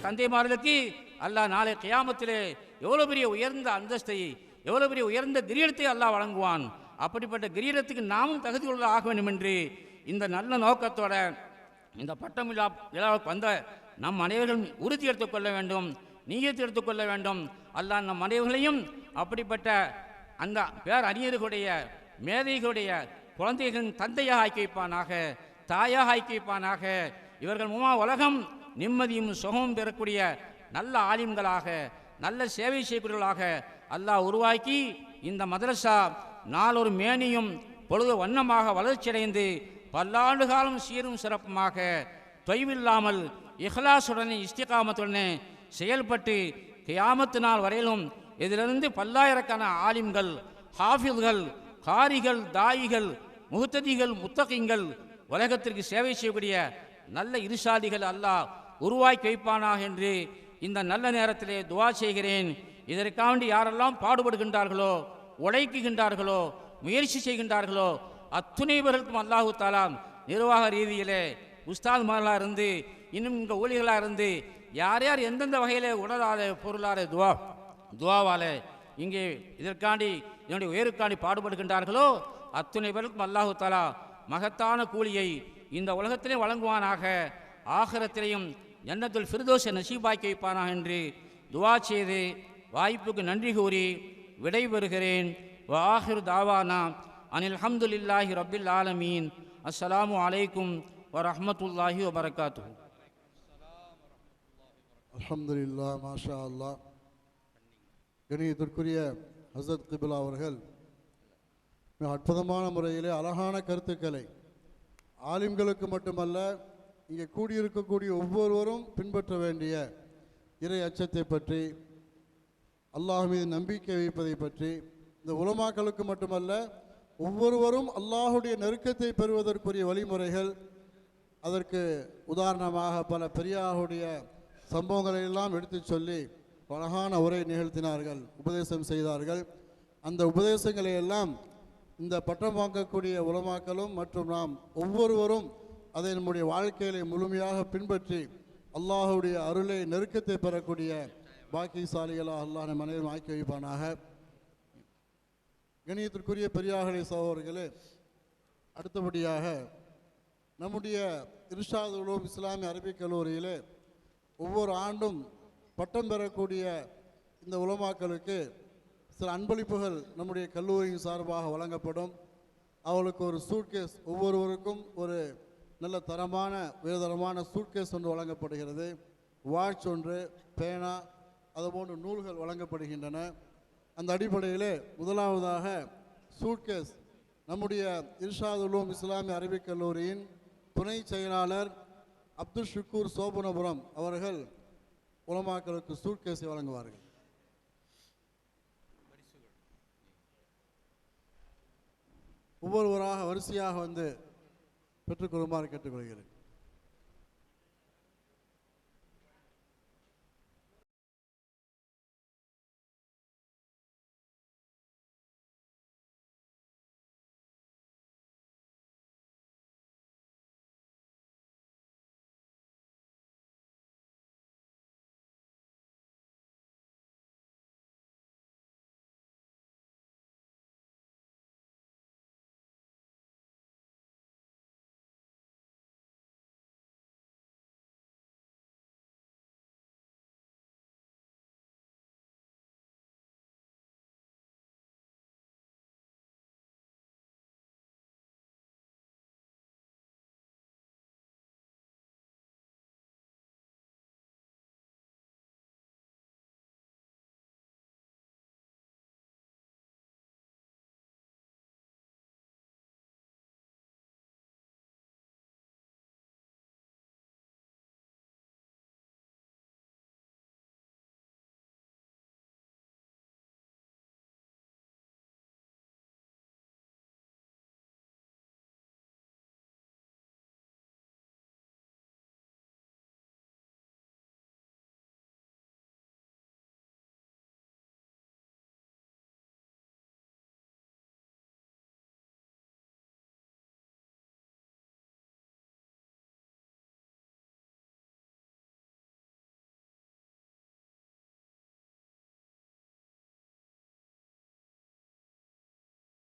தந்தைமார்களுக்கு அல்லாஹ் நாளை கியாமத்திலே எவ்வளோ பெரிய உயர்ந்த அந்தஸ்தை, எவ்வளோ பெரிய உயர்ந்த கிரீடத்தை அல்லாஹ் வழங்குவான். அப்படிப்பட்ட கிரீடத்துக்கு நாமும் தகுதி உள்ள ஆக வேண்டும் என்று இந்த நல்ல நோக்கத்தோட இந்த பட்டமில்லா விழாவுக்கு வந்த நம் அனைவர்களும் உறுதி எடுத்துக்கொள்ள வேண்டும், நீயத்தை எடுத்துக்கொள்ள வேண்டும். அல்லாஹ் நம் அனைவர்களையும் அப்படிப்பட்ட அந்த பேர் அறிஞர்களுடைய மேதைகளுடைய குழந்தைகளின் தந்தையாக ஆக்கி வைப்பானாக, தாயாக ஆக்கி வைப்பானாக. இவர்கள் மூலமாக உலகம் நிம்மதியும் சுகமும் பெறக்கூடிய நல்ல ஆலிம்களாக, நல்ல சேவை செய்யக்கூடியவர்களாக அல்லாஹ் உருவாக்கி இந்த மதரசா நாளொரு மேனியும் பொழுது வண்ணமாக வளர்ச்சியடைந்து பல்லாண்டு காலம் சீரும் சிறப்புமாக தொய்வில்லாமல் இஹ்லாசுடனே இஸ்திகாமத்துடனே செயல்பட்டு கியாமத்து நாள் வரையிலும் இதிலிருந்து பல்லாயிரக்கான ஆலிம்கள், ஹாஃபில்கள், காரிகள், தாயிகள், முஹ்ததிகள், முத்தகிங்கள், உலகத்திற்கு சேவை செய்யக்கூடிய நல்ல இருசாதிகள் அல்லாஹ் உருவாக்கி வைப்பானாக என்று இந்த நல்ல நேரத்திலே துவா செய்கிறேன். இதற்காண்டி யாரெல்லாம் பாடுபடுகின்றார்களோ, உழைக்குகின்றார்களோ, முயற்சி செய்கின்றார்களோ அத்துணைவர்களுக்கும் அல்லாஹு தாலா நிர்வாக ரீதியிலே உஸ்தாத்மார்களாக இருந்து இன்னும் இங்கே ஊழியர்களாக இருந்து யார் யார் எந்தெந்த வகையிலே உடலால பொருளால துவாவால இங்கே இதற்காண்டி என்னுடைய உயருக்காண்டி பாடுபடுகின்றார்களோ அத்துணை பேருக்கும் அல்லாஹு தாலா மகத்தான கூலியை இந்த உலகத்திலே வழங்குவானாக, ஆகிரத்திலையும் ஜன்னத்துல் ஃபிர்தௌஸை நசீபாக்கி வைப்பானாக என்று துவா செய்து வாய்ப்புக்கு நன்றி கூறி விடைபெறுகிறேன். வாஹிர் தாவானா அனில் அல்ஹம்துலில்லாஹி ரப்பில் ஆலமீன். அஸ்ஸலாமு அலைக்கும் வரஹ்மத்துல்லாஹி வபரகாத்துஹு. அல்ஹம்துலில்லாஹ், மாஷா அல்லாஹ். கணியத்திற்குரிய ஹஸரத் கிப்லா அவர்கள் மிக அற்புதமான முறையிலே அழகான கருத்துக்களை ஆலிம்களுக்கு மட்டுமல்ல இங்கே கூடியிருக்கக்கூடிய ஒவ்வொருவரும் பின்பற்ற வேண்டிய இறை அச்சத்தை பற்றி, அல்லாஹ் மீது நம்பிக்கை வைப்பதை பற்றி, இந்த உலமாக்களுக்கு மட்டுமல்ல ஒவ்வொருவரும் அல்லாஹுடைய நெருக்கத்தை பெறுவதற்குரிய வழிமுறைகள், அதற்கு உதாரணமாக பல பெரியாருடைய சம்பவங்களை எல்லாம் எடுத்து சொல்லி அழகான உரை நிகழ்த்தினார்கள், உபதேசம் செய்தார்கள். அந்த உபதேசங்களை எல்லாம் இந்த பட்டம் வாங்கக்கூடிய உலமாக்களும் மற்றும் நாம் ஒவ்வொருவரும் அதை நம்முடைய வாழ்க்கையிலே முழுமையாக பின்பற்றி அல்லாஹுடைய அருளை நெருக்கத்தை பெறக்கூடிய பாக்கியசாலிகளாக அல்லாஹ் நம் அனைவரும் ஆக்கி வைப்பானாக. கணியத்திற்குரிய பெரியார்களே, சகோதரர்களே, அடுத்தபடியாக நம்முடைய இர்ஷாத் உலூம் இஸ்லாமிய அரபிக் கல்லூரியிலே ஒவ்வொரு ஆண்டும் பட்டம் பெறக்கூடிய இந்த உலமாக்களுக்கு சில அன்பளிப்புகள் நம்முடைய கல்லூரியின் சார்பாக வழங்கப்படும். அவளுக்கு ஒரு சூட்கேஸ், ஒவ்வொருவருக்கும் ஒரு நல்ல தரமான உயர்தரமான சூட்கேஸ் ஒன்று வழங்கப்படுகிறது. வாட்ச் ஒன்று, பேனா, அதுபோன்று நூல்கள் வழங்கப்படுகின்றன. அந்த அடிப்படையிலே முதலாவதாக சூட்கேஸ் நம்முடைய இர்ஷாத் உலூம் இஸ்லாமிய அரபிக் கல்லூரியின் துணை செயலாளர் அப்துல் ஷுக்கூர் சோபனபுரம் அவர்கள் உலமாக்களுக்கு சூட்கேஸை வழங்குவார்கள். ஒவ்வொருவராக வரிசையாக வந்து பெற்றுக்கொள்ளுமாறு கேட்டுக்கொள்கிறேன்.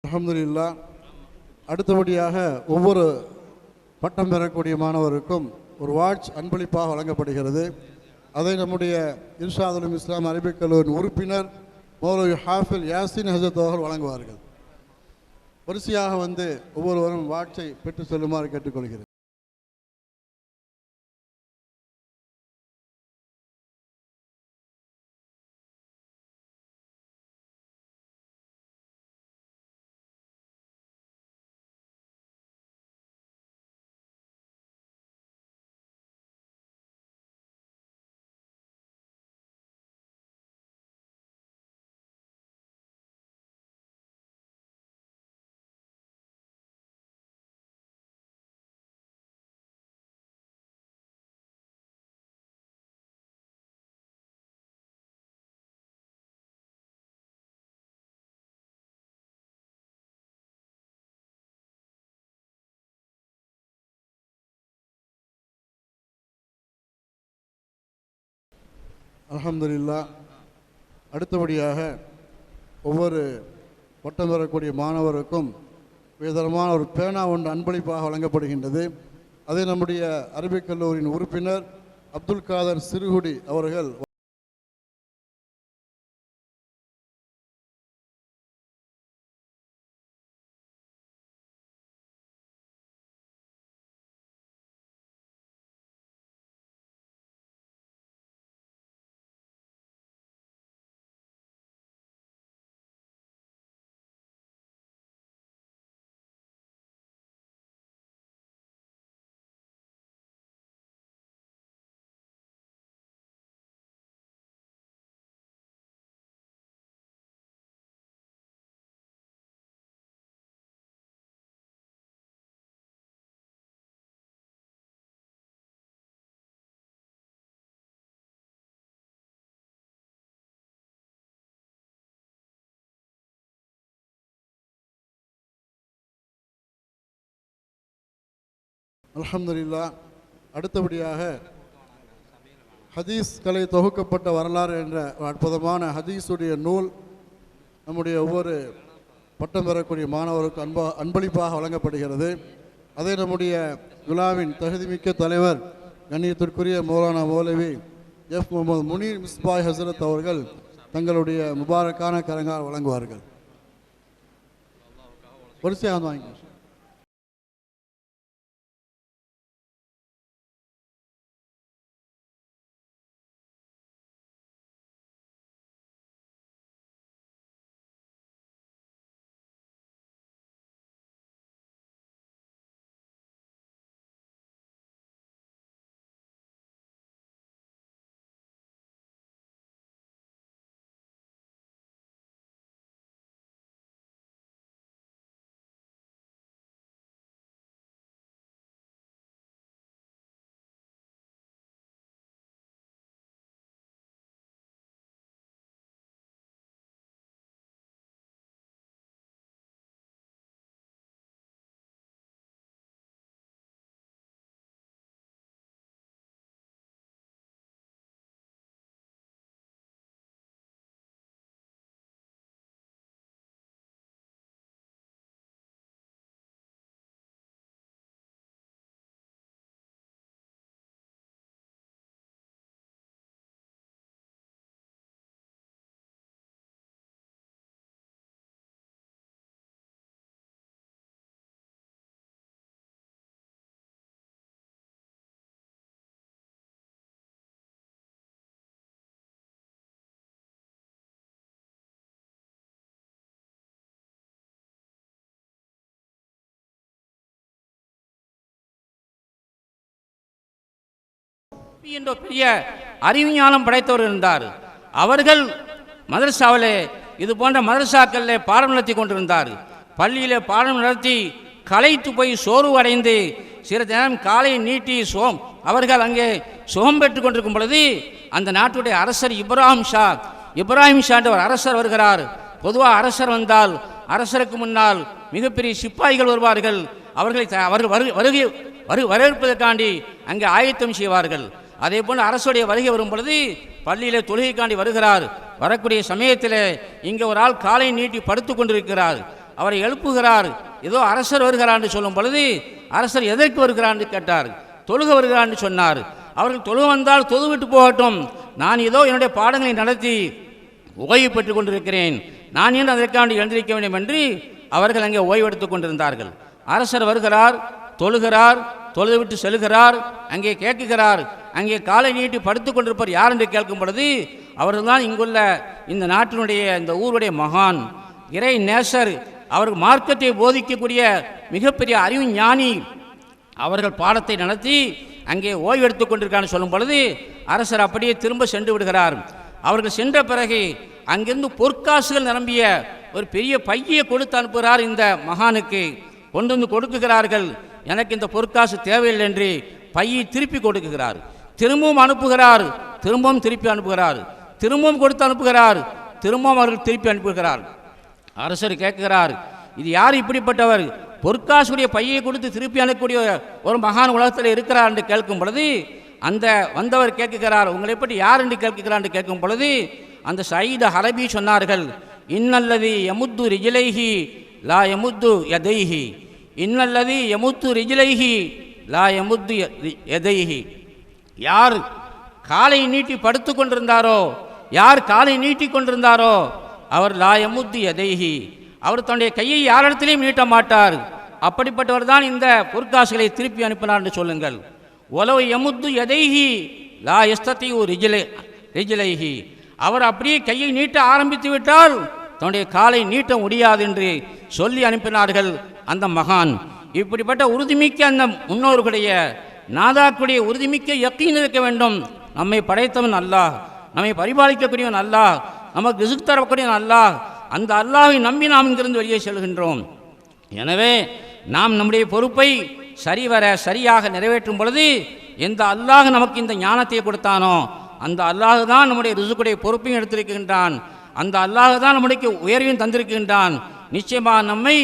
அல்ஹம்துலில்லாஹ். அடுத்தபடியாக ஒவ்வொரு பட்டம் பெறக்கூடிய மாணவருக்கும் ஒரு வாட்ச் அன்பளிப்பாக வழங்கப்படுகிறது. அதை நம்முடைய இர்ஷாதுல் இஸ்லாம் அரபிக் கல்லூரியின் உறுப்பினர் மௌலவி ஹாஃபில் யாசின் ஹசரத் அவர்கள் வழங்குவார்கள். வரிசையாக வந்து ஒவ்வொருவரும் வாட்சை பெற்று செல்லுமாறு கேட்டுக்கொள்கிறேன். அல்ஹம்துலில்லாஹ். அடுத்தபடியாக ஒவ்வொரு பட்டம் பெறக்கூடிய மாணவருக்கும் விதமான ஒரு பேனா ஒன்று அன்பளிப்பாக வழங்கப்படுகின்றது. அதை நம்முடைய அரபிக் கல்லூரியின் உறுப்பினர் அப்துல் காதர் சிறுகுடி அவர்கள் அல்ஹம்துலில்லாஹ். அடுத்தபடியாக ஹதீஸ் கலை தொகுக்கப்பட்ட வரலாறு என்ற அற்புதமான ஹதீஸுடைய நூல் நம்முடைய ஒவ்வொரு பட்டம் பெறக்கூடிய மாணவருக்கு அன்பளிப்பாக வழங்கப்படுகிறது. அதை நம்முடைய விழாவின் தகுதிமிக்க தலைவர் கண்ணியத்திற்குரிய மௌலானா மௌலவி எஃப் முகமது முனீர் மிஸ்பாய் ஹசரத் அவர்கள் தங்களுடைய முபாரக்கான கரங்கால் வழங்குவார்கள். வரிசையாக வாங்கி என்ற பெரிய அறிவுஞானம் படைத்தவர் இருந்தார். அவர்கள் மதரசாவிலே இது போன்ற மதரசாக்களிலே பாடம் நடத்தி கொண்டிருந்தார். பள்ளியிலே பாடம் நடத்தி களைத்து போய் சோர்வு அடைந்து சிறிது நேரம் காலை நீட்டி அவர்கள் அங்கே சுகம் பெற்றுக் கொண்டிருக்கும் பொழுது அந்த நாட்டுடைய அரசர் இப்ராஹிம் ஷா என்ற ஒரு அரசர் வருகிறார். பொதுவாக அரசர் வந்தால் அரசருக்கு முன்னால் மிகப்பெரிய சிப்பாய்கள் வருவார்கள். அவர்கள் வரவேற்பதற்காண்டி அங்கே ஆயத்தம் செய்வார்கள். அதே போன்று அரசுடைய வருகை வரும் பொழுது பள்ளியிலே தொழுகைக்காண்டி வருகிறார். வரக்கூடிய சமயத்தில் இங்கே ஒரு ஆள் காலை நீட்டி படுத்து கொண்டிருக்கிறார். அவரை எழுப்புகிறார். ஏதோ அரசர் வருகிறார் என்று சொல்லும் பொழுது அரசர் எதற்கு வருகிறார் என்று கேட்டார். தொழுக வருகிறார் என்று சொன்னார். அவர்கள் தொழுக வந்தால் தொழு விட்டு போகட்டும், நான் ஏதோ என்னுடைய பாடங்களை நடத்தி ஓய்வு பெற்றுக் கொண்டிருக்கிறேன், நான் ஏன் அதற்காண்டி எழுந்திருக்க வேண்டும் என்று அவர்கள் அங்கே ஓய்வெடுத்துக் கொண்டிருந்தார்கள். அரசர் வருகிறார், தொழுகிறார், தொழுது விட்டு செல்கிறார். அங்கே கேட்குகிறார், அங்கே காலை நீட்டி படுத்துக் கொண்டிருப்பார் யார் என்று கேட்கும் பொழுது அவர்கள்தான் இங்குள்ள இந்த நாட்டினுடைய இந்த ஊருடைய மகான், இறை நேசர், அவர்கள் மார்க்கத்தை போதிக்கக்கூடிய மிகப்பெரிய அறிவு ஞானி. அவர்கள் பாடத்தை நடத்தி அங்கே ஓய்வு எடுத்துக் கொண்டிருக்கான்னு சொல்லும் பொழுது அரசர் அப்படியே திரும்ப சென்று விடுகிறார். அவர்கள் சென்ற பிறகு அங்கிருந்து பொற்காசுகள் நிரம்பிய ஒரு பெரிய பையை கொடுத்து அனுப்புகிறார் இந்த மகானுக்கு. கொண்டு வந்து கொடுக்குகிறார்கள். எனக்கு இந்த பொற்காசு தேவையில்லை என்று பையை திருப்பி கொடுக்குகிறார். திரும்பவும் அனுப்புகிறார், திரும்பவும் திருப்பி அனுப்புகிறார், திரும்பவும் கொடுத்து அனுப்புகிறார், திரும்பவும் அவர்கள் திருப்பி அனுப்புகிறார். அரசர் கேட்கிறார், இது யார் இப்படிப்பட்டவர், பொற்காசுடைய பையை கொடுத்து திருப்பி அனுப்பக்கூடிய ஒரு மகான் உலகத்தில் இருக்கிறார் என்று கேட்கும் பொழுது அந்த வந்தவர் கேட்கிறார், உங்களை பற்றி யார் என்று கேட்கிறார் என்று கேட்கும் பொழுது அந்த சயீத் அரபி சொன்னார்கள், இன்னல்லதி யமுத்து ரிஜிலைஹி லா யமுத்து யதைஹி, இன்னல்லதி யமுத்து ரிஜிலைஹி லா யமுத்து யதைஹி. யார் காலை நீட்டி படுத்து கொண்டிருந்தாரோ, யார் காலை நீட்டி கொண்டிருந்தாரோ அவர் லா யமுத்து யதைஹி, அவர் தன்னுடைய கையை யாரிடத்திலையும் நீட்ட மாட்டார். அப்படிப்பட்டவர் தான் இந்த பொற்காசுகளை திருப்பி அனுப்பினார் என்று சொல்லுங்கள். ஒலவு யமுத்து யதைஹி லா யஸ்ததிஉ ரிஜிலைஹி, அவர் அப்படியே கையை நீட்ட ஆரம்பித்து விட்டால் தன்னுடைய காலை நீட்ட முடியாது என்று சொல்லி அனுப்பினார்கள் அந்த மகான். இப்படிப்பட்ட உறுதிமிக்க அந்த முன்னோர்களுடைய நாதாக்குடைய உறுதிமிக்க யக்கீன் இருக்க வேண்டும். நம்மை படைத்தவன் அல்லாஹ், நம்மை பரிபாலிக்கக்கூடியவன் அல்லாஹ், நமக்கு ரிஸ்க் தரக்கூடியவன் அல்லாஹ். அந்த அல்லாஹை நம்பி நாம் இங்கிருந்து வெளியே செல்கின்றோம். எனவே நாம் நம்முடைய பொறுப்பை சரிவர சரியாக நிறைவேற்றும் பொழுது எந்த அல்லாஹ் நமக்கு இந்த ஞானத்தை கொடுத்தானோ அந்த அல்லாஹ் தான் நம்முடைய ரிசுக்குடைய பொறுப்பையும் எடுத்திருக்கின்றான். அந்த அல்லாஹ் தான் நம்முடைய உயர்வையும் தந்திருக்கின்றான். நிச்சயமாக நம்மை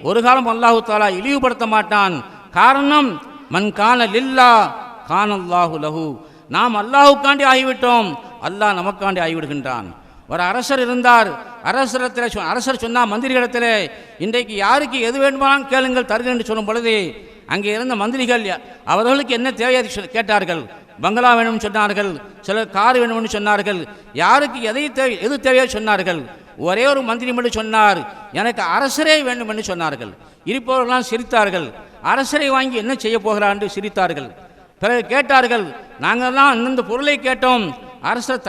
ஒரு காலம் அல்லாஹு தாலா இழிவுபடுத்த மாட்டான். காரணம், மன் கான லில்லா கானல்லாஹு லஹு, நாம் அல்லாஹுக்காண்டி ஆகிவிட்டோம், அல்லாஹ் நமக்காண்டி ஆகிவிடுகின்றான். ஒரு அரசர் இருந்தார். அரசர் சொன்னால் மந்திரிகளிடத்தில் இன்றைக்கு யாருக்கு எது வேண்டுமானாலும் கேளுங்கள் தருகிறேன் என்று சொல்லும் பொழுது அங்கே இருந்த மந்திரிகள் அவர்களுக்கு என்ன தேவையை கேட்டார்கள். பங்களா வேணும்னு சொன்னார்கள், சிலர் கார் வேணும்னு சொன்னார்கள், யாருக்கு எது தேவையோ சொன்னார்கள். ஒரே ஒரு மந்திரி மட்டும் சொன்னார், எனக்கு அரசரே வேண்டும் என்று சொன்னார்கள். இருப்பவர்களாம் சிரித்தார்கள். அரசரை வாங்கி என்ன செய்ய போகிறார் என்று சிரித்தார்கள். பிறகு கேட்டார்கள், நாங்கள் தான் அந்தந்த பொருளை கேட்டோம், அரசர்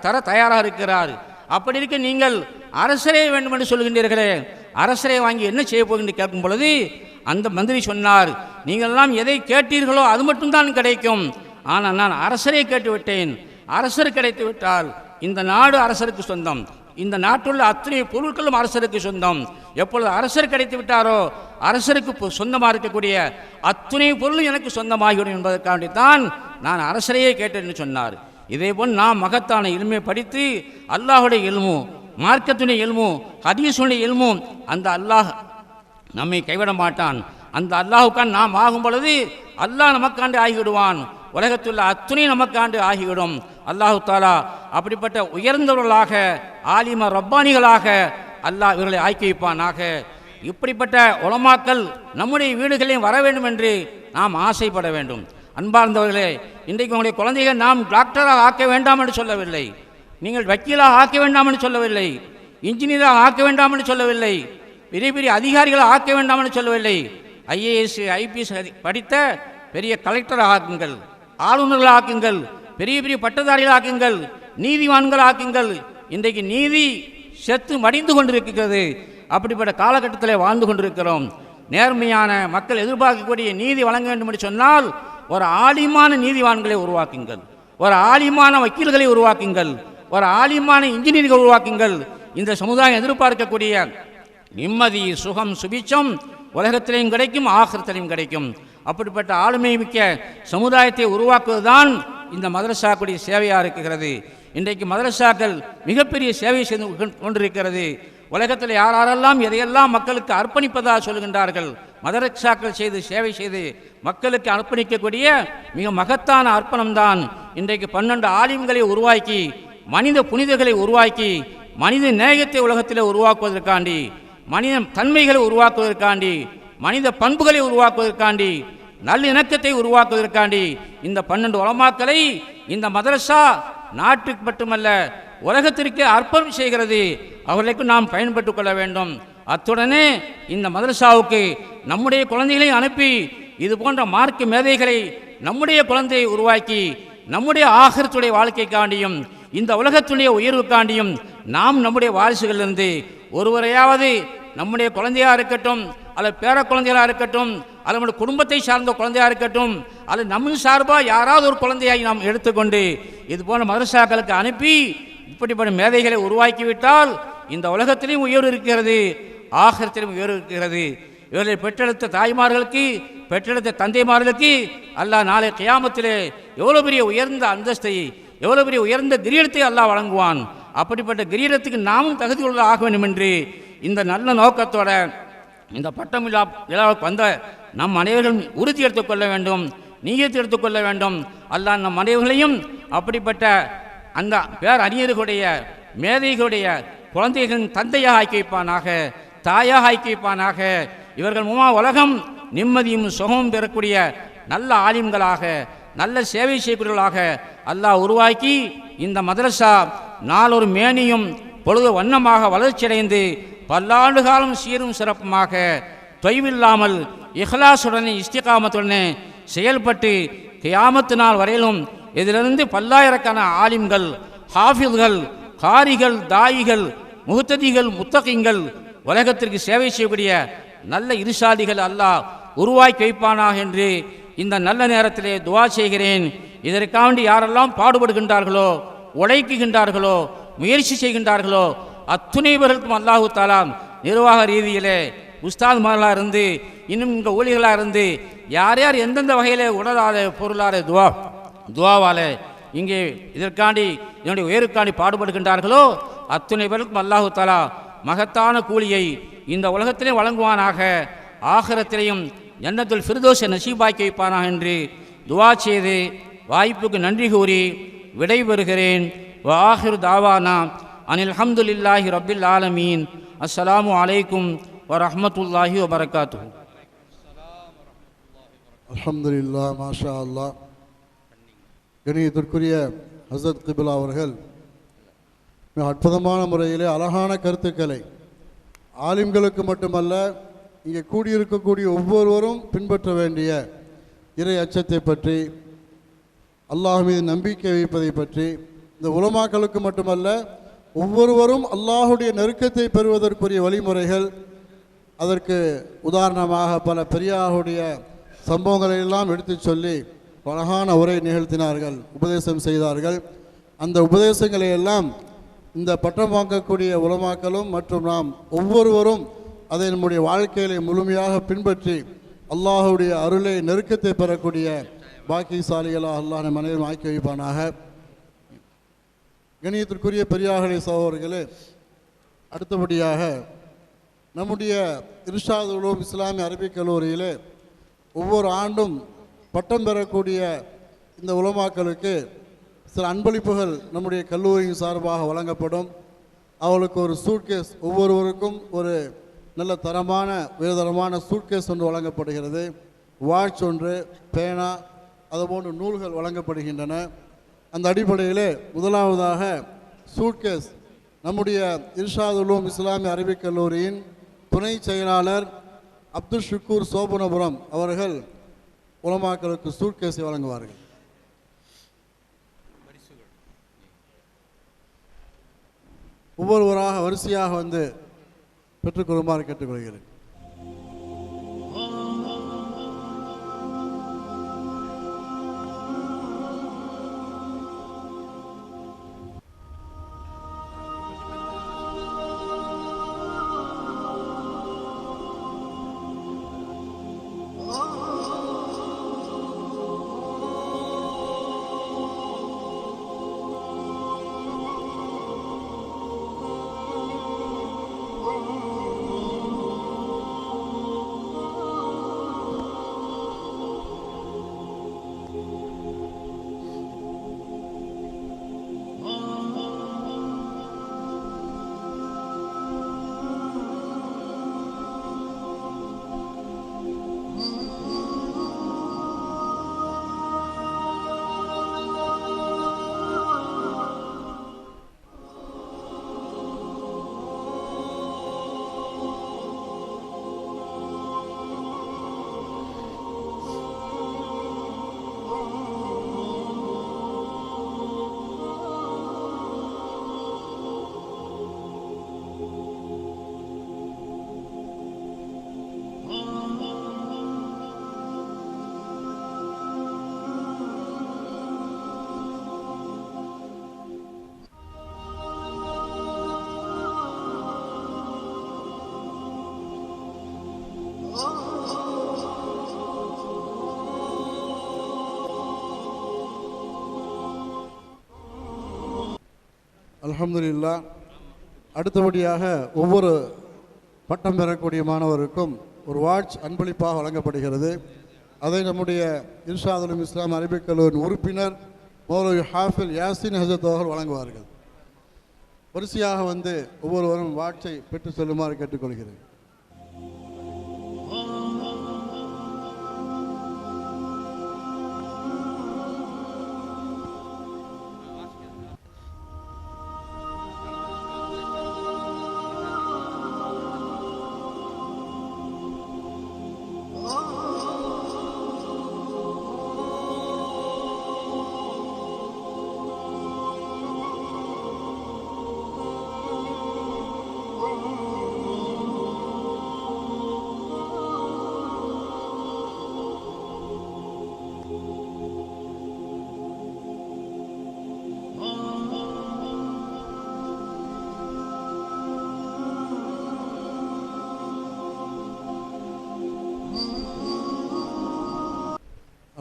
தர தயாராக இருக்கிறார், அப்படி இருக்க நீங்கள் அரசரே வேண்டும் என்று சொல்கின்றீர்களே, அரசரை வாங்கி என்ன செய்ய போகின்ற கேட்கும் பொழுது அந்த மந்திரி சொன்னார், நீங்கள் எல்லாம் எதை கேட்டீர்களோ அது மட்டும்தான் கிடைக்கும், ஆனால் நான் அரசரை கேட்டுவிட்டேன். அரசர் கிடைத்து விட்டால் இந்த நாடு அரசருக்கு சொந்தம், இந்த நாட்டுள்ள அத்தனை பொருட்களும் அரசருக்கு சொந்தம். எப்பொழுது அரசர் கிடைத்து விட்டாரோ அரசருக்கு சொந்தமாக இருக்கக்கூடிய அத்தனை பொருளும் எனக்கு சொந்தமாகிவிடும் என்பதற்காண்டித்தான் நான் அரசரையே கேட்டேன் என்று சொன்னார். இதேபோல் நாம் மகத்தான இல்மை படித்து அல்லாஹுடைய இல்மு, மார்க்கத்துடைய இல்மு, ஹதீஸுடைய இல்மு, அந்த அல்லாஹ் நம்மை கைவிட மாட்டான். அந்த அல்லாஹுக்கான் நாம் ஆகும் பொழுது அல்லாஹ் நமக்காண்டு ஆகிவிடுவான். உலகத்துள்ள அத்துணை நமக்காண்டு ஆகிவிடும். அல்லாஹு தாலா அப்படிப்பட்ட உயர்ந்தவர்களாக ஆலிம ரப்பானிகளாக அல்லாஹ் இவர்களை ஆக்கி வைப்பானாக. இப்படிப்பட்ட உலமாக்கள் நம்முடைய வீடுகளையும் வர வேண்டும் என்று நாம் ஆசைப்பட வேண்டும். அன்பார்ந்தவர்களே, இன்றைக்கு உங்களுடைய குழந்தைகள் நாம் டாக்டராக ஆக்க வேண்டாம் என்று சொல்லவில்லை, நீங்கள் வக்கீலாக ஆக்க வேண்டாம் என்று சொல்லவில்லை, இன்ஜினியராக ஆக்க வேண்டாம் என்று சொல்லவில்லை, பெரிய பெரிய அதிகாரிகளை ஆக்க வேண்டாம் என்று சொல்லவில்லை. ஐஏஎஸ் ஐபிஎஸ் படித்த பெரிய கலெக்டராக ஆக்குங்கள், ஆளுநர்கள் ஆக்குங்கள், பெரிய பெரிய பட்டதாரிகள் ஆக்குங்கள், நீதிவான்கள் ஆக்குங்கள். இன்றைக்கு நீதி செத்து மடிந்து கொண்டிருக்கிறது. அப்படிப்பட்ட காலகட்டத்தில் வாழ்ந்து கொண்டிருக்கிறோம். நேர்மையான மக்கள் எதிர்பார்க்கக்கூடிய நீதி வழங்க வேண்டும் என்று சொன்னால் ஒரு ஆலிமான நீதிவான்களை உருவாக்குங்கள், ஒரு ஆலிமான வக்கீல்களை உருவாக்குங்கள், ஒரு ஆலிமான இன்ஜினியர்களை உருவாக்குங்கள். இந்த சமுதாயம் எதிர்பார்க்கக்கூடிய நிம்மதி, சுகம், சுபிச்சம் உலகத்திலையும் கிடைக்கும், ஆகிரத்திலையும் கிடைக்கும். அப்படிப்பட்ட ஆளுமை மிக்க சமுதாயத்தை உருவாக்குவதுதான் இந்த மதரசாக்குடைய சேவையாக இருக்கிறது. இன்றைக்கு மதரசாக்கள் மிகப்பெரிய சேவை செய்து கொண்டிருக்கிறது. உலகத்தில் யாரெல்லாம் எதையெல்லாம் மக்களுக்கு அர்ப்பணிப்பதாக சொல்கின்றார்கள், மதரசாக்கள் செய்து சேவை செய்து மக்களுக்கு அர்ப்பணிக்கக்கூடிய மிக மகத்தான அர்ப்பணம்தான் இன்றைக்கு 12 ஆலிம்களை உருவாக்கி, மனித புனிதர்களை உருவாக்கி, மனித நேயத்தை உலகத்தில் உருவாக்குவதற்காண்டி மனித தன்மைகளை உருவாக்குவதற்காண்டி, மனித பண்புகளை உருவாக்குவதற்காண்டி, நல்லிணக்கத்தை உருவாக்குவதற்காண்டி இந்த 12 உலமாக்களை இந்த மதரசா நாட்டுக்கு மட்டுமல்ல உலகத்திற்கே அர்ப்பணம் செய்கிறது. அவர்களுக்கு நாம் பயன்பட்டுக் கொள்ள வேண்டும். அத்துடனே இந்த மதரசாவுக்கு நம்முடைய குழந்தைகளை அனுப்பி இது போன்ற மார்க்க மேதைகளை நம்முடைய குழந்தையை உருவாக்கி நம்முடைய ஆகிரத்துடைய வாழ்க்கைக்காண்டியும் இந்த உலகத்துடைய உயர்வுக்காண்டியும் நாம் நம்முடைய வாரிசுகளிலிருந்து ஒருவரையாவது நம்முடைய குழந்தையாக இருக்கட்டும், அல்லது பேர குழந்தைகளாக இருக்கட்டும், அல்லது நம்முடைய குடும்பத்தை சார்ந்த குழந்தையாக இருக்கட்டும், அல்லது நம்ம சார்பாக யாராவது ஒரு குழந்தையாய் நாம் எடுத்துக்கொண்டு இது போன்ற மதரசாக்களுக்கு அனுப்பி இப்படிப்பட்ட மேதைகளை உருவாக்கிவிட்டால் இந்த உலகத்திலையும் உயர்வு இருக்கிறது, ஆகிரத்திலும் உயர்வு இருக்கிறது. இவர்களை பெற்றெடுத்த தாய்மார்களுக்கு, பெற்றெடுத்த தந்தைமார்களுக்கு அல்லாஹ் நாளை கியாமத்திலே எவ்வளோ பெரிய உயர்ந்த அந்தஸ்தை, எவ்வளோ பெரிய உயர்ந்த கிரீடத்தை அல்லாஹ் வழங்குவான். அப்படிப்பட்ட கிரீடத்துக்கு நாமும் தகுதி உள்ள ஆக வேண்டும் என்று இந்த நல்ல நோக்கத்தோட இந்த பட்டம் விழாவுக்கு வந்த நம் அனைவர்களும் உறுதி எடுத்துக்கொள்ள வேண்டும், நீயத்தை எடுத்துக்கொள்ள வேண்டும். அல்லாஹ் நம் அனைவர்களையும் அப்படிப்பட்ட அந்த பேர் அறிஞர்களுடைய மேதைகளுடைய குழந்தைகளின் தந்தையாக ஆக்கி வைப்பானாக, தாயாக ஆக்கி வைப்பானாக. இவர்கள் மூலமாக உலகம் நிம்மதியும் சுகமும் பெறக்கூடிய நல்ல ஆலிம்களாக, நல்ல சேவை செய்யக்கூடியவர்களாக அல்லாஹ் உருவாக்கி இந்த மதரசா நாளொரு மேனியும் பொழுது வண்ணமாக வளர்ச்சியடைந்து பல்லாண்டு காலம் சீரும் சிறப்புமாக தொய்வில்லாமல் இஹ்லாசுடனே இஸ்திகாமத்துடனே செயல்பட்டு கியாமத்து நாள் வரையிலும் இதிலிருந்து பல்லாயிரக்கான ஆலிம்கள், ஹாஃபில்கள், காரிகள், தாயிகள், முஹ்ததிகள், முத்தகிங்கள் உலகத்திற்கு சேவை செய்யக்கூடிய நல்ல இருசாதிகள் அல்லாஹ் உருவாக்கி வைப்பானாக என்று இந்த நல்ல நேரத்திலே துவா செய்கிறேன். இதற்காண்டி யாரெல்லாம் பாடுபடுகின்றார்களோ, உழைக்குகின்றார்களோ, முயற்சி செய்கின்றார்களோ அத்துணைவர்களுக்கும் அல்லாஹு தாலா நிர்வாக ரீதியிலே உஸ்தாத்மார்களாக இருந்து இன்னும் இங்கே ஊழியர்களாக இருந்து யார் யார் எந்தெந்த வகையில் உடலாத பொருளாத துவாவால இங்கே இதற்காண்டி என்னுடைய உயருக்காண்டி பாடுபடுகின்றார்களோ அத்துணை பேருக்கும் அல்லாஹு தாலா மகத்தான கூலியை இந்த உலகத்திலே வழங்குவானாக, ஆகிரத்திலையும் ஜன்னத்துல் ஃபிர்தௌஸை நசீபாக்கி வைப்பானாக என்று துவா செய்து வாய்ப்புக்கு நன்றி கூறி விடைபெறுகிறேன். வஆஹிரு தாவானா அனில் ஹம்துலில்லாஹி ரப்பில் ஆலமீன். அஸ்ஸலாமு அலைக்கும் வரஹ்மத்துல்லாஹி வபரகாத்துஹு. அல்ஹம்துலில்லாஹ், மாஷா அல்லாஹ். கணியத்திற்குரிய ஹஸரத் கிபிலா அவர்கள் மிக அற்புதமான முறையிலே அழகான கருத்துக்களை ஆலிம்களுக்கு மட்டுமல்ல இங்கே கூடியிருக்கக்கூடிய ஒவ்வொருவரும் பின்பற்ற வேண்டிய இறை அச்சத்தை பற்றி, அல்லாஹ் மீது நம்பிக்கை வைப்பதை பற்றி, இந்த உலமாக்களுக்கு மட்டுமல்ல ஒவ்வொருவரும் அல்லாஹுடைய நெருக்கத்தை பெறுவதற்குரிய வழிமுறைகள், அதற்கு உதாரணமாக பல பெரியாருடைய சம்பவங்களை எல்லாம் எடுத்து சொல்லி அழகான உரை நிகழ்த்தினார்கள், உபதேசம் செய்தார்கள். அந்த உபதேசங்களை எல்லாம் இந்த பட்டம் வாங்கக்கூடிய உலமாக்களும் மற்றும் நாம் ஒவ்வொருவரும் அதை நம்முடைய வாழ்க்கையிலே முழுமையாக பின்பற்றி அல்லாஹுடைய அருளை நெருக்கத்தை பெறக்கூடிய பாக்கியசாலிகளாக அல்லாஹ் நம் அனைவரும் ஆக்கி வைப்பானாக. கணியத்திற்குரிய பெரியார்களே, சகோதரர்களே, அடுத்தபடியாக நம்முடைய இர்ஷாதுல் உலூம் இஸ்லாமிய அரபிக் கல்லூரியிலே ஒவ்வொரு ஆண்டும் பட்டம் பெறக்கூடிய இந்த உலமாக்களுக்கு சில அன்பளிப்புகள் நம்முடைய கல்லூரியின் சார்பாக வழங்கப்படும். அவளுக்கு ஒரு சூட்கேஸ், ஒவ்வொருவருக்கும் ஒரு நல்ல தரமான உயர்தரமான சூட்கேஸ் ஒன்று வழங்கப்படுகிறது. வாட்ச் ஒன்று, பேனா, அதுபோன்று நூல்கள் வழங்கப்படுகின்றன. அந்த அடிப்படையிலே முதலாவதாக சூட்கேஸ் நம்முடைய இர்ஷாதுல் உலூம் இஸ்லாமிய அரபிக் கல்லூரியின் துணை செயலாளர் அப்துல் ஷுக்கூர் சோபனபுரம் அவர்கள் உலமாக்களுக்கு சூட்கேஸை வழங்குவார்கள். ஒவ்வொருவராக வரிசையாக வந்து பெற்றுக்கொள்ளுமாறு கேட்டுக்கொள்கிறேன். அல்ஹம்துலில்லாஹ். அடுத்தபடியாக ஒவ்வொரு பட்டம் பெறக்கூடிய மாணவருக்கும் ஒரு வாட்ச் அன்பளிப்பாக வழங்கப்படுகிறது. அதை நம்முடைய இர்ஷாதுல் இஸ்லாம் அரபிக் கல்லூரியின் உறுப்பினர் மௌலவி ஹாஃபில் யாசின் ஹசரத் அவர்கள் வழங்குவார்கள். வரிசையாக வந்து ஒவ்வொருவரும் வாட்சை பெற்று செல்லுமாறு கேட்டுக்கொள்கிறேன்.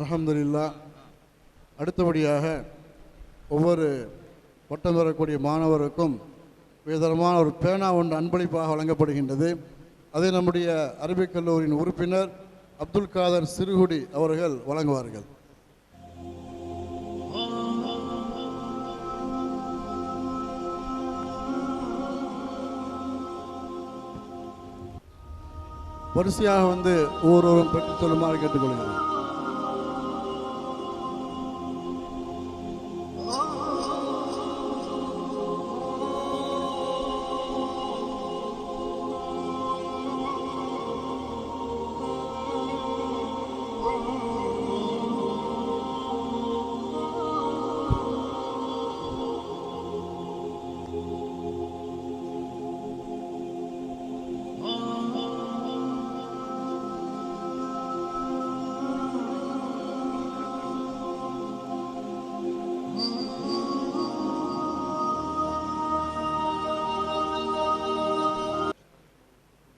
அல்ஹம்துலில்லாஹ். அடுத்தபடியாக ஒவ்வொரு பட்டம் பெறக்கூடிய மாணவருக்கும் உயர்தரமான ஒரு பேனா ஒன்று அன்பளிப்பாக வழங்கப்படுகின்றது. அதை நம்முடைய அரபிக் கல்லூரியின் உறுப்பினர் அப்துல் காதர் சிறுகுடி அவர்கள் வழங்குவார்கள். வரிசையாக வந்து ஒவ்வொருவரும் பெற்றுச் சொல்லுமாறு கேட்டுக்கொள்கிறேன்.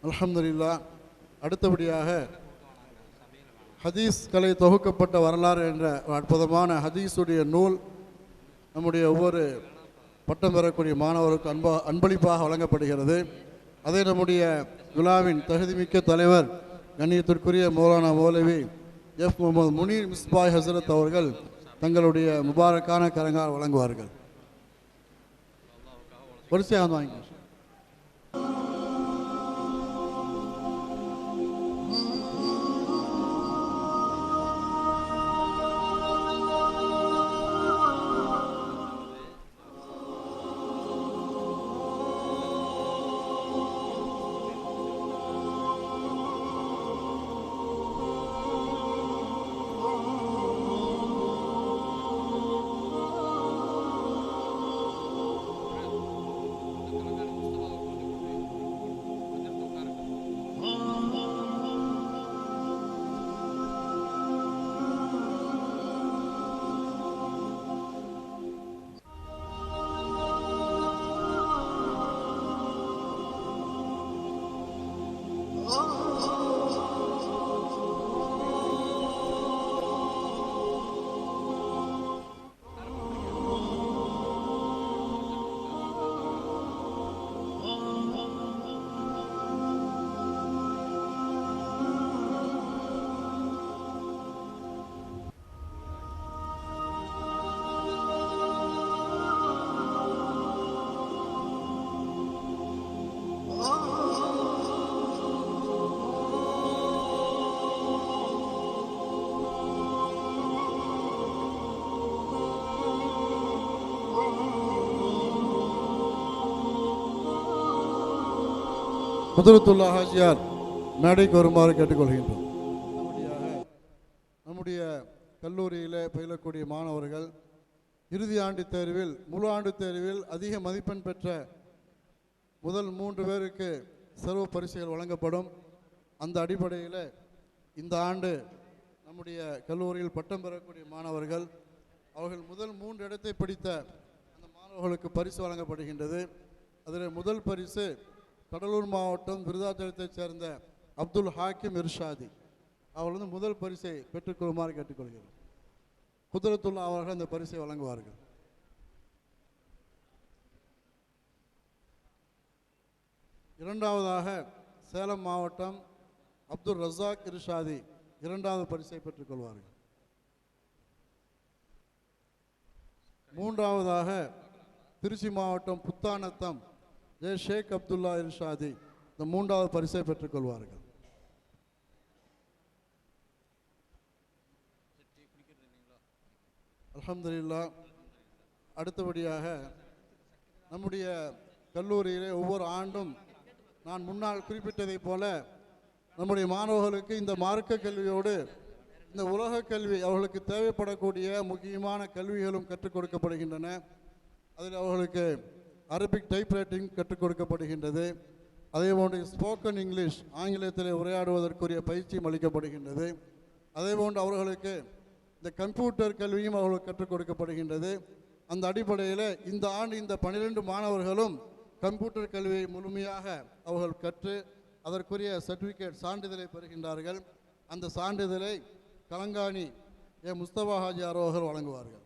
அல்ஹம்துலில்லாஹ். அடுத்தபடியாக ஹதீஸ் கலை தொகுக்கப்பட்ட வரலாறு என்ற அற்புதமான ஹதீஸுடைய நூல் நம்முடைய ஒவ்வொரு பட்டம் பெறக்கூடிய மாணவருக்கு அன்பளிப்பாக வழங்கப்படுகிறது. அதை நம்முடைய விழாவின் தகுதிமிக்க தலைவர் கண்ணியத்திற்குரிய மௌலானா மௌலவி எஃப் முகமது முனீர் மிஸ்பாய் ஹசரத் அவர்கள் தங்களுடைய முபாரக்கான கரங்கால் வழங்குவார்கள். வரிசையாக வாங்கி குதுரத்துல்லா ஹாஜியார் மேடைக்கு வருமாறு கேட்டுக்கொள்கின்றோம். நம்முடைய கல்லூரியில் பயிலக்கூடிய மாணவர்கள் இறுதி ஆண்டு தேர்வில் முழு ஆண்டு தேர்வில் அதிக மதிப்பெண் பெற்ற முதல் 3 பேருக்கு சிறப்பு பரிசுகள் வழங்கப்படும். அந்த அடிப்படையில் இந்த ஆண்டு நம்முடைய கல்லூரியில் பட்டம் பெறக்கூடிய மாணவர்கள் அவர்கள் முதல் 3 இடத்தை பிடித்த அந்த மாணவர்களுக்கு பரிசு வழங்கப்படுகின்றது. அதில் முதல் பரிசு கடலூர் மாவட்டம் விருதாச்சலத்தைச் சேர்ந்த அப்துல் ஹாக்கிம் இர்ஷாதி அவர்கள் முதல் பரிசை பெற்றுக்கொள்ளுமாறு கேட்டுக்கொள்கிறோம். குதுரத்துல்லா அவர்கள் அந்த பரிசை வழங்குவார்கள். இரண்டாவதாக சேலம் மாவட்டம் அப்துல் ரஸாக் இர்ஷாதி 2வது பரிசை பெற்றுக்கொள்வார்கள். மூன்றாவதாக திருச்சி மாவட்டம் புத்தானத்தம் ஷேக் அப்துல்லா இர்ஷாதி இந்த 3வது பரிசை பெற்றுக்கொள்வார்கள். அல்ஹம்துலில்லாஹ். அடுத்தபடியாக நம்முடைய கல்லூரியிலே ஒவ்வொரு ஆண்டும் நான் முன்னால் குறிப்பிட்டதைப் போல நம்முடைய மாணவர்களுக்கு இந்த மார்க்க கல்வியோடு இந்த உலக கல்வி அவர்களுக்கு தேவைப்படக்கூடிய முக்கியமான கல்விகளும் கற்றுக் கொடுக்கப்படுகின்றன. அதில் அவர்களுக்கு அரபிக் டைப்ரைட்டிங் கற்றுக் கொடுக்கப்படுகின்றது. அதேபோன்று ஸ்போக்கன் இங்கிலீஷ் ஆங்கிலத்தில் உரையாடுவதற்குரிய பயிற்சியும் அளிக்கப்படுகின்றது. அதேபோன்று அவர்களுக்கு இந்த கம்ப்யூட்டர் கல்வியும் அவர்களுக்கு கற்றுக் கொடுக்கப்படுகின்றது. அந்த அடிப்படையில் இந்த ஆண்டு இந்த 12 மாணவர்களும் கம்ப்யூட்டர் கல்வியை முழுமையாக அவர்கள் கற்று அதற்குரிய சர்டிஃபிகேட் சான்றிதழை பெறுகின்றார்கள். அந்த சான்றிதழை கலங்காணி முஸ்தபா ஹாஜியார் அவர்கள் வழங்குவார்கள்.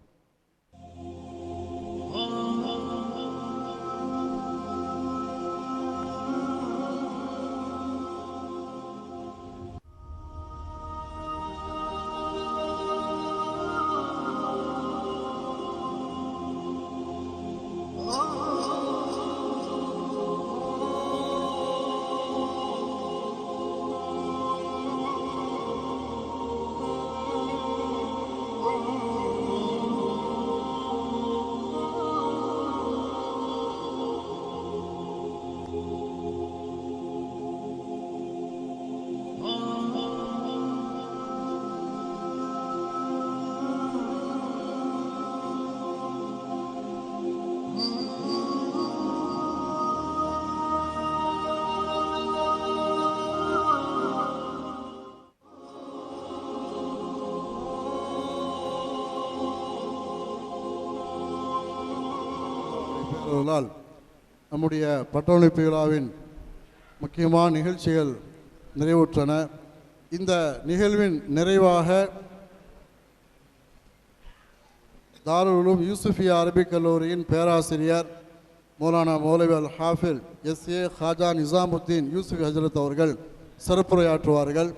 நம்முடைய பட்டமளிப்பு விழாவின் முக்கியமான நிகழ்ச்சிகள் நிறைவுற்றன. இந்த நிகழ்வின் நிறைவாக தாருல் உலூம் யூசுஃபியா அரபிக் கல்லூரியின் பேராசிரியர் மௌலானா மௌலவி அல் ஹாஃபில் SA ஹாஜா நிசாமுத்தீன் யூசுஃபி ஹஜரத் அவர்கள் சிறப்புரையாற்றுவார்கள்.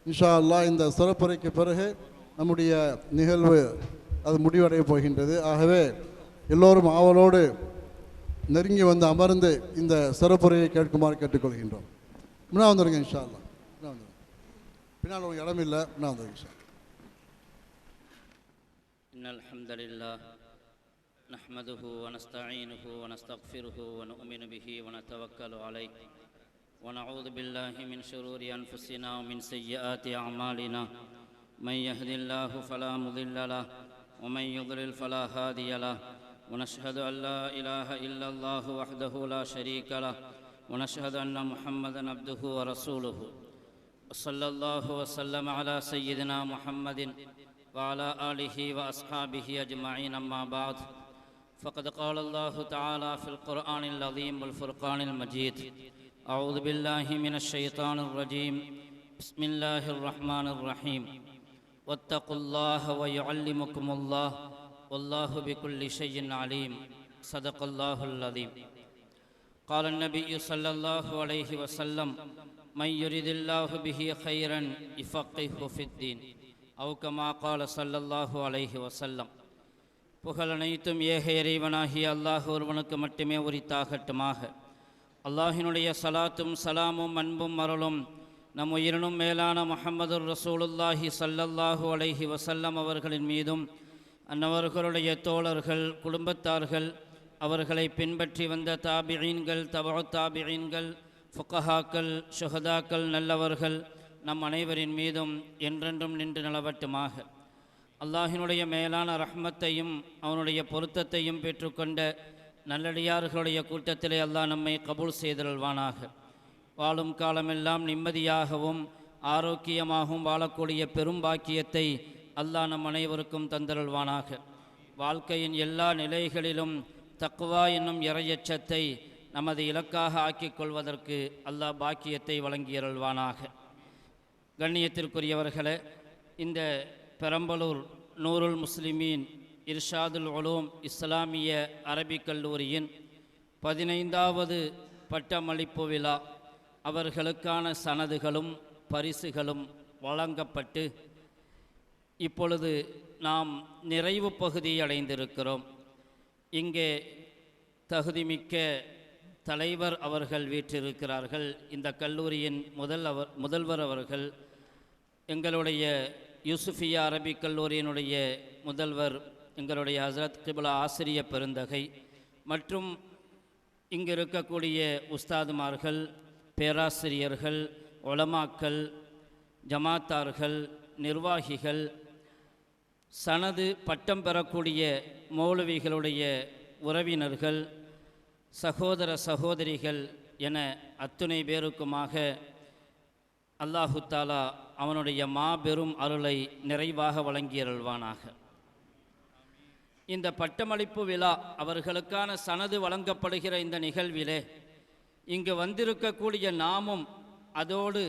இன்ஷா அல்லாஹ் இந்த சிறப்புரைக்கு பிறகு நம்முடைய நிகழ்வு அது முடிவடைய போகின்றது. ஆகவே எல்லோரும் ஆவலோடு நெருங்கி வந்து அமர்ந்து இந்த சிறப்புரையை கேட்குமாறு கேட்டுக்கொள்கின்றோம். முன்னா வந்துடுங்க இன்ஷா அல்லாஹ். பின்னால் ஒரு இடம் இல்லை, முன்னா வந்துடுங்க இன்ஷா. இன்னல் ஹம்தலில்லாஹ் நஹ்மதுஹு வ நஸ்தஈனுஹு வ நஸ்தக்ஃபிருஹு வ நு'மினு பிஹி வ நதவக்கலு அலைஹி வ நஊது பில்லாஹி மின் ஷுரூரி அன்ஃபுஸினா வ மின் ஸய்யிஆத்தி அஅமாலினா மன் யஹ்தில்லாஹு ஃபலா முதில்ல லஹு வ மன் யுضلل ஃபலா ஹாதிய லஹு ونشهد أن لا إله إلا الله وحده لا شريك له ونشهد أن محمدا عبده ورسوله صلى الله وسلم على سيدنا محمد وعلى آله وأصحابه أجمعين. أما بعد فقد قال الله تعالى في القرآن العظيم والفرقان المجيد: أعوذ بالله من الشيطان الرجيم. بسم الله الرحمن الرحيم. واتقوا الله ويعلمكم الله والله بكل شيء عليم. صدق الله العظيم. قال النبي صلى الله عليه وسلم: من يريد الله به خيرا يفقهه في الدين أو كما قال صلى الله عليه وسلم. புகழ் அனைத்தும் ஏக இறைவனாகிய அல்லாஹ் ஒருவனுக்கு மட்டுமே உரித்தாகட்டுமாக. அல்லாஹினுடைய சலாத்தும் சலாமும் அன்பும் அருளும் நம் உயிரினும் மேலான முஹம்மதுர் ரசூலுல்லாஹி ஸல்லல்லாஹு அலைஹி வஸல்லம் அவர்களின் மீதும் அன்னவர்களுடைய தோழர்கள் குடும்பத்தார்கள் அவர்களை பின்பற்றி வந்த தாபிஈன்கள் தபஉ தாபிஈன்கள் ஃபுகஹாக்கள் ஷுஹதாக்கள் நல்லவர்கள் நம் அனைவரின் மீதும் என்றென்றும் நின்று நிலவட்டுமாக. அல்லாஹினுடைய மேலான ரஹ்மத்தையும் அவனுடைய பொருத்தத்தையும் பெற்றுக்கொண்ட நல்லடியார்களுடைய கூட்டத்திலே அல்லாஹ் நம்மை கபூல் செய்தருள்வானாக. வாழும் காலமெல்லாம் நிம்மதியாகவும் ஆரோக்கியமாகவும் வாழக்கூடிய பெரும் பாக்கியத்தை அல்லாஹ் நம் அனைவருக்கும் தந்தருள்வானாக. வாழ்க்கையின் எல்லா நிலைகளிலும் தக்வா என்னும் இறையச்சத்தை நமது இலக்காக ஆக்கிக் கொள்வதற்கு அல்லாஹ் பாக்கியத்தை வழங்கியருள்வானாக. கண்ணியத்திற்குரியவர்களே, இந்த பெரம்பலூர் நூருல் முஸ்லிமீன் இர்ஷாதுல் உலூம் இஸ்லாமிய அரபிக் கல்லூரியின் 15வது பட்டமளிப்பு விழா அவர்களுக்கான சனதுகளும் பரிசுகளும் வழங்கப்பட்டு இப்பொழுது நாம் நிறைவு பகுதியை அடைந்திருக்கிறோம். இங்கே தகுதிமிக்க தலைவர் அவர்கள் வீற்றிருக்கிறார்கள். இந்த கல்லூரியின் முதல்வர் அவர்கள், எங்களுடைய யூசுஃபியா அரபிக் கல்லூரியினுடைய முதல்வர் எங்களுடைய ஹசரத் கிப்லா ஆசிரிய பெருந்தகை மற்றும் இங்கு இருக்கக்கூடிய உஸ்தாதுமார்கள், பேராசிரியர்கள், உலமாக்கள், ஜமாத்தார்கள், நிர்வாகிகள், சனது பட்டம் பெறக்கூடிய மௌலவிகளுடைய உறவினர்கள், சகோதர சகோதரிகள் என அத்துணை பேருக்குமாக அல்லாஹு தாலா அவனுடைய மாபெரும் அருளை நிறைவாக வழங்கியருள்வானாக. இந்த பட்டமளிப்பு விழா அவர்களுக்கான சனது வழங்கப்படுகிற இந்த நிகழ்விலே இங்கு வந்திருக்கக்கூடிய நாமும் அதோடு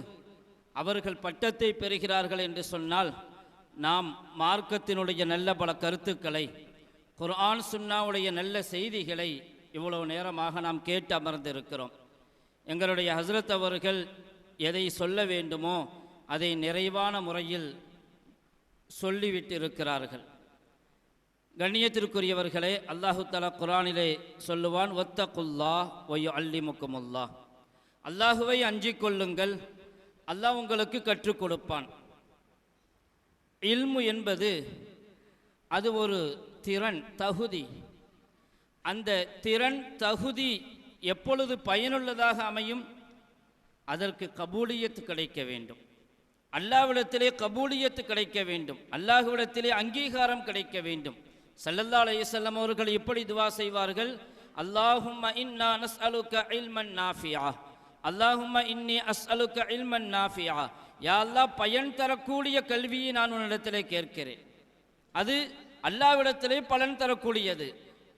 அவர்கள் பட்டத்தை பெறுகிறார்கள் என்று சொன்னால், நாம் மார்க்கத்தினுடைய நல்ல பல கருத்துக்களை, குர்ஆன் சுன்னாவுடைய நல்ல செய்திகளை இவ்வளவு நேரமாக நாம் கேட்டு அமர்ந்திருக்கிறோம். எங்களுடைய ஹஸ்ரத் அவர்கள் எதை சொல்ல வேண்டுமோ அதை நிறைவான முறையில் சொல்லிவிட்டிருக்கிறார்கள். கண்ணியத்திற்குரியவர்களே, அல்லாஹு தஆலா குர்ஆனிலே சொல்லுவான், வத்தகுல்லாஹ் வயுஅல்லிமுக்குமுல்லாஹ், அல்லாஹுவை அஞ்சிக் கொள்ளுங்கள், அல்லாஹ் உங்களுக்கு கற்றுக் கொடுப்பான். இல்மு என்பது அது ஒரு திறன், தகுதி. அந்த திறன் தகுதி எப்பொழுது பயனுள்ளதாக அமையும்? அதற்கு கபூலியத்து கிடைக்க வேண்டும், அல்லாஹ்விடத்திலே கபூலியத்து கிடைக்க வேண்டும், அல்லாஹ்விடத்திலே அங்கீகாரம் கிடைக்க வேண்டும். ஸல்லல்லாஹு அலைஹி வஸல்லம் அவர்கள் இப்படி துஆ செய்வார்கள், அல்லாஹும்ம இன்னா நஸ்அலுக இல்மன் நாஃபிஆ, அல்லாஹும்ம இன்னி அஸ்அலுக இல்மன் நாஃபிஆ, யா அல்லாஹ் பயன் தரக்கூடிய கல்வியை நான் உன்னிடத்திலே கேட்கிறேன். அது அல்லாஹ்விடத்திலே பலன் தரக்கூடியது,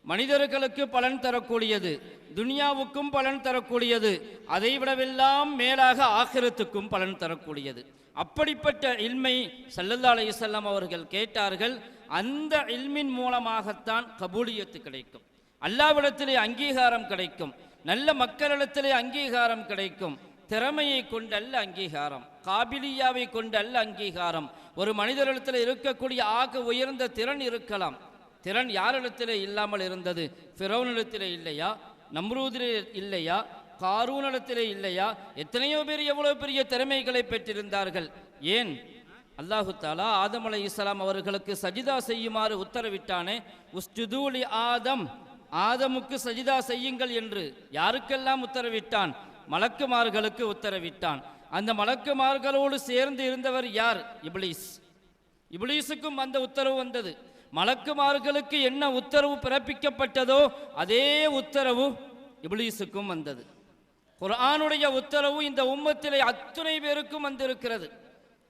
மனிதர்களுக்கு பலன் தரக்கூடியது, துனியாவுக்கும் பலன் தரக்கூடியது, அதைவிடவெல்லாம் மேலாக ஆகிரத்துக்கும் பலன் தரக்கூடியது. அப்படிப்பட்ட இல்மை ஸல்லல்லாஹு அலைஹி வஸல்லம் அவர்கள் கேட்டார்கள். அந்த இல்மின் மூலமாகத்தான் கபூலியத்து கிடைக்கும், அல்லாஹ்விடத்திலே அங்கீகாரம் கிடைக்கும், நல்ல மக்களிடத்திலே அங்கீகாரம் கிடைக்கும். திறமையை கொண்டல்ல அங்கீகாரம், காபிலியாவை கொண்டல்ல அங்கீகாரம். ஒரு மனிதரிடத்தில் இருக்கக்கூடிய ஆக உயர்ந்த திறன் இருக்கலாம். திறன் யாரிடத்திலே இல்லாமல் இருந்தது? ஃபிரௌனிடத்திலே இல்லையா? நம்ரூதிலே இல்லையா? காரூனிடத்திலே இல்லையா? எத்தனையோ பேர் எவ்வளவு பெரிய திறமைகளை பெற்றிருந்தார்கள். ஏன்? அல்லாஹு தாலா ஆதம் அலைஹிஸ்ஸலாம் அவர்களுக்கு சஜிதா செய்யுமாறு உத்தரவிட்டானே, உஸ்ஜுதூலி ஆதம், ஆதமுக்கு சஜிதா செய்யுங்கள் என்று யாருக்கெல்லாம் உத்தரவிட்டான்? மலக்குமார்களுக்கு உத்தரவிட்டான். அந்த மலக்குமார்களோடு சேர்ந்து இருந்தவர் யார்? இப்லீஸ். இப்லீஸுக்கும் அந்த உத்தரவு வந்தது. மலக்குமார்களுக்கு என்ன உத்தரவு பிறப்பிக்கப்பட்டதோ அதே உத்தரவு இப்லீஸுக்கும் வந்தது. குர்ஆனுடைய உத்தரவு இந்த உம்மத்திலே அத்துணை பேருக்கும் வந்திருக்கிறது.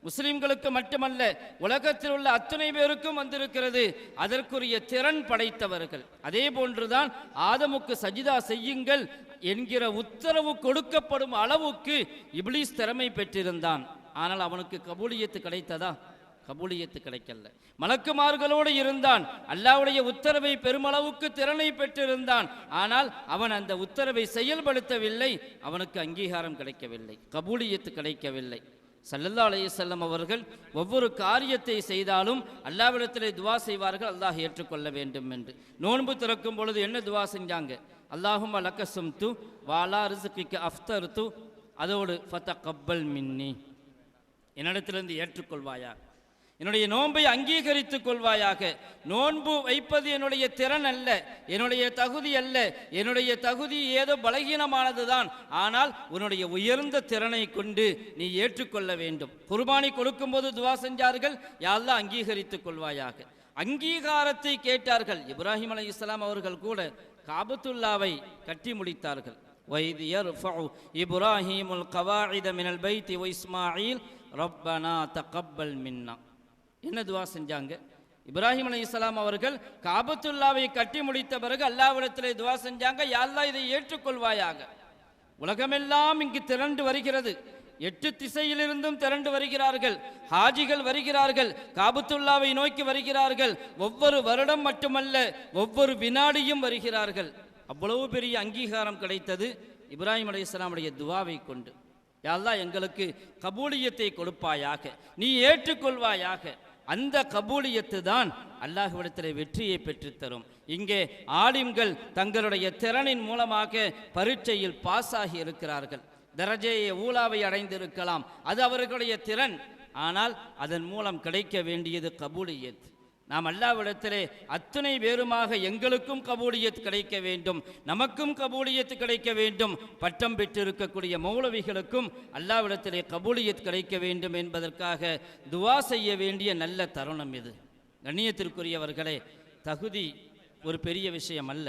முஸ்லிம்களுக்கு மட்டுமல்ல, உலகத்தில் உள்ள அத்துணை பேருக்கும் வந்திருக்கிறது. அதற்குரிய திறன் படைத்தவர்கள். அதே போன்றுதான் ஆதமுக்கு சஜிதா செய்யுங்கள் என்கிற உத்தரவு கொடுக்கப்படும் அளவுக்கு இப்லீஸ் திறமை பெற்றிருந்தான். ஆனால் அவனுக்கு கபூலியத்து கிடைத்ததா? கபூலியத்து கிடைக்கல. மலக்குமார்களோடு இருந்தான், அல்லாஹ்வுடைய உத்தரவை பெருமளவுக்கு திறனை பெற்றிருந்தான். ஆனால் அவன் அந்த உத்தரவை செயல்படுத்தவில்லை, அவனுக்கு அங்கீகாரம் கிடைக்கவில்லை, கபூலியத்து கிடைக்கவில்லை. ஸல்லல்லாஹு அலைஹி வஸல்லம் அவர்கள் ஒவ்வொரு காரியத்தை செய்தாலும் அல்லாஹ்விடத்திலே துஆ செய்வார்கள், அல்லாஹ் ஏற்றுக்கொள்ள வேண்டும் என்று. நோன்பு திறக்கும் பொழுது என்ன துஆ செஞ்சாங்க? அல்லாஹும்ம லக்க சும்து வாலா ரிஸ்கிக அஃப்தர்து, அதோடு ஃபதகப்பல் மின்னி, என்னிடத்திலிருந்து ஏற்றுக்கொள்வாயா, என்னுடைய நோன்பை அங்கீகரித்துக் கொள்வாயாக. நோன்பு வைப்பது என்னுடைய திறன் அல்ல, என்னுடைய தகுதி அல்ல, என்னுடைய தகுதி ஏதோ பலகீனமானது தான். ஆனால் உன்னுடைய உயர்ந்த திறனை கொண்டு நீ ஏற்றுக்கொள்ள வேண்டும். குர்பானி கொடுக்கும் போது துவா செஞ்சார்கள், யா அல்லாஹ் அங்கீகரித்துக் கொள்வாயாக. அங்கீகாரத்தை கேட்டார்கள். இப்ராஹிம் அலைஹிஸ்ஸலாம் அவர்கள் கூட காபத்துல்லாவை கட்டி முடித்தார்கள். வைத் யர்ஃபஉ இப்ராஹீமுல் கவாஇத மினல் பைத்தி வ இஸ்மாஈல் ரப்பனா தகப்பல் மின்னா. என்ன துவா செஞ்சாங்க? இப்ராஹிம் அலைஹிஸ்ஸலாம் அவர்கள் காபத்துல்லாவை கட்டி முடித்த பிறகு அல்லாஹ்விடத்திலே துவா செஞ்சாங்க, யா அல்லாஹ் இதை ஏற்றுக்கொள்வாயாக. உலகமெல்லாம் இங்கு திரண்டு வருகிறது, 8 திசையிலிருந்தும் திரண்டு வருகிறார்கள், ஹாஜிகள் வருகிறார்கள், காபத்துல்லாவை நோக்கி வருகிறார்கள். ஒவ்வொரு வருடம் மட்டுமல்ல, ஒவ்வொரு வினாடியும் வருகிறார்கள். அவ்வளவு பெரிய அங்கீகாரம் கிடைத்தது. இப்ராஹிம் அலைஹிஸ்ஸலாமுடைய துவாவை கொண்டு, யா அல்லாஹ் எங்களுக்கு கபூலியத்தை கொடுப்பாயாக, நீ ஏற்றுக்கொள்வாயாக. அந்த கபூலியத்து தான் அல்லாஹ்விடத்தில் வெற்றியை பெற்றுத்தரும். இங்கே ஆலிம்கள் தங்களுடைய திறனின் மூலமாக பரீட்சையில் பாஸ் ஆகி இருக்கிறார்கள், தரஜையை ஊலாவை அடைந்திருக்கலாம், அது அவர்களுடைய திறன். ஆனால் அதன் மூலம் கிடைக்க வேண்டியது கபூலியத். நாம் அல்லாஹ்விடத்திலே அத்தனை பேருமாக எங்களுக்கும் கபூலியத் கிடைக்க வேண்டும், நமக்கும் கபூலியத் கிடைக்க வேண்டும், பட்டம் பெற்றிருக்கக்கூடிய மௌலவிகளுக்கும் அல்லாஹ்விடத்திலே கபூலியத் கிடைக்க வேண்டும் என்பதற்காக துவா செய்ய வேண்டிய நல்ல தருணம் இது. கண்ணியத்திற்குரியவர்களே, தகுதி ஒரு பெரிய விஷயம் அல்ல,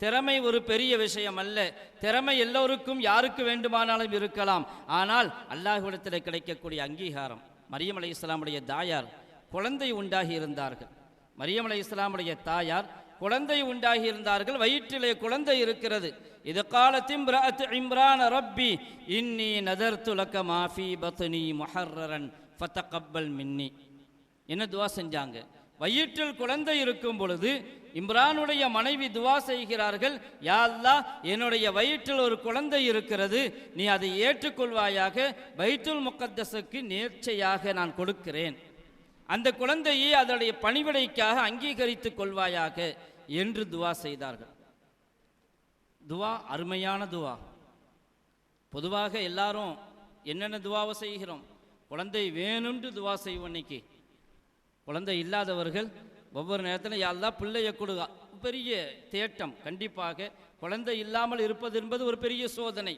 திறமை ஒரு பெரிய விஷயம் அல்ல. திறமை எல்லோருக்கும் யாருக்கு வேண்டுமானாலும் இருக்கலாம். ஆனால் அல்லாஹ்விடத்தில் கிடைக்கக்கூடிய அங்கீகாரம். மரியம் அலைஹிஸ்ஸலாமுடைய தாயார் குழந்தை உண்டாகி இருந்தார்கள். மரியம் அலைஹிஸ்ஸலாமுடைய தாயார் குழந்தை உண்டாகி இருந்தார்கள், வயிற்றிலே குழந்தை இருக்கிறது. இது காலத்தின் இம்ரான் ரப்பி இன்னி நதர்து லக மா ஃபீ பத்னி முஹர்ரரன் ஃபதகப்பல் மின்னி. என்ன துவா செஞ்சாங்க? வயிற்றில் குழந்தை இருக்கும் பொழுது இம்ரானுடைய மனைவி துவா செய்கிறார்கள், யா அல்லாஹ் என்னுடைய வயிற்றில் ஒரு குழந்தை இருக்கிறது, நீ அதை ஏற்றுக்கொள்வாயாக, பைத்துல் முகத்தஸுக்கு நேர்ச்சையாக நான் கொடுக்கிறேன், அந்த குழந்தையை அதனுடைய பணிவிடைக்காக அங்கீகரித்துக் கொள்வாயாக என்று துவா செய்தார்கள். துவா அருமையான துவா. பொதுவாக எல்லாரும் என்னென்ன துவாவை செய்கிறோம்? குழந்தை வேணும்னு துவா செய்வோம். இன்னைக்கு குழந்தை இல்லாதவர்கள் ஒவ்வொரு நேரத்தில் யா அல்லாஹ் பிள்ளையை கொடுங்க, பெரிய தேட்டம். கண்டிப்பாக குழந்தை இல்லாமல் இருப்பது என்பது ஒரு பெரிய சோதனை.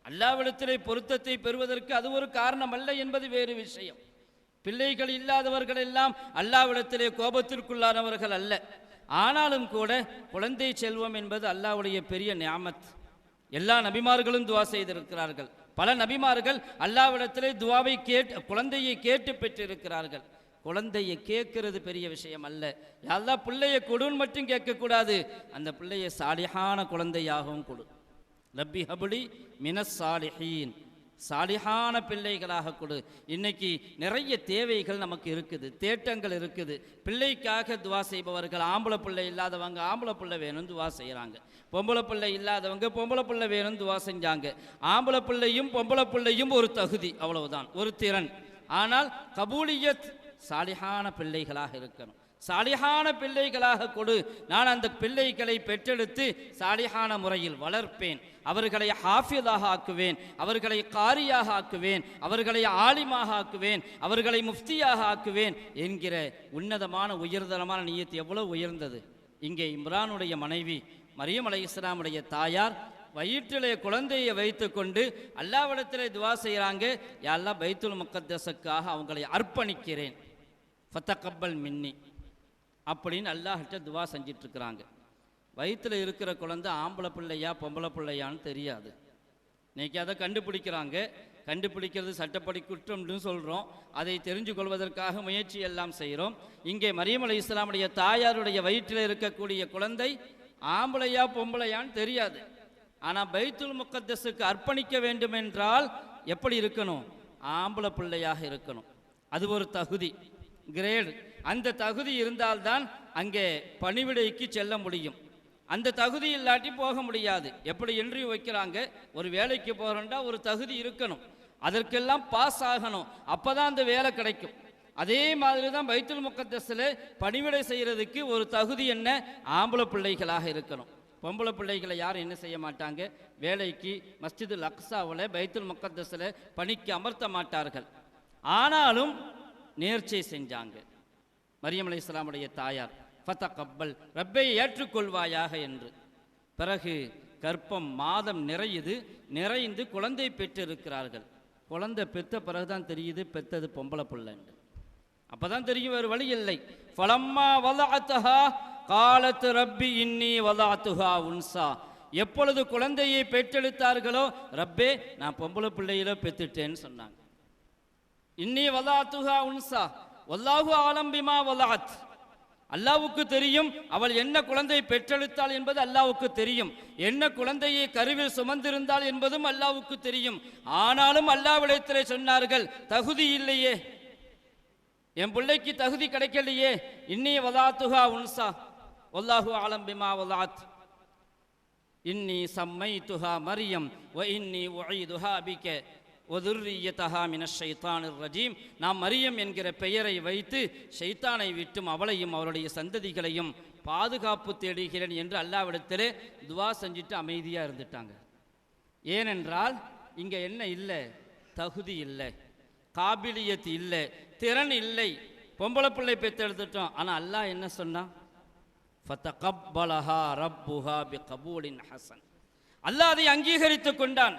அல்லாஹ்விடத்திலே பொருத்தத்தை பெறுவதற்கு அது ஒரு காரணம் அல்ல என்பது வேறு விஷயம். பிள்ளைகள் இல்லாதவர்கள் எல்லாம் அல்லாஹ்விடத்திலே கோபத்திற்குள்ளானவர்கள் அல்ல. ஆனாலும் கூட குழந்தை செல்வம் என்பது அல்லாஹ்வுடைய பெரிய நியாமத். எல்லா நபிமார்களும் துவா செய்திருக்கிறார்கள். பல நபிமார்கள் அல்லாஹ்விடத்திலே துவாவை குழந்தையை கேட்டு பெற்றிருக்கிறார்கள். குழந்தையை கேட்கறது பெரிய விஷயம் அல்ல. யா அல்லாஹ் பிள்ளையை கொடுன்னு மட்டும் கேட்கக்கூடாது, அந்த பிள்ளையை சாலிஹான குழந்தையாகவும் கொடு. ரப்பி ஹப்லி மினஸ் சாலிஹீன், சாலிஹான பிள்ளைகளாக கொடு. இன்னைக்கு நிறைய தேவைகள் நமக்கு இருக்குது, தேட்டங்கள் இருக்குது. பிள்ளைக்காக துவா செய்பவர்கள், ஆம்பளை பிள்ளை இல்லாதவங்க ஆம்பளை பிள்ளை வேணும்னு துவா செய்கிறாங்க, பொம்பளை பிள்ளை இல்லாதவங்க பொம்பளை பிள்ளை வேணும்னு துவா செஞ்சாங்க. ஆம்பளை பிள்ளையும் பொம்பளை பிள்ளையும் ஒரு தகுதி, அவ்வளவுதான், ஒரு திறன். ஆனால் கபூலியத் சாலிஹான பிள்ளைகளாக இருக்கணும். சாலிஹான பிள்ளைகளாக கொடு, நான் அந்த பிள்ளைகளை பெற்றெடுத்து சாலிஹான முறையில் வளர்ப்பேன், அவர்களை ஹாஃபிதாக ஆக்குவேன், அவர்களை காரியாக ஆக்குவேன், அவர்களை ஆலிமாக ஆக்குவேன், அவர்களை முஃப்தியாக ஆக்குவேன் என்கிற உன்னதமான உயர்தரமான நியத்து எவ்வளவு உயர்ந்தது! இங்கே இம்ரானுடைய மனைவி மரியம் அலைஹிஸ்ஸலாமுடைய தாயார் வயிற்றிலே குழந்தையை வைத்து கொண்டு அல்லாஹ்விடத்திலே துவா செய்கிறாங்க, யா அல்லாஹ் பைத்துல் முகத்தஸுக்காக அவங்களை அர்ப்பணிக்கிறேன், ஃபதகப்பல் மின்னி அப்படின்னு அல்லாஹ்கிட்ட துவா செஞ்சிட்ருக்கிறாங்க. வயிற்றில் இருக்கிற குழந்தை ஆம்பளை பிள்ளையா பொம்பளை பிள்ளையான்னு தெரியாது. இன்றைக்கி அதை கண்டுபிடிக்கிறாங்க. கண்டுபிடிக்கிறது சட்டப்படி குற்றம்னு சொல்கிறோம். அதை தெரிஞ்சு கொள்வதற்காக முயற்சி எல்லாம் செய்கிறோம். இங்கே மரியம் அலைஹிஸ்ஸலாமுடைய தாயாருடைய வயிற்றில் இருக்கக்கூடிய குழந்தை ஆம்பளையா பொம்பளையான்னு தெரியாது. ஆனால் பைத்துல் முகத்தஸுக்கு அர்ப்பணிக்க வேண்டும் என்றால் எப்படி இருக்கணும்? ஆம்பளை பிள்ளையாக இருக்கணும். அது ஒரு தகுதி, கிரேடு. அந்த தகுதி இருந்தால்தான் அங்கே பணிவிடைக்கு செல்ல முடியும். அந்த தகுதி இல்லாட்டி போக முடியாது. எப்படி இன்டர்வியூ வைக்கிறாங்க, ஒரு வேலைக்கு போகிறோம்னா ஒரு தகுதி இருக்கணும், அதற்கெல்லாம் பாஸ் ஆகணும், அப்போ தான் அந்த வேலை கிடைக்கும். அதே மாதிரி தான் பைத்துல் முகத்தஸில் பணிவிடை செய்கிறதுக்கு ஒரு தகுதி என்ன? ஆம்பளை பிள்ளைகளாக இருக்கணும். பொம்பளை பிள்ளைகளை யாரும் என்ன செய்ய மாட்டாங்க, வேலைக்கு மஸ்ஜிதுல் அக்ஸாவில் பைத்துல் முகத்தஸில் பணிக்கு அமர்த்த மாட்டார்கள். ஆனாலும் நேர்ச்சை செஞ்சாங்க மரியம் அலைஹிஸ்ஸலாமுடைய தாயார், ஃபதகப்பல், ரப்பை ஏற்றுக்கொள்வாயாக என்று. பிறகு கர்ப்பம் மாதம் நிறைந்து குழந்தை பெற்றிருக்கிறார்கள். குழந்தை பெற்ற பிறகுதான் தெரியுது பெற்றது பொம்பளை பிள்ளை. அப்பதான் தெரியும், வேறு வழி இல்லை. ஃபலம்மா வலஅத்ஹா காலத் ரப்பி இன்னி வலஅத்துஹா உன்சா. எப்பொழுது குழந்தையை பெற்றெடுத்தார்களோ, ரப்பே நான் பொம்பளை பிள்ளையில பெற்றுட்டேன்னு சொன்னாங்க. இன்னி வலஅத்துஹா உன்சா வல்லாஹு ஆலம் பிமா வலஅத். அல்லாஹ்வுக்கு தெரியும் அவள் என்ன குழந்தையை பெற்றெடுத்தாள் என்பது அல்லாஹ்வுக்கு தெரியும், என்ன குழந்தையை கருவில் சுமந்திருந்தாள் என்பதும் அல்லாஹ்வுக்கு தெரியும். ஆனாலும் அல்லாஹ்விடத்திலே சொன்னார்கள், தகுதி இல்லையே, என் பிள்ளைக்கு தகுதி கிடைக்கலையே, இன்னி வலாத்துஹா உன்சா வல்லாஹு ஆலம் பிமா வலாத். இன்னி சம்மைத்துஹா மரியம் வ இன்னி உஈதுஹா பிக வ துர்ரியதஹா மினஷ் ஷைத்தானிர் ரஜீம். நாம் மரியம் என்கிற பெயரை வைத்து ஷைத்தானை விட்டும் அவளையும் அவருடைய சந்ததிகளையும் பாதுகாப்பு தேடுகிறேன் என்று அல்லாஹ்விடத்திலே துவா செஞ்சுட்டு அமைதியாக இருந்துட்டாங்க. ஏனென்றால் இங்கே என்ன இல்லை? தகுதி இல்லை, காபிலியத் இல்லை, திறன் இல்லை. பொம்பளை பிள்ளை பெற்றெடுத்துட்டோம். ஆனால் அல்லாஹ் என்ன சொன்னான்? ஃபதகப்பலஹா ரப்புஹா பிகபூலின் ஹசன். அல்லாஹ் அதை அங்கீகரித்து கொண்டான்.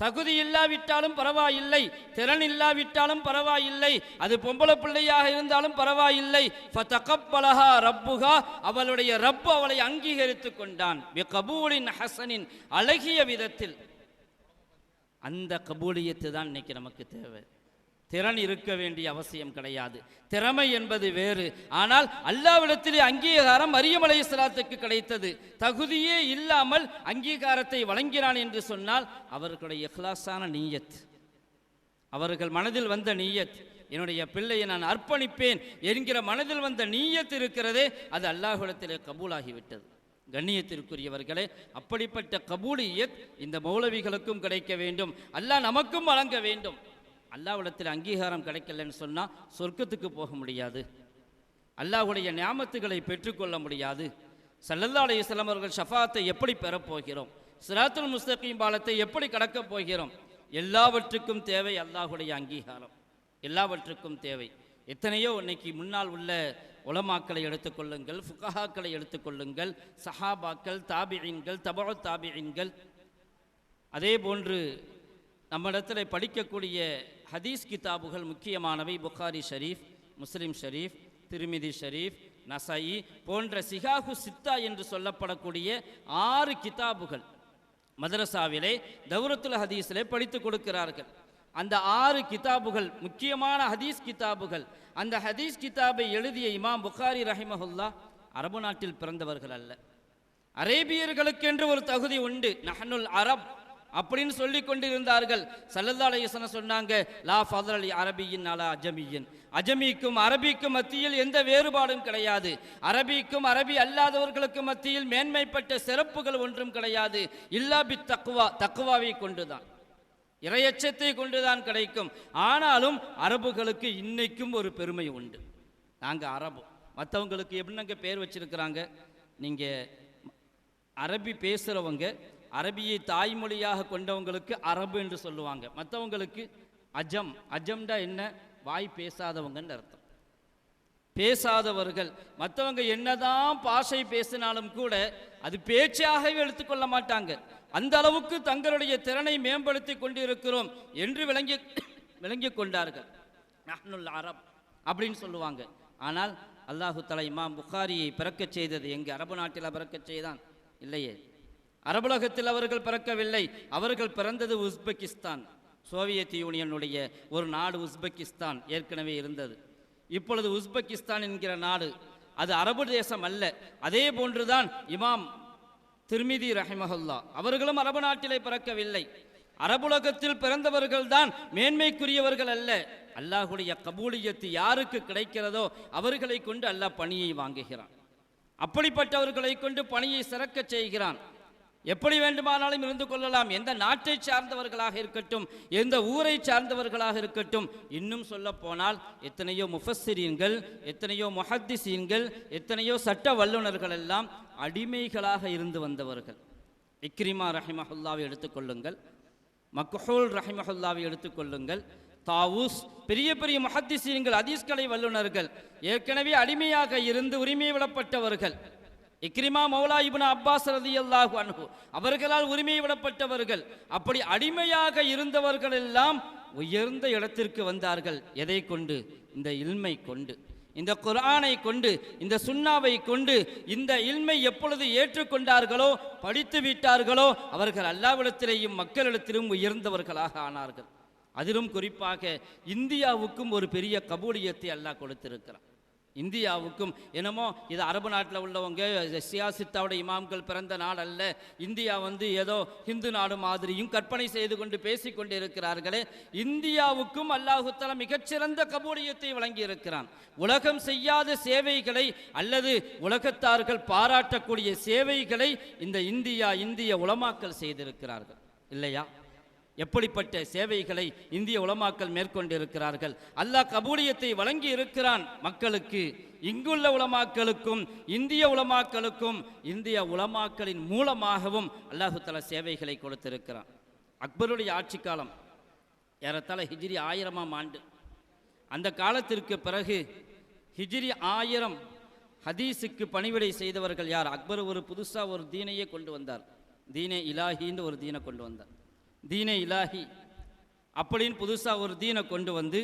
தகுதி இல்லாவிட்டாலும் பரவாயில்லை, திறன் இல்லாவிட்டாலும் பரவாயில்லை, அது பொம்பளை பிள்ளையாக இருந்தாலும் பரவாயில்லை. ஃபதகப்பலஹா ரப்புஹா, அவளுடைய ரப்பு அவளை அங்கீகரித்து கொண்டான். பிகபூலின் ஹசனின், அழகிய விதத்தில். அந்த கபூலியத்து தான் இன்னைக்கு நமக்கு தேவை. திறன் இருக்க வேண்டிய அவசியம் கிடையாது. திறமை என்பது வேறு. ஆனால் அல்லாஹ்விடத்திலே அங்கீகாரம் மரியம் அலைஹிஸ்ஸலாத்துக்கு கிடைத்தது. தகுதியே இல்லாமல் அங்கீகாரத்தை வழங்கினான் என்று சொன்னால் அவர்களுடைய இக்லாஸான நீயத், அவர்கள் மனதில் வந்த நீயத், என்னுடைய பிள்ளையை நான் அர்ப்பணிப்பேன் என்கிற மனதில் வந்த நீயத் இருக்கிறதே, அது அல்லாஹ்விடத்திலே கபூலாகிவிட்டது. கண்ணியத்திற்குரியவர்களே, அப்படிப்பட்ட கபூலியத் இந்த மௌலவிகளுக்கும் கிடைக்க வேண்டும், அல்லாஹ் நமக்கும் வழங்க வேண்டும். அல்லாஹ்விடத்தில் அங்கீகாரம் கிடைக்கலன்னு சொன்னால் சொர்க்கத்துக்கு போக முடியாது, அல்லாஹ்வுடைய நியாமத்துகளை பெற்றுக்கொள்ள முடியாது. ஸல்லல்லாஹு அலைஹி வஸல்லம் அவர்கள் ஷஃபாத்தை எப்படி பெறப்போகிறோம்? சிராத்துல் முஸ்தகீம் பாலத்தை எப்படி கடக்கப் போகிறோம்? எல்லாவற்றுக்கும் தேவை அல்லாஹ்வுடைய அங்கீகாரம், எல்லாவற்றுக்கும் தேவை. எத்தனையோ இன்னைக்கு முன்னால் உள்ள உலமாக்களை எடுத்துக்கொள்ளுங்கள், ஃபுகஹாக்களை எடுத்துக்கொள்ளுங்கள், சஹாபாக்கள், தாபிஈன்கள், தபஉ தாபிஈன்கள், அதே போன்று நம்மிடத்தில் படிக்கக்கூடிய ஹதீஸ் கிதாபுகள் முக்கியமானவை. புகாரி ஷரீஃப், முஸ்லிம் ஷரீஃப், திருமிதி ஷரீஃப், நசாயி போன்ற சிகாஹு சித்தா என்று சொல்லப்படக்கூடிய 6 கிதாபுகள் மதரசாவிலே தௌரத்துல் ஹதீஸிலே படித்து கொடுக்கிறார்கள். அந்த 6 கிதாபுகள் முக்கியமான ஹதீஸ் கிதாபுகள். அந்த ஹதீஸ் கிதாபை எழுதிய இமாம் புகாரி ரஹிமஹுல்லா அரபு நாட்டில் பிறந்தவர்கள் அல்ல. அரேபியர்களுக்கென்று ஒரு தகுதி உண்டு, நஹ்னுல் அரப் அப்படின்னு சொல்லி கொண்டிருந்தார்கள். ஸல்லல்லாஹு அலைஹி வஸல்லம் சொன்னாங்க, லா ஃபضل அரபியின் அலா அஜமியின், அஜமிக்கும் அரபிக்கும் மத்தியில் எந்த வேறுபாடும் கிடையாது, அரபிக்கும் அரபி அல்லாதவர்களுக்கு மத்தியில் மேன்மைப்பட்ட சிறப்புகள் ஒன்றும் கிடையாது. இல்லா பி தக்வா, தக்வாவை கொண்டுதான், இறையச்சத்தை கொண்டுதான் கிடைக்கும். ஆனாலும் அரபுகளுக்கு இன்னைக்கும் ஒரு பெருமை உண்டு. நாங்கள் அரபு, மற்றவங்களுக்கு எப்படின்னாங்க பேர் வச்சிருக்கிறாங்க. நீங்கள் அரபி பேசுகிறவங்க, அரபியை தாய்மொழியாக கொண்டவங்களுக்கு அரபு என்று சொல்லுவாங்க. மற்றவங்களுக்கு அஜம். அஜம்டா என்ன? வாய் பேசாதவங்கன்னு அர்த்தம். பேசாதவர்கள். மற்றவங்க என்னதான் பாஷை பேசினாலும் கூட அது பேச்சாகவே எடுத்துக்கொள்ள மாட்டாங்க. அந்த அளவுக்கு தங்களுடைய திறனை மேம்படுத்தி கொண்டிருக்கிறோம் என்று விளங்கி கொண்டார்கள். நஹ்னுல் அரப் அப்படின்னு சொல்லுவாங்க. ஆனால் அல்லாஹு தஆலா இமாம் புகாரியை பிறக்கச் செய்தது எங்கே? அரபு நாட்டில் பிறக்கச் செய்தான்? இல்லையே. அரபுலகத்தில் அவர்கள் பிறக்கவில்லை. அவர்கள் பிறந்தது உஸ்பெகிஸ்தான். சோவியத் யூனியனுடைய ஒரு நாடு உஸ்பெகிஸ்தான் ஏற்கனவே இருந்தது. இப்பொழுது உஸ்பெகிஸ்தான் என்கிற நாடு அது அரபு தேசம் அல்ல. அதே போன்றுதான் இமாம் திர்மிதி ரஹிமஹுல்லா அவர்களும் அரபு நாட்டிலே பிறக்கவில்லை. அரபுலகத்தில் பிறந்தவர்கள் தான் மேன்மைக்குரியவர்கள் அல்ல. அல்லாஹ்வுடைய கபூலியத்து யாருக்கு கிடைக்கிறதோ அவர்களை கொண்டு அல்லாஹ் பணியை வாங்குகிறான். அப்படிப்பட்டவர்களை கொண்டு பணியை சிறக்க செய்கிறான். எப்படி வேண்டுமானாலும் இருந்து கொள்ளலாம். எந்த நாட்டை சார்ந்தவர்களாக இருக்கட்டும், எந்த ஊரை சார்ந்தவர்களாக இருக்கட்டும். இன்னும் சொல்ல போனால் எத்தனையோ முஃபஸ்ஸிரீன்கள், எத்தனையோ முஹத்திஸீன்கள், எத்தனையோ சட்ட வல்லுநர்கள் எல்லாம் அடிமைகளாக இருந்து வந்தவர்கள். இக்ரிமா ரஹிமஹுல்லாவை எடுத்துக்கொள்ளுங்கள், மக்ஹூல் ரஹிமஹுல்லாவை எடுத்துக்கொள்ளுங்கள், தாவூஸ், பெரிய பெரிய முஹத்திஸீன்கள், ஹதீஸ்கலை வல்லுநர்கள், ஏற்கனவே அடிமையாக இருந்து உரிமை விடப்பட்டவர்கள். இக்ரிமா மௌலா இப்னு அப்பாஸ் ரலியல்லாஹு அன்ஹு அவர்களால் உரிமை விடப்பட்டவர்கள். அப்படி அடிமையாக இருந்தவர்கள் எல்லாம் உயர்ந்த இடத்திற்கு வந்தார்கள். எதை கொண்டு? இந்த இல்மை கொண்டு, இந்த குர்ஆனை கொண்டு, இந்த சுன்னாவை கொண்டு. இந்த இல்மை எப்பொழுது ஏற்றுக்கொண்டார்களோ, படித்து விட்டார்களோ, அவர்கள் அல்லாஹ்விடத்திலேயும் மக்களிடத்திலும் உயர்ந்தவர்களாக ஆனார்கள். அதிலும் குறிப்பாக இந்தியாவுக்கும் ஒரு பெரிய கபூலியத்தை அல்லாஹ் கொடுத்திருக்கிறார். இந்தியாவுக்கும் என்னமோ இது அரபு நாட்டில் உள்ளவங்க சியாசித்தாவோட இமாம்கள் பிறந்த நாடு அல்ல, இந்தியா ஏதோ ஹிந்து நாடு மாதிரியும் கற்பனை செய்து கொண்டு பேசிக்கொண்டு இருக்கிறார்களே. இந்தியாவுக்கும் அல்லாஹு தஆலா மிகச்சிறந்த கபூலியத்தை வழங்கி இருக்கிறான். உலகம் செய்யாத சேவைகளை அல்லது உலகத்தார்கள் பாராட்டக்கூடிய சேவைகளை இந்த இந்திய உலமாக்கள் செய்திருக்கிறார்கள் இல்லையா? எப்படிப்பட்ட சேவைகளை இந்திய உலமாக்கள் மேற்கொண்டிருக்கிறார்கள். அல்லாஹ் கபூலியத்தை வழங்கி இருக்கிறான் மக்களுக்கு. இங்குள்ள உலமாக்களுக்கும் இந்திய உலமாக்களுக்கும் இந்திய உலமாக்களின் மூலமாகவும் அல்லாஹு தஆலா சேவைகளை கொடுத்திருக்கிறான். அக்பருடைய ஆட்சி காலம் ஏறத்தாழ ஹிஜ்ரி 1000ஆம் ஆண்டு. அந்த காலத்திற்கு பிறகு ஹிஜ்ரி 1000 ஹதீஸுக்கு பணிவிடை செய்தவர்கள் யார்? அக்பர் ஒரு புதுசாக ஒரு தீனையே கொண்டு வந்தார். தீனே இலாஹின்னு ஒரு தீனை கொண்டு வந்தார். தீனே இலாஹி அப்படின்னு புதுசாக ஒரு தீனை கொண்டு வந்து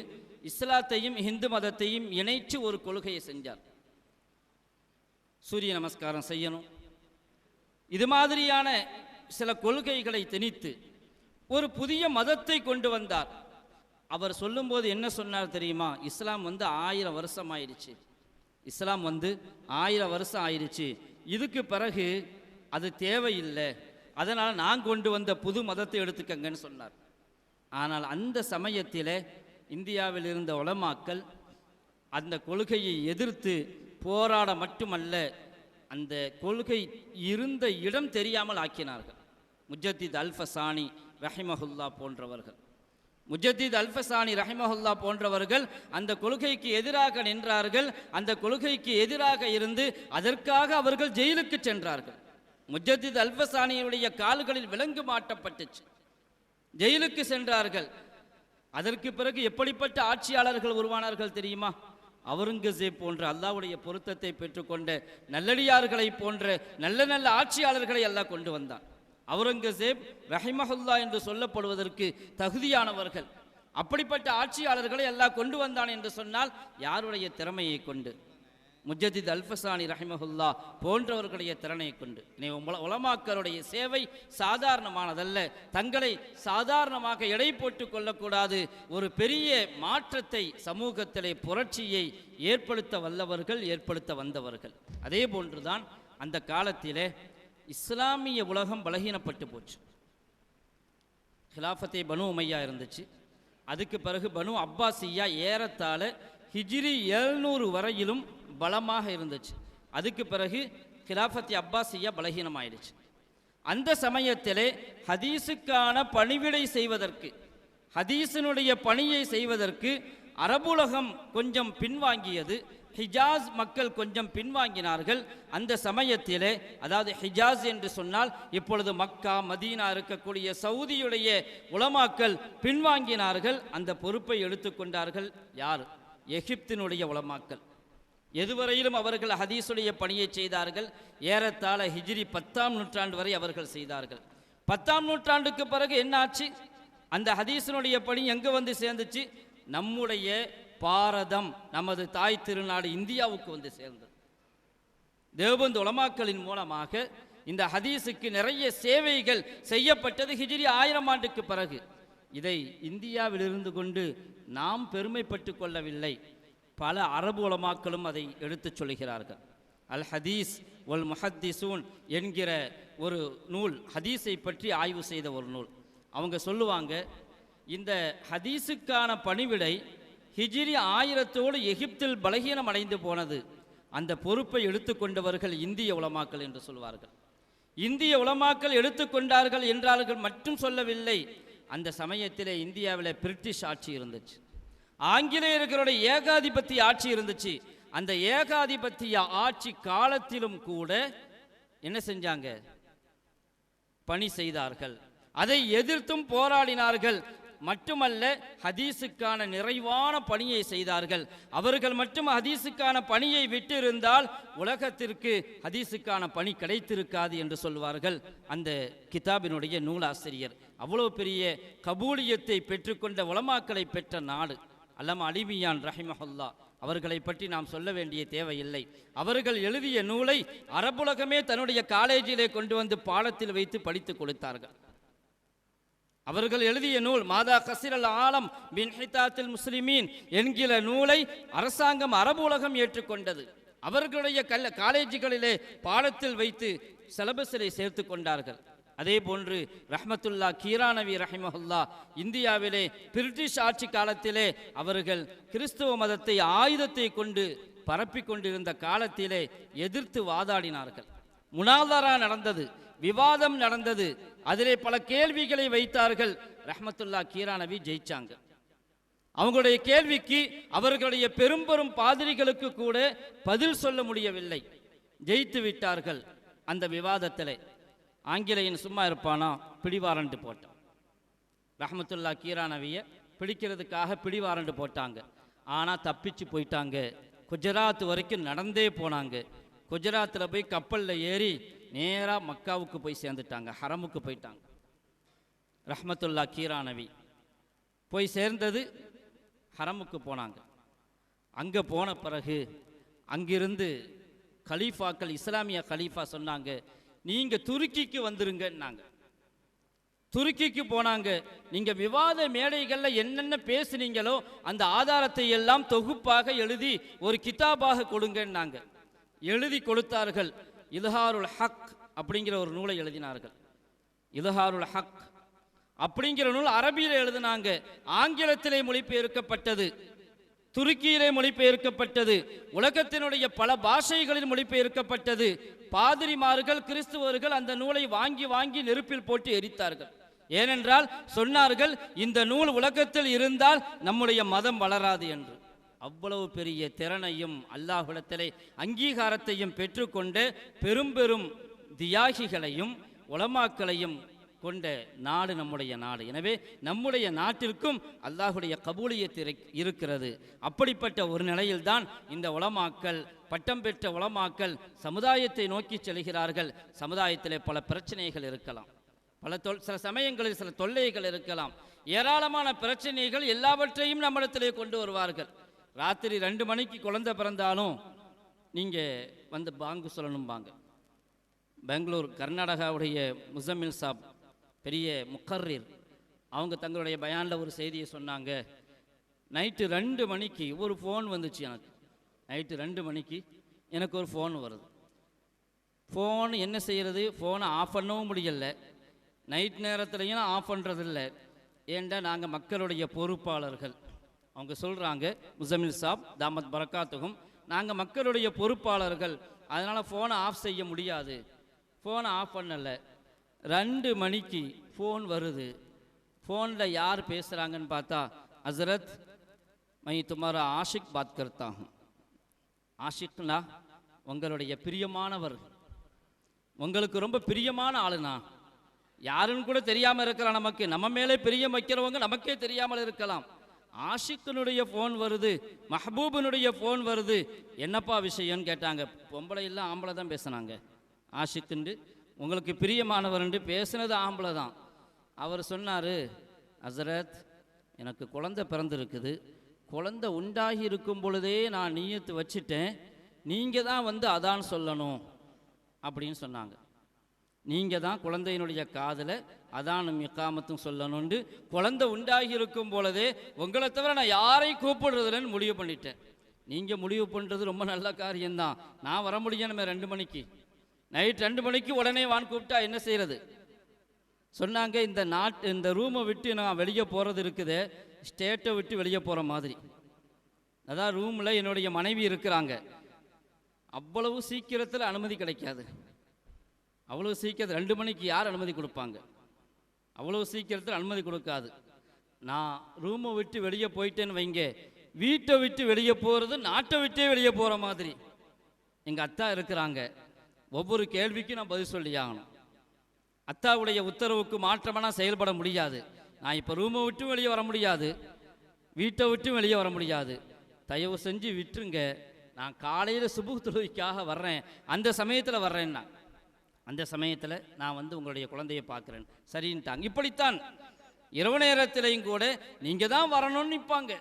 இஸ்லாத்தையும் இந்து மதத்தையும் இணைச்சு ஒரு கொள்கையை செஞ்சார். சூரிய நமஸ்காரம் செய்யணும், இது மாதிரியான சில கொள்கைகளை திணித்து ஒரு புதிய மதத்தை கொண்டு வந்தார். அவர் சொல்லும்போது என்ன சொன்னார் தெரியுமா? இஸ்லாம் 1000 வருஷம் ஆயிடுச்சு, இஸ்லாம் 1000 வருஷம் ஆயிடுச்சு, இதுக்கு பிறகு அது தேவையில்லை, அதனால் நான் கொண்டு வந்த புது மதத்தை எடுத்துக்கங்கன்னு சொன்னார். ஆனால் அந்த சமயத்தில் இந்தியாவில் இருந்த உலமாக்கள் அந்த கொள்கையை எதிர்த்து போராட மட்டுமல்ல, அந்த கொள்கை இருந்த இடம் தெரியாமல் ஆக்கினார்கள். முஜத்தித் அல்ஃபசானி ரஹிமஹுல்லா போன்றவர்கள், முஜத்தித் அல்ஃபசானி ரஹிமஹுல்லா போன்றவர்கள் அந்த கொள்கைக்கு எதிராக நின்றார்கள். அந்த கொள்கைக்கு எதிராக இருந்து அதற்காக அவர்கள் ஜெயிலுக்கு சென்றார்கள். முஜத்தித் அல்ஃபசானியுடைய கால்களில் விலங்கு மாட்டப்பட்டுச்சு, ஜெயிலுக்கு சென்றார்கள். அதற்கு பிறகு எப்படிப்பட்ட ஆட்சியாளர்கள் உருவானார்கள் தெரியுமா? அவுரங்கசீப் போன்ற அல்லாஹ்வுடைய பொருத்தத்தை பெற்றுக்கொண்ட நல்லடியார்களை போன்ற நல்ல நல்ல ஆட்சியாளர்களை அல்லாஹ் கொண்டு வந்தான். அவுரங்கசீப் ரஹிமஹுல்லா என்று சொல்லப்படுவதற்கு தகுதியானவர்கள். அப்படிப்பட்ட ஆட்சியாளர்களை அல்லாஹ் கொண்டு வந்தான் என்று சொன்னால் யாருடைய திறமையை கொண்டு? முஜத்தித் அல்ஃபசானி ரஹிமஹுல்லா போன்றவர்களுடைய திறனை கொண்டு. உலமாக்களுடைய சேவை சாதாரணமானதல்ல. தங்களை சாதாரணமாக எடை போட்டு கொள்ளக்கூடாது. ஒரு பெரிய மாற்றத்தை, சமூகத்திலே புரட்சியை ஏற்படுத்த வல்லவர்கள், ஏற்படுத்த வந்தவர்கள். அதே போன்றுதான் அந்த காலத்திலே இஸ்லாமிய உலகம் பலகீனப்பட்டு போச்சு. ஹிலாஃபத்தே பனு உமையா இருந்துச்சு. அதுக்கு பிறகு பனு அப்பாசியா ஏறத்தாழ ஹிஜ்ரி 700 வரையிலும் பலமாக இருந்துச்சு. அதுக்கு பிறகு ஹிலாஃபத்தே அப்பாசியா பலகீனமாயிடுச்சு. அந்த சமயத்திலே ஹதீஸுக்கான பணிவிடை செய்வதற்கு, ஹதீஸினுடைய பணியை செய்வதற்கு அரபுலகம் கொஞ்சம் பின்வாங்கியது. ஹிஜாஸ் மக்கள் கொஞ்சம் பின்வாங்கினார்கள். அந்த சமயத்திலே, அதாவது ஹிஜாஸ் என்று சொன்னால் இப்பொழுது மக்கா மதீனா இருக்கக்கூடிய சவுதியுடைய உலமாக்கள் பின்வாங்கினார்கள். அந்த பொறுப்பை எடுத்துக்கொண்டார்கள் யார்? எகிப்தினுடைய உலமாக்கள். எதுவரையிலும் அவர்கள் ஹதீஸுடைய பணியை செய்தார்கள். ஏறத்தாழ ஹிஜ்ரி 10ஆம் நூற்றாண்டு வரை அவர்கள் செய்தார்கள். 10ஆம் நூற்றாண்டுக்கு பிறகு என்ன ஆச்சு? அந்த ஹதீஸினுடைய பணி எங்கே வந்து சேர்ந்துச்சு? நம்முடைய பாரதம், நமது தாய் திருநாடு இந்தியாவுக்கு வந்து சேர்ந்தது. தேவபந்து உலமாக்களின் மூலமாக இந்த ஹதீஸுக்கு நிறைய சேவைகள் செய்யப்பட்டது ஹிஜ்ரி 1000 ஆண்டுக்கு பிறகு. இதை இந்தியாவில் இருந்து கொண்டு நாம் பெருமைப்பட்டு கொள்ளவில்லை. பல அரபு உலமாக்களும் அதை எடுத்துச் சொல்கிறார்கள். அல் ஹதீஸ் ஒல் முஹத்திசூன் என்கிற ஒரு நூல், ஹதீஸை பற்றி ஆய்வு செய்த ஒரு நூல். அவங்க சொல்லுவாங்க, இந்த ஹதீஸுக்கான பணிவிடை ஹிஜ்ரி 1000 எகிப்தில் பலகீனம் அடைந்து போனது. அந்த பொறுப்பை எடுத்துக்கொண்டவர்கள் இந்திய உலமாக்கள் என்று சொல்வார்கள். இந்திய உலமாக்கள் எடுத்துக்கொண்டார்கள் என்றார்கள் மட்டும் சொல்லவில்லை. அந்த சமயத்தில் இந்தியாவில் பிரிட்டிஷ் ஆட்சி இருந்துச்சு, ஆங்கிலேயர்களுடைய ஏகாதிபத்திய ஆட்சி இருந்துச்சு. அந்த ஏகாதிபத்திய ஆட்சி காலத்திலும் கூட என்ன செஞ்சாங்க? பணி செய்தார்கள். அதை எதிர்த்தும் போராடினார்கள். மட்டுமல்ல, ஹதீஸுக்கான நிறைவான பணியை செய்தார்கள். அவர்கள் மட்டும் ஹதீஸுக்கான பணியை விட்டு இருந்தால் உலகத்திற்கு ஹதீஸுக்கான பணி கிடைத்திருக்காது என்று சொல்வார்கள் அந்த கிதாபினுடைய நூலாசிரியர். அவ்வளோ பெரிய கபூலியத்தை பெற்றுக்கொண்ட உலமாக்களை பெற்ற நாடு. அல்லாமா அலிமியான் ரஹிமஹுல்லா அவர்களை பற்றி நாம் சொல்ல வேண்டிய தேவையில்லை. அவர்கள் எழுதிய நூலை அரபுலகமே தன்னுடைய காலேஜிலே கொண்டு வந்து பாடத்தில் வைத்து படித்து கொடுத்தார்கள். அவர்கள் எழுதிய நூல் மாதா கசிரல் ஆலம் பின் ஹிதாத்தில் முஸ்லிமீன் என்கிற நூலை அரசாங்கம் அரபு உலகம் ஏற்றுக்கொண்டது. அவர்களுடைய காலேஜுகளிலே பாடத்தில் வைத்து சிலபஸிலே சேர்த்து கொண்டார்கள். அதே போன்று ரஹ்மத்துல்லா கீரானவி ரஹிமஹுல்லா இந்தியாவிலே பிரிட்டிஷ் ஆட்சி காலத்திலே அவர்கள் கிறிஸ்துவ மதத்தை ஆயுதத்தை கொண்டு பரப்பி கொண்டிருந்த காலத்திலே எதிர்த்து வாதாடினார்கள். முனாதரா நடந்தது, விவாதம் நடந்தது, அதிலே பல கேள்விகளை வைத்தார்கள். ரஹ்மத்துல்லா கீரானவி ஜெயிச்சாங்க. அவங்களுடைய கேள்விக்கு அவர்களுடைய பெரும் பாதிரிகளுக்கு கூட பதில் சொல்ல முடியவில்லை, ஜெயித்து விட்டார்கள். அந்த விவாதத்தில் ஆங்கிலேயன் சும்மா இருப்பானா, பிடிவாரண்டு போட்டான். ரஹ்மத்துல்லா கீரானவியை பிடிக்கிறதுக்காக பிடிவாரண்டு போட்டாங்க. ஆனால் தப்பிச்சு போயிட்டாங்க. குஜராத் வரைக்கும் நடந்தே போனாங்க. குஜராத்தில் போய் கப்பலில் ஏறி நேராக மக்காவுக்கு போய் சேர்ந்துட்டாங்க, ஹரமுக்கு போயிட்டாங்க. ரஹ்மத்துல்லா கீரானவி போய் சேர்ந்தது ஹரமுக்கு போனாங்க. அங்கே போன பிறகு அங்கிருந்து கலீஃபாக்கள், இஸ்லாமிய கலீஃபா சொன்னாங்க, நீங்கள் துருக்கிக்கு வந்துருங்கன்னாங்க. துருக்கிக்கு போனாங்க. நீங்கள் விவாத மேடைகளில் என்னென்ன பேசுனீங்களோ அந்த ஆதாரத்தை எல்லாம் தொகுப்பாக எழுதி ஒரு கிதாபாக கொடுங்கன்னாங்க. எழுதி கொடுத்தார்கள். இல்ஹாருல் ஹக் அப்படிங்கிற ஒரு நூலை எழுதினார்கள். இல்ஹாருல் ஹக் அப்படிங்கிற நூல் அரபியில் எழுதினாங்க. ஆங்கிலத்திலே மொழிபெயர்க்கப்பட்டது, துருக்கியிலே மொழிபெயர்க்கப்பட்டது, உலகத்தினுடைய பல பாஷைகளில் மொழிபெயர்க்கப்பட்டது. பாதிரிமார்கள், கிறிஸ்துவர்கள் அந்த நூலை வாங்கி வாங்கி நெருப்பில் போட்டு எரித்தார்கள். ஏனென்றால் சொன்னார்கள், இந்த நூல் உலகத்தில் இருந்தால் நம்முடைய மதம் வளராது என்று. அவ்வளவு பெரிய திறனையும் அல்லாஹ்விடத்திலே அங்கீகாரத்தையும் பெற்றுக்கொண்ட பெரும் தியாகிகளையும் உலமாக்களையும் கொண்ட நாடு நம்முடைய நாடு. எனவே நம்முடைய நாட்டிற்கும் அல்லாஹுடைய கபூலியத் இருக்கிறது. அப்படிப்பட்ட ஒரு நிலையில்தான் இந்த உலமாக்கள், பட்டம் பெற்ற உலமாக்கள் சமுதாயத்தை நோக்கி செல்கிறார்கள். சமுதாயத்திலே பல பிரச்சனைகள் இருக்கலாம், சில சமயங்களில் சில தொல்லைகள் இருக்கலாம், ஏராளமான பிரச்சனைகள், எல்லாவற்றையும் நம்மிடத்திலே கொண்டு வருவார்கள். ராத்திரி 2 மணிக்கு குழந்தை பிறந்தாலும் நீங்கள் வந்து பாங்கு சொல்லணும்பாங்க. பெங்களூர் கர்நாடகாவுடைய முசம்மில் சாப், பெரிய முக்கர்ரீர், அவங்க தங்களுடைய பயானில் ஒரு செய்தியை சொன்னாங்க. நைட்டு 2 மணிக்கு ஒரு ஃபோன் வந்துச்சு எனக்கு. நைட்டு 2 மணிக்கு எனக்கு ஒரு ஃபோன் வருது. ஃபோன் என்ன செய்கிறது, ஃபோனை ஆஃப் பண்ணவும் முடியலை, நைட் நேரத்துலையும் ஆஃப் பண்ணுறதில்ல. ஏண்டா நாங்கள் மக்களுடைய பொறுப்பாளர்கள். அவங்க சொல்கிறாங்க, முசமில் சாப் தாமத் பரக்காத்துகும், நாங்கள் மக்களுடைய பொறுப்பாளர்கள், அதனால் ஃபோனை ஆஃப் செய்ய முடியாது. ஃபோனை ஆஃப் பண்ணலை. 2 மணிக்கு ஃபோன் வருது. ஃபோனில் யார் பேசுகிறாங்கன்னு பார்த்தா, ஹசரத் மை துமாரா ஆஷிக் பாத் கர்த்தா ஹூம். ஆஷிக்னா உங்களுடைய பிரியமானவர், உங்களுக்கு ரொம்ப பிரியமான ஆளுனா. யாருன்னு கூட தெரியாமல் இருக்கலாம், நமக்கு நம்ம மேலே பிரியம் வைக்கிறவங்க நமக்கே தெரியாமல் இருக்கலாம். ஆஷிக்கினுடைய ஃபோன் வருது, மஹபூபினுடைய ஃபோன் வருது, என்னப்பா விஷயம்னு கேட்டாங்க. பொம்பளை இல்லை ஆம்பளை தான் பேசுனாங்க. ஆஷிக்குண்டு உங்களுக்கு பிரியமானவர்ண்டு பேசுனது ஆம்பளை தான். அவர் சொன்னார், ஹசரத் எனக்கு குழந்தை பிறந்திருக்குது, குழந்தை உண்டாகி இருக்கும் பொழுதே நான் நியத்து வச்சுட்டேன், நீங்கள் தான் வந்து அதான் சொல்லணும் அப்படின்னு சொன்னாங்க. நீங்கள் தான் குழந்தையினுடைய காதில் அதானும் இக்காமத்தும் சொல்லணுண்டு குழந்தை உண்டாகி இருக்கும் பொழுதே உங்களை தவிர நான் யாரையும் கூப்பிடுறதுலன்னு முடிவு பண்ணிட்டேன். நீங்கள் முடிவு பண்ணுறது ரொம்ப நல்ல காரியம்தான். நான் வர முடியணுமே 2 மணிக்கு, நைட் 2 மணிக்கு உடனே வான் கூப்பிட்டா என்ன செய்கிறது சொன்னாங்க. இந்த ரூமை விட்டு நான் வெளியே போகிறது இருக்குது, ஸ்டேட்டை விட்டு வெளியே போகிற மாதிரி. அதான் ரூமில் என்னுடைய மனைவி இருக்கிறாங்க. அவ்வளவு சீக்கிரத்தில் அனுமதி கிடைக்காது. அவ்வளோ சீக்கிரத்தில் 2 மணிக்கு யார் அனுமதி கொடுப்பாங்க? அவ்வளோ சீக்கிரத்தில் அனுமதி கொடுக்காது. நான் ரூமை விட்டு வெளியே போயிட்டேன்னு வைங்க, வீட்டை விட்டு வெளியே போகிறது நாட்டை விட்டே வெளியே போகிற மாதிரி. எங்கள் அத்தா இருக்கிறாங்க, ஒவ்வொரு கேள்விக்கும் நான் பதில் சொல்லி ஆகணும். அத்தாவுடைய உத்தரவுக்கு மாற்றமாக செயல்பட முடியாது. நான் இப்போ ரூமை விட்டு வெளியே வர முடியாது, வீட்டை விட்டு வெளியே வர முடியாது. தயவு செஞ்சு விட்டுருங்க, நான் காலையில் சுபுஹ் தொழுகைக்காக வர்றேன், அந்த சமயத்தில் வர்றேன்னா அந்த சமயத்தில் நான் வந்து உங்களுடைய குழந்தையை பார்க்குறேன் சரின்ட்டாங்க. இப்படித்தான் இரவு நேரத்திலையும் கூட நீங்கள் தான் வரணும்னு நிற்பாங்க.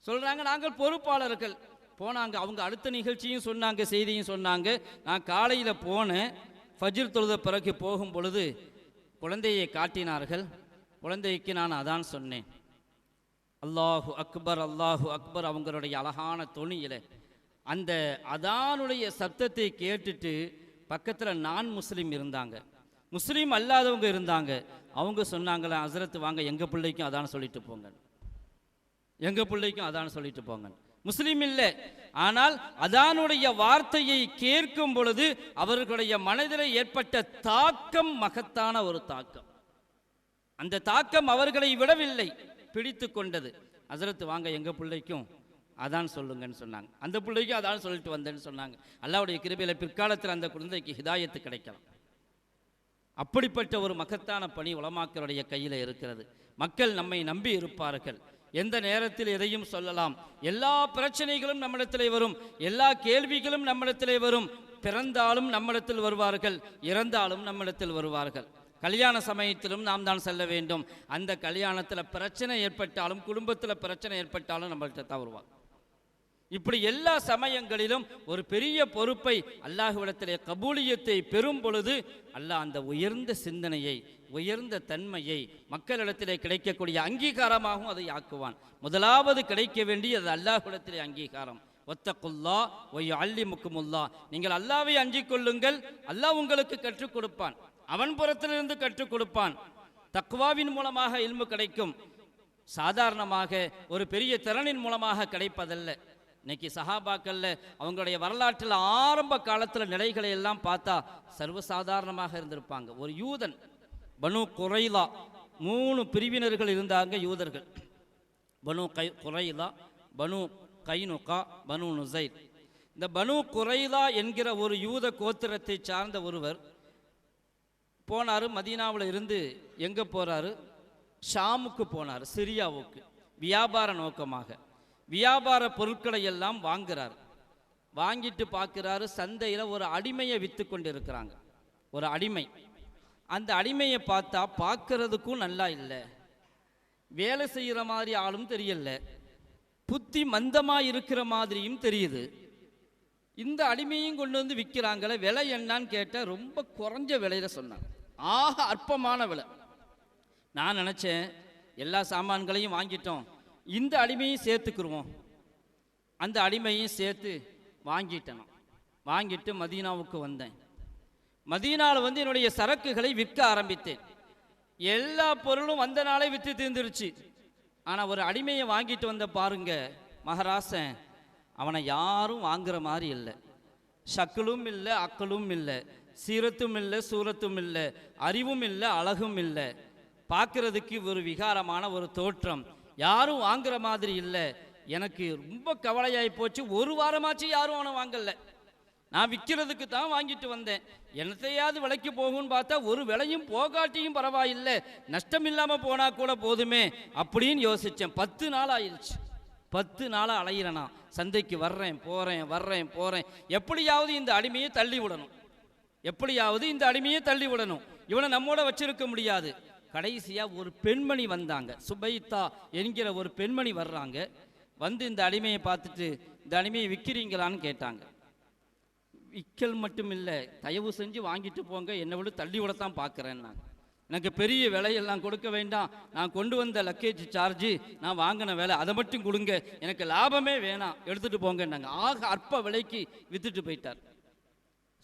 சொல்கிறாங்க நாங்கள் பொறுப்பாளர்கள். போனாங்க, அவங்க அடுத்த நிகழ்ச்சியும் சொன்னாங்க, செய்தியும் சொன்னாங்க. நான் காலையில் போனேன், ஃபஜ்ர் தொழுத பிறகு போகும் பொழுது குழந்தையை காட்டினார்கள். குழந்தைக்கு நான் அதான் சொன்னேன். அல்லாஹு அக்பர் அல்லாஹு அக்பர் அவங்களுடைய அழகான தொனியில் அந்த அதானுடைய சப்தத்தை கேட்டுட்டு பக்கத்தில் நான் முஸ்லீம் இருந்தாங்க, முஸ்லீம் அல்லாதவங்க இருந்தாங்க. அவங்க சொன்னாங்களே, ஹஸ்ரத் வாங்க எங்கள் பிள்ளைக்கும் அதான் சொல்லிட்டு போங்க, எங்கள் பிள்ளைக்கும் அதான் சொல்லிட்டு போங்க. முஸ்லீம் இல்லை, ஆனால் அதானுடைய வார்த்தையை கேட்கும் பொழுது அவர்களுடைய மனதில் ஏற்பட்ட தாக்கம் மகத்தான ஒரு தாக்கம். அந்த தாக்கம் அவர்களை விடவில்லை, பிடித்து கொண்டது. ஹஸ்ரத் வாங்க எங்கள் பிள்ளைக்கும் அதான் சொல்லுங்கன்னு சொன்னாங்க. அந்த பிள்ளைக்கும் அதான் சொல்லிட்டு வந்தேன்னு சொன்னாங்க. அல்லாஹ்வுடைய கிருபையில் பிற்காலத்தில் அந்த குழந்தைக்கு ஹிதாயத்து கிடைக்கலாம். அப்படிப்பட்ட ஒரு மகத்தான பணி உலமாக்களுடைய கையில் இருக்கிறது. மக்கள் நம்மை நம்பி இருப்பார்கள். எந்த நேரத்தில் எதையும் சொல்லலாம். எல்லா பிரச்சனைகளும் நம்மிடத்தில் வரும், எல்லா கேள்விகளும் நம்மிடத்தில் வரும். பிறந்தாலும் நம்மிடத்தில் வருவார்கள், இறந்தாலும் நம்மிடத்தில் வருவார்கள். கல்யாண சமயத்திலும் நாம் தான் செல்ல வேண்டும். அந்த கல்யாணத்தில் பிரச்சனை ஏற்பட்டாலும், குடும்பத்தில் பிரச்சனை ஏற்பட்டாலும் நம்மள்கிட்ட தான் வருவாங்க. இப்படி எல்லா சமயங்களிலும் ஒரு பெரிய பொறுப்பை அல்லாஹ்விடத்திலே கபூலியத்தை பெறும் பொழுது அல்லாஹ் அந்த உயர்ந்த சிந்தனையை, உயர்ந்த தன்மையை மக்களிடத்திலே கிடைக்கக்கூடிய அங்கீகாரமாகவும் அதை ஆக்குவான். முதலாவது கிடைக்க வேண்டியது அல்லாஹ்விடத்திலே அங்கீகாரம். ஒத்தகுல்லா ஒய் அல்லிமுக்குமுல்லா, நீங்கள் அல்லாஹ்வை அஞ்சிக் கொள்ளுங்கள், அல்லாஹ் உங்களுக்கு கற்றுக் கொடுப்பான், அவன் புறத்திலிருந்து கற்றுக் கொடுப்பான். தக்வாவின் மூலமாக இல்மு கிடைக்கும், சாதாரணமாக ஒரு பெரிய திறனின் மூலமாக கிடைப்பதல்ல. இன்னைக்கு சஹாபாக்கள்ல அவங்களுடைய வரலாற்றில் ஆரம்ப காலத்தில் நிலைகளை எல்லாம் பார்த்தா சர்வசாதாரணமாக இருந்திருப்பாங்க. ஒரு யூதன், பனு குரைலா, 3 பிரிவினர்கள் இருந்தாங்க யூதர்கள். பனு குரைலா, பனு கைனுகா, பனு நுசைர். இந்த பனு குரைலா என்கிற ஒரு யூத கோத்திரத்தை சார்ந்த ஒருவர் போனார். மதீனாவில் இருந்து எங்கே போகிறாரு? ஷாமுக்கு போனார், சிரியாவுக்கு, வியாபார நோக்கமாக. வியாபார பொருட்களை எல்லாம் வாங்குறார். வாங்கிட்டு பார்க்குறாரு, சந்தையில் ஒரு அடிமையை விற்று கொண்டு இருக்கிறாங்க. ஒரு அடிமை. அந்த அடிமையை பார்த்தா பார்க்கறதுக்கும் நல்லா இல்லை, வேலை செய்கிற மாதிரி ஆளும் தெரியல, புத்தி மந்தமாக இருக்கிற மாதிரியும் தெரியுது. இந்த அடிமையும் கொண்டு வந்து விற்கிறாங்களே, விலை என்னான்னு கேட்டால் ரொம்ப குறைஞ்ச விலையில் சொன்னாங்க, ஆக அற்பமான விலை. நான் நினச்சேன் எல்லா சாமான்களையும் வாங்கிட்டோம், இந்த அடிமையும் சேர்த்துக்குருவோம். அந்த அடிமையும் சேர்த்து வாங்கிட்டேன். வாங்கிட்டு மதீனாவுக்கு வந்தேன். மதீனாவில் வந்து என்னுடைய சரக்குகளை விற்க ஆரம்பித்தேன். எல்லா பொருளும் வந்த நாளே விற்று தீர்ந்துருச்சு. ஆனால் ஒரு அடிமையை வாங்கிட்டு வந்த பாருங்க மகராசன், அவனை யாரும் வாங்குற மாதிரி இல்லை. ஷக்லும் இல்லை, அக்களும் இல்லை, சீரத்தும் இல்லை, சூரத்தும் இல்லை, அறிவும் இல்லை, அழகும் இல்லை, பார்க்கறதுக்கு ஒரு விகாரமான ஒரு தோற்றம், யாரும் வாங்குற மாதிரி இல்லை. எனக்கு ரொம்ப கவலையாகி போச்சு. ஒரு வாரமாச்சு யாரும் அவனை வாங்கல. நான் விற்கிறதுக்கு தான் வாங்கிட்டு வந்தேன். என்னத்தையாவது விலைக்கு போகும்னு பார்த்தா ஒரு விலையும் போகாட்டியும் பரவாயில்லை, நஷ்டம் இல்லாமல் போனால் கூட போதுமே அப்படின்னு யோசித்தேன். 10 நாள் ஆயிடுச்சு. 10 நாளாக அலையிறேனா, சந்தைக்கு வர்றேன் போகிறேன். எப்படியாவது இந்த அடிமையை தள்ளி விடணும், எப்படியாவது இந்த அடிமையை தள்ளி விடணும். இவனை நம்மோட வச்சிருக்க முடியாது. கடைசியாக ஒரு பெண்மணி வந்தாங்க, சுபைத்தா என்கிற ஒரு பெண்மணி வர்றாங்க. வந்து இந்த அடிமையை பார்த்துட்டு, இந்த அடிமையை விற்கிறீங்களான்னு கேட்டாங்க. விற்கல் மட்டும் இல்லை, தயவு செஞ்சு வாங்கிட்டு போங்க, என்னை விட தள்ளி விடத்தான் பார்க்குறேன்னாங்க. எனக்கு பெரிய விலையெல்லாம் கொடுக்க வேண்டாம், நான் கொண்டு வந்த லக்கேஜ் சார்ஜு, நான் வாங்கின விலை அதை மட்டும் கொடுங்க, எனக்கு லாபமே வேணாம், எடுத்துகிட்டு போங்கன்னாங்க. ஆக அற்ப விலைக்கு விற்றுட்டு போயிட்டார்.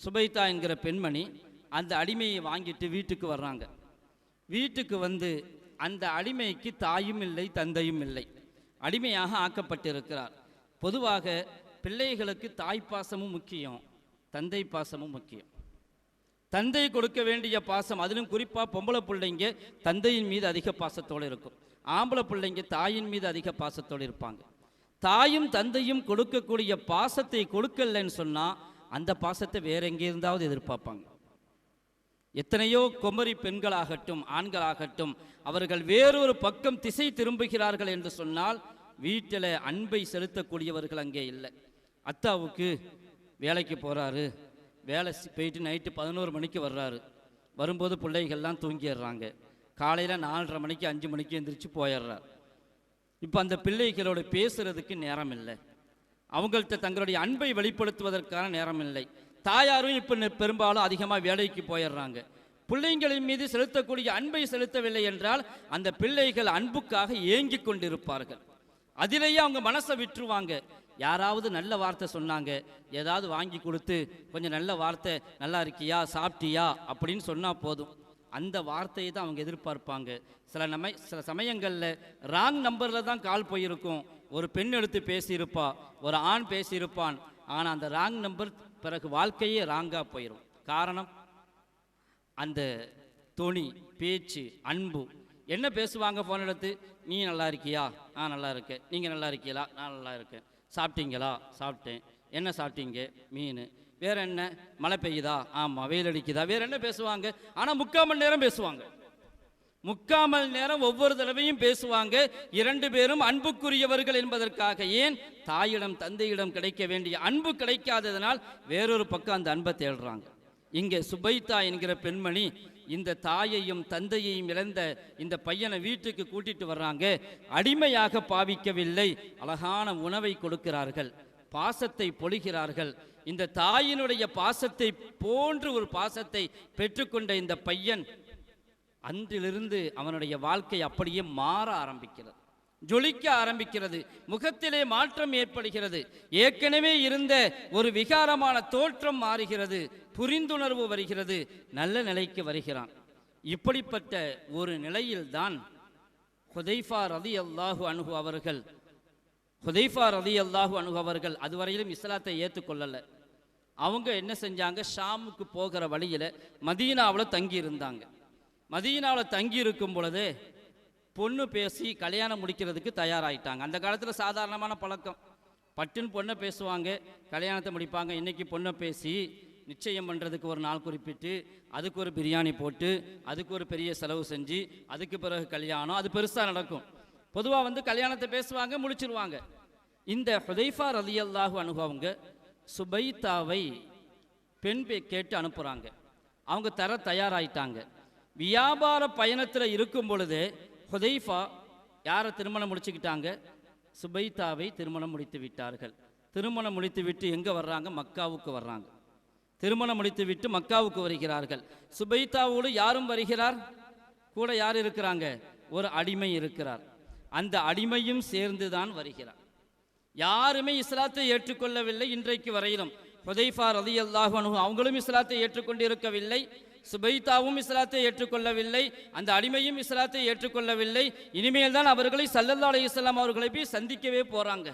சுபைத்தா என்கிற பெண்மணி அந்த அடிமையை வாங்கிட்டு வீட்டுக்கு வர்றாங்க. வீட்டுக்கு வந்து அந்த அடிமைக்கு தாயும் இல்லை, தந்தையும் இல்லை, அடிமையாக ஆக்கப்பட்டிருக்கிறார். பொதுவாக பிள்ளைகளுக்கு தாய்ப்பாசமும் முக்கியம், தந்தை பாசமும் முக்கியம். தந்தை கொடுக்க வேண்டிய பாசம், அதிலும் குறிப்பாக பொம்பளை பிள்ளைங்க தந்தையின் மீது அதிக பாசத்தோடு இருக்கும், ஆம்பளை பிள்ளைங்க தாயின் மீது அதிக பாசத்தோடு இருப்பாங்க. தாயும் தந்தையும் கொடுக்கக்கூடிய பாசத்தை கொடுக்கலன்னு சொன்னால் அந்த பாசத்தை வேற எங்கே இருந்தாவது எதிர்பார்ப்பாங்க. எத்தனையோ குமரி பெண்களாகட்டும் ஆண்களாகட்டும் அவர்கள் வேறொரு பக்கம் திசை திரும்புகிறார்கள் என்று சொன்னால் வீட்டில் அன்பை செலுத்தக்கூடியவர்கள் அங்கே இல்லை. அத்தாவுக்கு வேலைக்கு போகிறாரு, வேலை போயிட்டு நைட்டு 11 மணிக்கு வர்றாரு. வரும்போது பிள்ளைகள்லாம் தூங்கிடுறாங்க. காலையில் 4:30 மணிக்கு 5 மணிக்கு எந்திரிச்சு போயிடுறார். இப்போ அந்த பிள்ளைகளோடு பேசுறதுக்கு நேரம் இல்லை, அவங்கள்ட்ட தங்களுடைய அன்பை வெளிப்படுத்துவதற்கான நேரம் இல்லை. தாயாரும் இப்போ பெரும்பாலும் அதிகமாக வேலைக்கு போயிடுறாங்க. பிள்ளைங்களின் மீது செலுத்தக்கூடிய அன்பை செலுத்தவில்லை என்றால் அந்த பிள்ளைகள் அன்புக்காக ஏங்கி கொண்டிருப்பார்கள். அதிலேயே அவங்க மனசை விட்டுருவாங்க. யாராவது நல்ல வார்த்தை சொன்னாங்க, ஏதாவது வாங்கி கொடுத்து கொஞ்சம் நல்ல வார்த்தை, நல்லா இருக்கியா, சாப்பிட்டியா அப்படின்னு சொன்னால் போதும், அந்த வார்த்தையை தான் அவங்க எதிர்பார்ப்பாங்க. சில சமயங்களில் ராங் நம்பரில் தான் கால் போயிருக்கும். ஒரு பெண் எடுத்து பேசியிருப்பா, ஒரு ஆண் பேசியிருப்பான். ஆனால் அந்த ராங் நம்பர் பிறகு வாழ்க்கையே ராங்காக போயிடும். காரணம், அந்த தொனி, பேச்சு, அன்பு. என்ன பேசுவாங்க ஃபோன் எடுத்து? நீ நல்லா இருக்கியா? நான் நல்லா இருக்கேன். நீங்கள் நல்லா இருக்கீங்களா? நான் நல்லா இருக்கேன். சாப்பிட்டீங்களா? சாப்பிட்டேன். என்ன சாப்பிட்டீங்க? மீன். வேற என்ன? மழை பெய்யுதா? ஆமாம். வெயில் அடிக்குதா? வேற என்ன பேசுவாங்க? ஆனால் 3/4 மணி நேரம் பேசுவாங்க. 3/4 மணி நேரம் ஒவ்வொரு தடவையும் பேசுவாங்க. 2 பேரும் அன்புக்குரியவர்கள் என்பதற்காக. ஏன்? தாயிடம் தந்தையிடம் கிடைக்க வேண்டிய அன்பு கிடைக்காததனால் வேறொரு பக்கம் அந்த அன்பை தேடுறாங்க. இங்கே சுபைத்தா என்கிற பெண்மணி இந்த தாயையும் தந்தையையும் இழந்த இந்த பையனை வீட்டுக்கு கூட்டிட்டு வர்றாங்க. அடிமையாக பாவிக்கவில்லை, அழகான உணவை கொடுக்கிறார்கள், பாசத்தை பொழிகிறார்கள். இந்த தாயினுடைய பாசத்தை போன்று ஒரு பாசத்தை பெற்றுக்கொண்ட இந்த பையன் அன்றிலிருந்து அவனுடைய வாழ்க்கை அப்படியே மாற ஆரம்பிக்கிறது, ஜொலிக்க ஆரம்பிக்கிறது, முகத்திலே மாற்றம் ஏற்படுகிறது. ஏற்கனவே இருந்த ஒரு விகாரமான தோற்றம் மாறுகிறது, புரிந்துணர்வு வருகிறது, நல்ல நிலைக்கு வருகிறான். இப்படிப்பட்ட ஒரு நிலையில்தான் ஹுதைஃபா ரலியல்லாஹு அன்ஹு அவர்கள் அதுவரையிலும் இஸ்லாத்தை ஏற்றுக்கொள்ளலை. அவங்க என்ன செஞ்சாங்க? ஷாமுக்கு போகிற வழியில் மதீனாவில் தங்கி இருந்தாங்க. மதீனாவில் தங்கி இருக்கும் பொழுது பொண்ணு பேசி கல்யாணம் முடிக்கிறதுக்கு தயாராகிட்டாங்க. அந்த காலத்தில் சாதாரணமான பழக்கம், பட்டுன்னு பொண்ணை பேசுவாங்க, கல்யாணத்தை முடிப்பாங்க. இன்றைக்கி பொண்ணை பேசி நிச்சயம் பண்ணுறதுக்கு ஒரு நாள் குறிப்பிட்டு, அதுக்கு ஒரு பிரியாணி போட்டு, அதுக்கு ஒரு பெரிய செலவு செஞ்சு, அதுக்கு பிறகு கல்யாணம், அது பெருசாக நடக்கும். பொதுவாக கல்யாணத்தை பேசுவாங்க, முடிச்சிருவாங்க. இந்த ஹுதைஃபா ரலியல்லாஹு அன்ஹு அவங்க சுபைத்தாவை பெண் கேட்டு அனுப்புகிறாங்க. அவங்க தர தயாராகிட்டாங்க. வியாபார பயணத்தில் இருக்கும் பொழுது ஹுதைஃபா யாரை திருமணம் முடிச்சுக்கிட்டாங்க? சுபைத்தாவை திருமணம் முடித்து விட்டார்கள். திருமணம் முடித்து விட்டு எங்கே வர்றாங்க? மக்காவுக்கு வர்றாங்க. திருமணம் முடித்து விட்டு மக்காவுக்கு வருகிறார்கள். சுபைத்தாவோடு யாரும் வருகிறார்? கூட யார் இருக்கிறாங்க? ஒரு அடிமை இருக்கிறார். அந்த அடிமையும் சேர்ந்து தான் வருகிறார். யாருமே இஸ்லாத்தை ஏற்றுக்கொள்ளவில்லை இன்றைக்கு வரையிலும். ஹுதைஃபா ரலியல்லாஹு அன்ஹு அவங்களும் இஸ்லாத்தை ஏற்றுக்கொண்டு இருக்கவில்லை, சுபைத்தாவும் இஸ்லாத்தை ஏற்றுக்கொள்ளவில்லை, அந்த அடிமையும் இஸ்லாத்தை ஏற்றுக்கொள்ளவில்லை. இனிமேல் தான் அவர்களை ஸல்லல்லாஹு அலைஹி வஸல்லம் அவர்களை போய் சந்திக்கவே போறாங்க.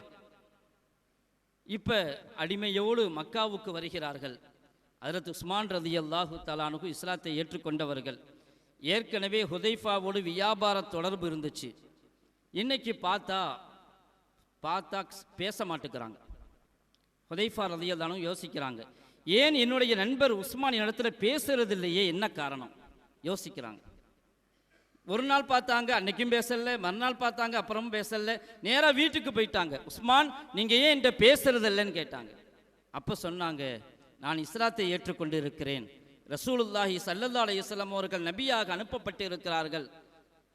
இப்ப அடிமையோடு மக்காவுக்கு வருகிறார்கள். ஹஜ்ரத் உஸ்மான் ரலியல்லாஹு தஆலா அன்ஹு இஸ்லாத்தை ஏற்றுக்கொண்டவர்கள். ஏற்கனவே ஹுதைஃபாவோடு வியாபார தொடர்பு இருந்துச்சு. இன்னைக்கு பார்த்தா பேச மாட்டேங்கிறாங்க. ஹுதைஃபா ரலியல்லாஹு அன்ஹு யோசிக்கிறாங்க, ஏன் என்னுடைய நண்பர் உஸ்மான் இடத்துல பேசுறது இல்லையே, என்ன காரணம்? யோசிக்கிறாங்க. ஒரு நாள் பார்த்தாங்க, அன்னைக்கும் பேசல, மறுநாள் பார்த்தாங்க, அப்புறமும் பேசல. நேராக வீட்டுக்கு போயிட்டாங்க. உஸ்மான், நீங்க ஏன் என்கிட்ட பேசுறது இல்லைன்னு கேட்டாங்க. அப்போ சொன்னாங்க, நான் இஸ்லாத்தை ஏற்றுக்கொண்டு இருக்கிறேன், ரசூலுல்லாஹி ஸல்லல்லாஹு அலைஹி வஸல்லம் அவர்கள் நபியாக அனுப்பப்பட்டு இருக்கிறார்கள்,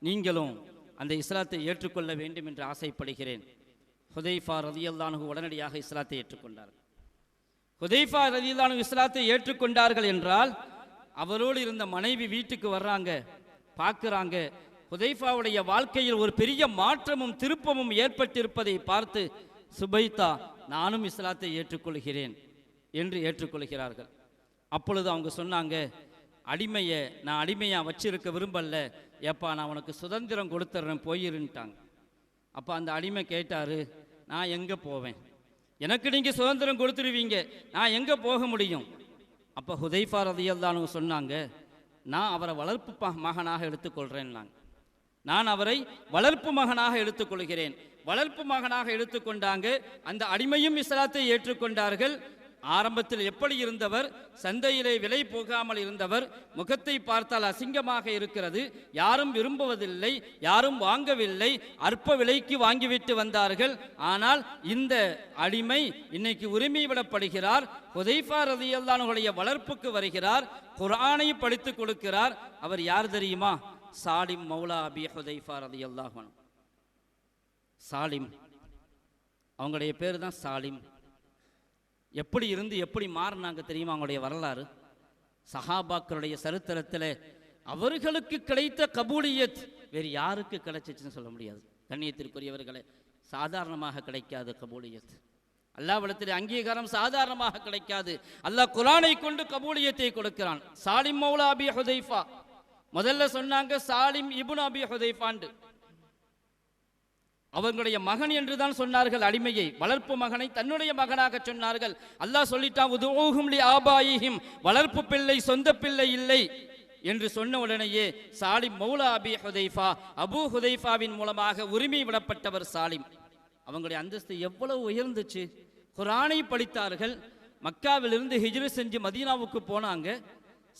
நீங்களும் அந்த இஸ்லாத்தை ஏற்றுக்கொள்ள வேண்டும் என்று ஆசைப்படுகிறேன். ஹுதைஃபா ரலியல்லாஹு அன்ஹு உடனடியாக இஸ்லாத்தை ஏற்றுக்கொண்டார்கள். ஹுதைஃபா ரலியல்லாஹு அன்ஹு இஸ்லாத்தை ஏற்றுக்கொண்டார்கள் என்றால் அவரோடு இருந்த மனைவி வீட்டுக்கு வர்றாங்க, பார்க்குறாங்க. ஹுதைஃபாவுடைய வாழ்க்கையில் ஒரு பெரிய மாற்றமும் திருப்பமும் ஏற்பட்டிருப்பதை பார்த்து சுபைத்தா, நானும் இஸ்லாத்தை ஏற்றுக்கொள்கிறேன் என்று ஏற்றுக்கொள்கிறார்கள். அப்பொழுது அவங்க சொன்னாங்க, அடிமையை நான் அடிமையாக வச்சிருக்க விரும்பல, ஏப்பா நான் உனக்கு சுதந்திரம் கொடுத்துட்றேன், போயிருன்ட்டாங்க. அப்போ அந்த அடிமை கேட்டார், நான் எங்கே போவேன்? எனக்கு நீங்கள் சுதந்திரம் கொடுத்துருவீங்க, நான் எங்கே போக முடியும்? அப்போ ஹுதைஃபா ரலியல்லாஹு அன்ஹு சொன்னாங்க, நான் அவரை வளர்ப்பு மகனாக எடுத்துக்கொள்கிறேன்னாங்க. நான் அவரை வளர்ப்பு மகனாக எடுத்துக்கொள்கிறேன். வளர்ப்பு மகனாக எடுத்துக்கொண்டாங்க. அந்த அடிமையும் இஸ்லாத்தை ஏற்றுக்கொண்டார்கள். ஆரம்பத்தில் எப்படி இருந்தவர்? சந்தையிலே விலை போகாமல் இருந்தவர், முகத்தை பார்த்தால் அசிங்கமாக இருக்கிறது, யாரும் விரும்புவதில்லை, யாரும் வாங்கவில்லை, அற்ப விலைக்கு வாங்கிவிட்டு வந்தார்கள். ஆனால் இந்த அடிமை இன்னைக்கு உரிமை விடப்படுகிறார். ஹுதைஃபா ரலியல்லாஹு அன்ஹுடைய வளர்ப்புக்கு வருகிறார், குர்ஆனை படித்து கொடுக்கிறார். அவர் யார் தெரியுமா? சாலிம் மௌலா அபி ஹுதைஃபா ரலியல்லாஹு அன்ஹு. சாலிம், அவங்களுடைய பேர் தான் சாலிம். எப்படி இருந்து எப்படி மாறினாங்க தெரியுமா? அவங்களுடைய வரலாறு. சஹாபாக்களுடைய சரித்திரத்தில் அவர்களுக்கு கிடைத்த கபூலியத் வேறு யாருக்கு கிடைச்சிச்சுன்னு சொல்ல முடியாது. கண்ணியத்திற்குரியவர்களே, சாதாரணமாக கிடைக்காது கபூலியத். அல்லாஹ்விடத்தில் அங்கீகாரம் சாதாரணமாக கிடைக்காது. அல்லாஹ் குர்ஆனை கொண்டு கபூலியத்தை கொடுக்கிறான். சாலிம் மௌலா அபி ஹுதைஃபா, முதல்ல சொன்னாங்க சாலிம் இப்னு அபி ஹுதைஃபாண்டு. அவங்களுடைய மகன் என்று தான் சொன்னார்கள். அடிமையை, வளர்ப்பு மகனை தன்னுடைய மகனாக சொன்னார்கள். அல்லாஹ் சொல்லிட்டான், உதுஊஹும் லி ஆபாயிஹிம், வளர்ப்பு பிள்ளை சொந்த பிள்ளை இல்லை என்று சொன்ன உடனேயே சாலிம் மௌலா அபி ஹுதைஃபா, அபூ ஹுதைஃபாவின் மூலமாக உரிமை விடப்பட்டவர் சாலிம். அவங்களுடைய அந்தஸ்து எவ்வளவு உயர்ந்துச்சு. குர்ஆனை படித்தார்கள். மக்காவிலிருந்து ஹிஜ்ரு செஞ்சு மதீனாவுக்கு போனாங்க.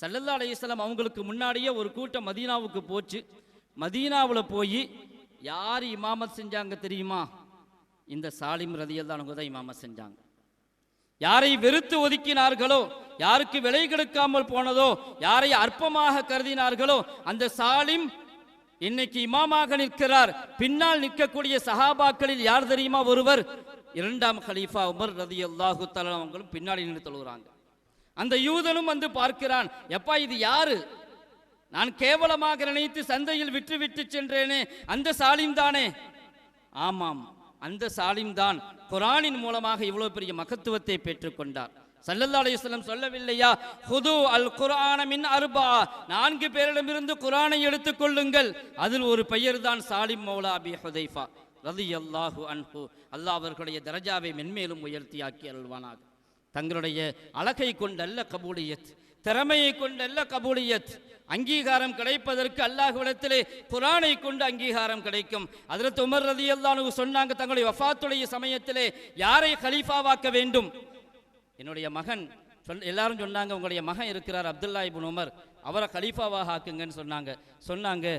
ஸல்லல்லாஹு அலைஹி வஸல்லம் அவங்களுக்கு முன்னாடியே ஒரு கூட்டம் மதீனாவுக்கு போச்சு. மதீனாவில் போய் யார் இமாமத் செஞ்சாங்க தெரியுமா? இந்த சாலிம் ரலியல்லாஹு அன்ஹு தான் இமாமத் செஞ்சாங்க. யாரை வெறுத்து ஒதுக்கினார்களோ, யாருக்கு விலை கொடுக்காமல் போனதோ, யாரை அற்பமாக கருதினார்களோ, அந்த சாலிம் இன்னைக்கு இமாமாக நிற்கிறார். பின்னால் நிற்கக்கூடிய சஹாபாக்களில் யார் தெரியுமா? ஒருவர் இரண்டாம் கலீஃபா உமர் ரலியல்லாஹு தஆலா அவங்களும் பின்னாடி நின்று தொழுகிறாங்க. அந்த யூதனும் வந்து பார்க்கிறான், எப்பா இது யாரு? நான் கேவலமாக நினைத்து சந்தையில் விற்று விட்டு சென்றேனே, அந்த சாலிம் தானே? ஆமாம், அந்த சாலிம் தான் குர்ஆனின் மூலமாக இவ்வளவு பெரிய மகத்துவத்தை பெற்றுக்கொண்டார். ஸல்லல்லாஹு அலைஹி வஸல்லம் சொல்லவில்லையா, ஹுது அல் குர்ஆன மின் அர்பா, 4 பேரிடமிருந்து குர்ஆனை எடுத்துக் கொள்ளுங்கள். அதில் ஒரு பெயர் தான் சாலிம் மௌலா அபி ஹுதைஃபா ரலியல்லாஹு அன்ஹு. அல்லாஹ் அவர்களுடைய தரஜாவை மென்மேலும் உயர்த்தியாக்கி அருள்வானாக. தங்களுடைய அழகை கொண்டல்ல கபூலியத், திறமையை கொண்டல்ல கபூலியத். அங்கீகாரம் கிடைப்பதற்கு அல்லாஹ்விடத்திலே குர்ஆனை கொண்டு அங்கீகாரம் கிடைக்கும். ஹஜ்ரத் உமர் ரலியல்லாஹு அன்ஹு சொன்னாங்க, தங்களுடைய வஃபாத்துடைய சமயத்திலே யாரை கலீஃபாவாக்க வேண்டும்? என்னுடைய மகன் எல்லாரும் சொன்னாங்க, உங்களுடைய மகன் இருக்கிறார் அப்துல்லா இப்னு உமர், அவரை கலீஃபாவாக ஆக்குங்கன்னு சொன்னாங்க.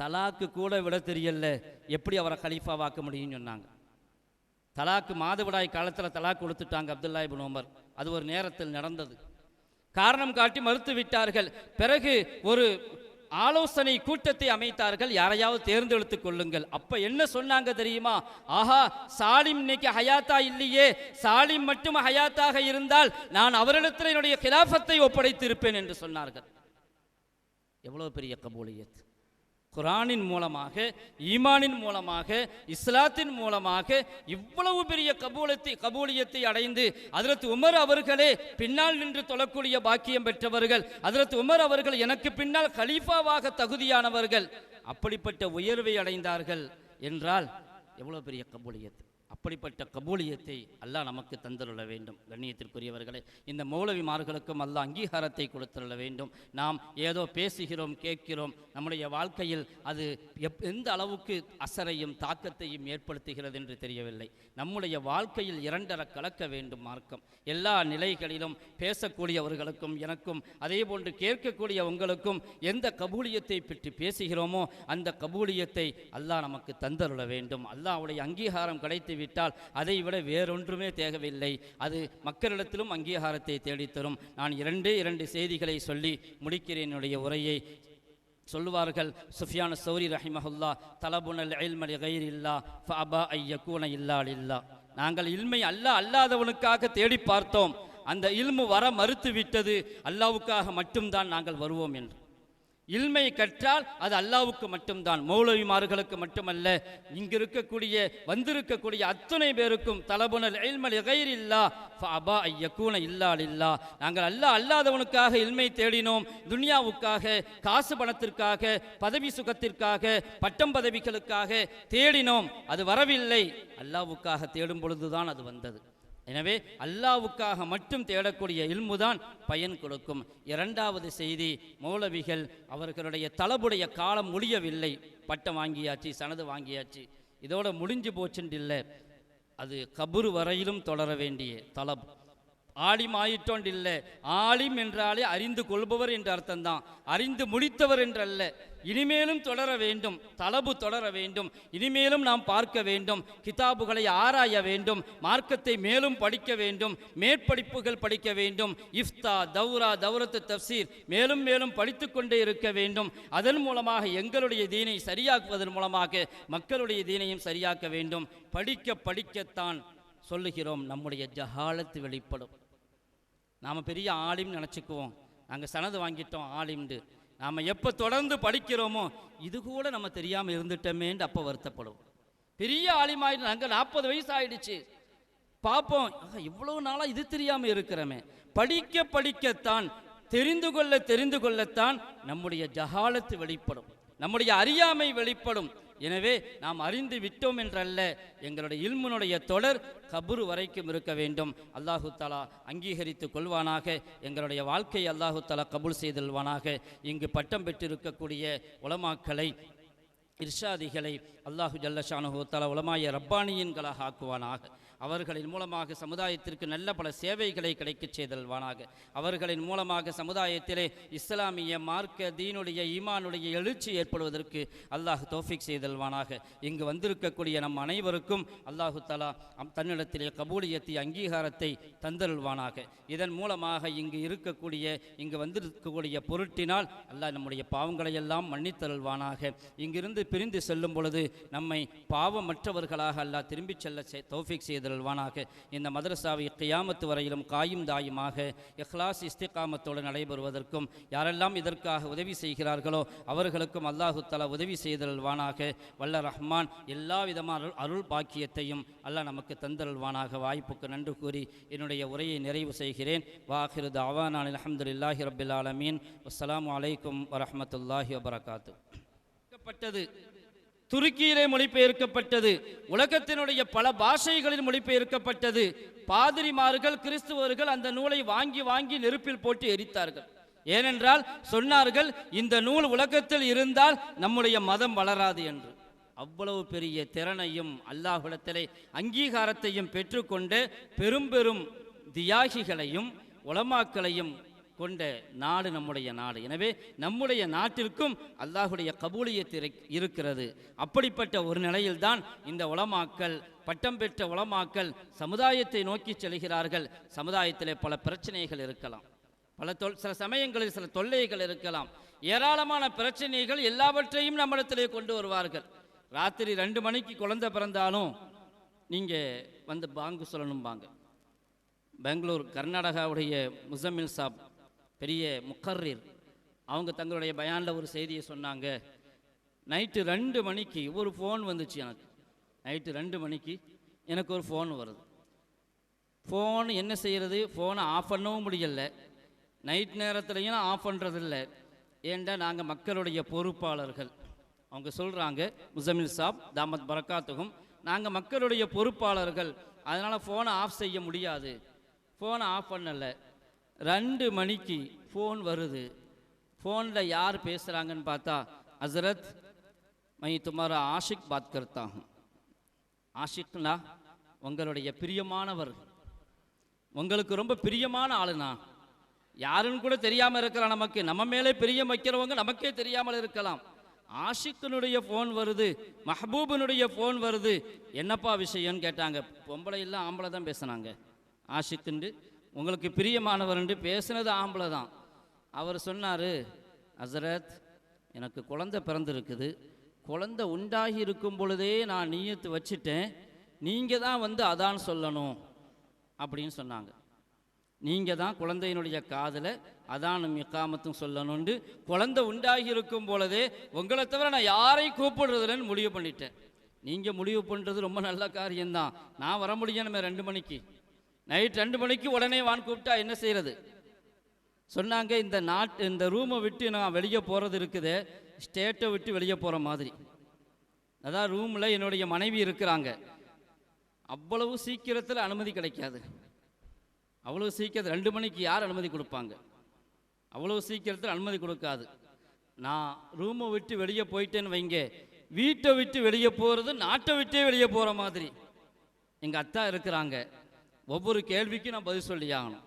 தலாக்கு கூட விட தெரியல, எப்படி அவரை கலீஃபாவாக்க முடியும்னு சொன்னாங்க. தலாக்கு மாதவிடாய் காலத்தில் தலாக்கு கொடுத்துட்டாங்க அப்துல்லா இப்னு உமர். அது ஒரு நேரத்தில் நடந்தது. காரணம் காட்டி மறுத்து விட்டார்கள். பிறகு ஒரு ஆலோசனை கூட்டத்தை அமைத்தார்கள், யாரையாவது தேர்ந்தெடுத்துக் கொள்ளுங்கள். அப்ப என்ன சொன்னாங்க தெரியுமா? ஆஹா, சாலிம் இன்னைக்கு ஹயாத்தா இல்லையே, சாலிம் மட்டும் ஹயாத்தாக இருந்தால் நான் அவரிடத்தில் என்னுடைய கிலாஃபத்தை ஒப்படைத்து இருப்பேன் என்று சொன்னார்கள். எவ்வளவு பெரிய கபூலியத்! குர்ஆனின் மூலமாக, ஈமானின் மூலமாக, இஸ்லாத்தின் மூலமாக இவ்வளவு பெரிய கபூலியத்தை அடைந்து ஹஜ்ரத் உமர் அவர்களே பின்னால் நின்று தொழக்கூடிய பாக்கியம் பெற்றவர்கள். ஹஜ்ரத் உமர் அவர்கள் எனக்கு பின்னால் கலீஃபாவாக தகுதியானவர்கள். அப்படிப்பட்ட உயர்வை அடைந்தார்கள் என்றால் எவ்வளவு பெரிய கபூலியத்! அப்படிப்பட்ட கபூலியத்தை அல்லாஹ் நமக்கு தந்தருள வேண்டும். கண்ணியத்திற்குரியவர்களே, இந்த மௌலவிமார்களுக்கும் அல்லாஹ் அங்கீகாரத்தை கொடுத்துள்ள வேண்டும். நாம் ஏதோ பேசுகிறோம், கேட்கிறோம், நம்முடைய வாழ்க்கையில் அது எந்த அளவுக்கு அசரையும் தாக்கத்தையும் ஏற்படுத்துகிறது என்று தெரியவில்லை. நம்முடைய வாழ்க்கையில் இரண்டர கலக்க வேண்டும் மார்க்கம். எல்லா நிலைகளிலும் பேசக்கூடியவர்களுக்கும் எனக்கும், அதே போன்று கேட்கக்கூடிய உங்களுக்கும் எந்த கபூலியத்தை பற்றி பேசுகிறோமோ அந்த கபூலியத்தை அல்லாஹ் நமக்கு தந்தருள வேண்டும். அல்லாஹ்வுடைய அங்கீகாரம் கிடைத்து விட்டால் அதை விட வேறொன்றுமே தேவையில்லை. அது மக்களிடத்திலும் அங்கீகாரத்தை தேடித்தரும். நான் இரண்டு செய்திகளை சொல்லி முடிக்கிறேன் என்னுடைய உரையை. சொல்லுவார்கள் சுஃபியான் சௌரி ரஹிமஹுல்லா, தலபுனல் இல்ம லிகைரில்லா ஃபஅபா ஐயகூன இல்லா லில்லா. நாங்கள் இல்மை அல்லாதவனுக்காக தேடி பார்த்தோம், அந்த இல்மு வர மறுத்து விட்டது, அல்லாவுக்காக மட்டும்தான் நாங்கள் வருவோம் என்று. இல்மை கற்றால் அது அல்லாவுக்கு மட்டும்தான், மௌலவிமார்களுக்கு மட்டுமல்ல, இங்கு வந்திருக்கக்கூடிய அத்தனை பேருக்கும். தலபுனல் இல்ம லிகைரில்லா ஃபஅபா ஐயகூன இல்லா லில்லா. நாங்கள் அல்லாதவனுக்காக இல்மை தேடினோம், துனியாவுக்காக, காசு பணத்திற்காக, பதவி சுகத்திற்காக, பட்டம் பதவிகளுக்காக தேடினோம், அது வரவில்லை. அல்லாவுக்காக தேடும் பொழுதுதான் அது வந்தது. எனவே அல்லாவுக்காக மட்டும் தேடக்கூடிய இல்முதான் பயன் கொடுக்கும். இரண்டாவது செய்தி, மௌலவிகள் அவர்களுடைய தலபுடைய காலம் முடியவில்லை. பட்டம் வாங்கியாச்சு, சனது வாங்கியாச்சு, இதோட முடிஞ்சு போச்சுன்னு இல்லை, அது கபுர் வரையிலும் தொடர வேண்டிய தலப். ஆலிம் ஆயிட்டோன் இல்லை, ஆலிம் என்றாலே அறிந்து கொள்பவர் என்ற அர்த்தம்தான், அறிந்து முடித்தவர் என்றல்ல. இனிமேலும் தொடர வேண்டும், தலபு தொடர வேண்டும். இனிமேலும் நாம் பார்க்க வேண்டும், கிதாபுகளை ஆராய வேண்டும், மார்க்கத்தை மேலும் படிக்க வேண்டும், மேற்படிப்புகள் படிக்க வேண்டும். இஃப்தா, தௌரா, தௌரத்து தஃப்சீர் மேலும் மேலும் படித்து கொண்டே இருக்க வேண்டும். அதன் மூலமாக எங்களுடைய தீனை சரியாக்குவதன் மூலமாக மக்களுடைய தீனையும் சரியாக்க வேண்டும். படிக்கத்தான் சொல்லுகிறோம், நம்முடைய ஜஹாலத்து வெளிப்படும். நாம் பெரிய ஆலிம் நினச்சிக்குவோம், நாங்கள் சனது வாங்கிட்டோம் ஆலிம்ண்டு. நாம் எப்போ தொடர்ந்து படிக்கிறோமோ இது கூட நம்ம தெரியாமல் இருந்துட்டோமேன்னு அப்போ வருத்தப்படுவோம். பெரிய ஆலிமாயிட்டு நாங்கள் 40 வயசு ஆயிடுச்சு பார்ப்போம், இவ்வளோ நாளாக இது தெரியாமல் இருக்கிறோமே. படிக்க படிக்கத்தான், தெரிந்து கொள்ளத்தான் நம்முடைய ஜஹாலத்து வெளிப்படும், நம்முடைய அறியாமை வெளிப்படும். எனவே நாம் அறிந்து விட்டோம் என்றல்ல, எங்களுடைய இல்முனுடைய தொடர் கபுரு வரைக்கும் இருக்க வேண்டும். அல்லாஹு தஆலா அங்கீகரித்து கொள்வானாக. எங்களுடைய வாழ்க்கையை அல்லாஹு தஆலா கபூல் செய்தல்வானாக. இங்கு பட்டம் பெற்றிருக்கக்கூடிய உலமாக்களை, இர்ஷாதிகளை அல்லாஹு ஜல்ல ஷானஹு தஆலா உலமாய ரப்பானியின்களாக ஆக்குவானாக. அவர்களின் மூலமாக சமுதாயத்திற்கு நல்ல பல சேவைகளை கிடைக்கச் செய்தல்வானாக. அவர்களின் மூலமாக சமுதாயத்திலே இஸ்லாமிய மார்க்க தீனுடைய ஈமானுடைய எழுச்சி ஏற்படுவதற்கு அல்லாஹ் தௌஃபீக் செய்தல்வானாக. இங்கு வந்திருக்கக்கூடிய நம் அனைவருக்கும் அல்லாஹு தஆலா தன்னிடத்திலே கபூலியத்தை அங்கீகாரத்தை தந்தருள்வானாக. இதன் மூலமாக இங்கு வந்திருக்கக்கூடிய பொருட்டினால் அல்லாஹ் நம்முடைய பாவங்களை எல்லாம் மன்னித்தருள்வானாக. இங்கிருந்து பிரிந்து செல்லும் பொழுது நம்மை பாவமற்றவர்களாக அல்லாஹ் திரும்பிச் செல்ல தௌஃபீக் செய்தல்வானாக. இந்த மதரசாவை கியாமத்து வரையிலும் காயும் தாயுமாக இஹ்லாஸ் இஸ்திகாமத்தோடு நடைபெறுவதற்கும் யாரெல்லாம் இதற்காக உதவி செய்கிறார்களோ அவர்களுக்கும் அல்லாஹு தஆலா உதவி செய்தல்வானாக. வல்ல ரஹ்மான் எல்லா விதமான அருள் பாக்கியத்தையும் அல்லாஹ் நமக்கு தந்தல்வானாக. வாய்ப்புக்கு நன்றி கூறி என்னுடைய உரையை நிறைவு செய்கிறேன். வாஹிரு தஅவானா அல்ஹம்துலில்லாஹி ரப்பில் ஆலமீன். அஸ்ஸலாமு அலைக்கும் வரஹ்மத்துல்லாஹி வபரகாத்துஹு. துருக்கியிலே மொழிபெயர்க்கப்பட்டது, உலகத்தினுடைய பல பாஷைகளில் மொழிபெயர்க்கப்பட்டது. பாதிரிமார்கள் கிறிஸ்துவர்கள் அந்த நூலை வாங்கி வாங்கி நெருப்பில் போட்டு எரித்தார்கள். ஏனென்றால் சொன்னார்கள், இந்த நூல் உலகத்தில் இருந்தால் நம்முடைய மதம் வளராது என்று. அவ்வளவு பெரிய திறனையும் அல்லாஹ்விடத்திலே அங்கீகாரத்தையும் பெற்றுக்கொண்ட பெரும் பெரும் தியாகிகளையும் உலமாக்களையும் கொண்ட நாடு நம்முடைய நாடு. எனவே நம்முடைய நாட்டிற்கும் அல்லாஹுடைய கபூலியத் இருக்கிறது. அப்படிப்பட்ட ஒரு நிலையில்தான் இந்த உலமாக்கள், பட்டம் பெற்ற உலமாக்கள் சமுதாயத்தை நோக்கி செல்கிறார்கள். சமுதாயத்திலே பல பிரச்சனைகள் இருக்கலாம், சில சமயங்களில் சில தொல்லைகள் இருக்கலாம், ஏராளமான பிரச்சனைகள் எல்லாவற்றையும் நம்மிடத்திலே கொண்டு வருவார்கள். ராத்திரி 2 மணிக்கு குழந்தை பிறந்தாலும் நீங்கள் வந்து பாங்கு சொல்லணும்பாங்க. பெங்களூர் கர்நாடகாவுடைய முசம்மில் சாப் பெரிய முக்கர்ரீர் அவங்க தங்களுடைய பயானில் ஒரு செய்தியை சொன்னாங்க. நைட்டு 2 மணிக்கு ஒரு ஃபோன் வந்துச்சு எனக்கு. நைட்டு 2 மணிக்கு எனக்கு ஒரு ஃபோன் வருது. ஃபோன் என்ன செய்கிறது, ஃபோனை ஆஃப் பண்ணவும் முடியலை, நைட் நேரத்துலையும் ஆஃப் பண்ணுறதில்ல. ஏண்டா நாங்கள் மக்களுடைய பொறுப்பாளர்கள். அவங்க சொல்கிறாங்க, முசம்மில் சாப் தாமத் பரக்காத்துகும், நாங்கள் மக்களுடைய பொறுப்பாளர்கள், அதனால் ஃபோனை ஆஃப் செய்ய முடியாது. ஃபோனை ஆஃப் பண்ணலை. 2 மணிக்கு ஃபோன் வருது. ஃபோனில் யார் பேசுகிறாங்கன்னு பார்த்தா, ஹசரத் மை துமாரா ஆஷிக் பாத் கர்த்தா ஹூம். ஆஷிக்னா உங்களுடைய பிரியமானவர், உங்களுக்கு ரொம்ப பிரியமான ஆளுனா. யாருன்னு கூட தெரியாமல் இருக்கலாம், நமக்கு நம்ம மேலே பிரியம் வைக்கிறவங்க நமக்கே தெரியாமல் இருக்கலாம். ஆஷிக்கினுடைய ஃபோன் வருது, மஹபூபினுடைய ஃபோன் வருது. என்னப்பா விஷயம்னு கேட்டாங்க. பொம்பளை இல்லை ஆம்பளை தான் பேசுனாங்க. ஆஷிக்குண்டு உங்களுக்கு பிரியமானவர்ண்டு பேசுனது ஆம்பளை தான். அவர் சொன்னார், ஹசரத் எனக்கு குழந்தை பிறந்திருக்குது, குழந்தை உண்டாகி இருக்கும் பொழுதே நான் நியத்து வச்சுட்டேன், நீங்கள் தான் வந்து அதான் சொல்லணும் அப்படின்னு சொன்னாங்க. நீங்கள் தான் குழந்தையினுடைய காதில் அதானும் இக்காமத்தும் சொல்லணுண்டு குழந்தை உண்டாகி இருக்கும் பொழுதே உங்களை தவிர நான் யாரையும் கூப்பிடுறதுலன்னு முடிவு பண்ணிட்டேன். நீங்கள் முடிவு பண்ணுறது ரொம்ப நல்ல காரியம்தான். நான் வர முடியணுமே 2 மணிக்கு, நைட் 2 மணிக்கு உடனே வான் கூப்பிட்டா என்ன செய்கிறது சொன்னாங்க. இந்த ரூமை விட்டு நான் வெளியே போகிறது இருக்குது, ஸ்டேட்டை விட்டு வெளியே போகிற மாதிரி. அதான் ரூமில் என்னுடைய மனைவி இருக்கிறாங்க. அவ்வளவு சீக்கிரத்தில் அனுமதி கிடைக்காது. அவ்வளோ சீக்கிரத்தில் 2 மணிக்கு யார் அனுமதி கொடுப்பாங்க? அவ்வளோ சீக்கிரத்தில் அனுமதி கொடுக்காது. நான் ரூமை விட்டு வெளியே போயிட்டேன்னு வைங்க, வீட்டை விட்டு வெளியே போகிறது நாட்டை விட்டே வெளியே போகிற மாதிரி. எங்கள் அத்தா இருக்கிறாங்க, ஒவ்வொரு கேள்விக்கும் நான் பதில் சொல்லி ஆகணும்.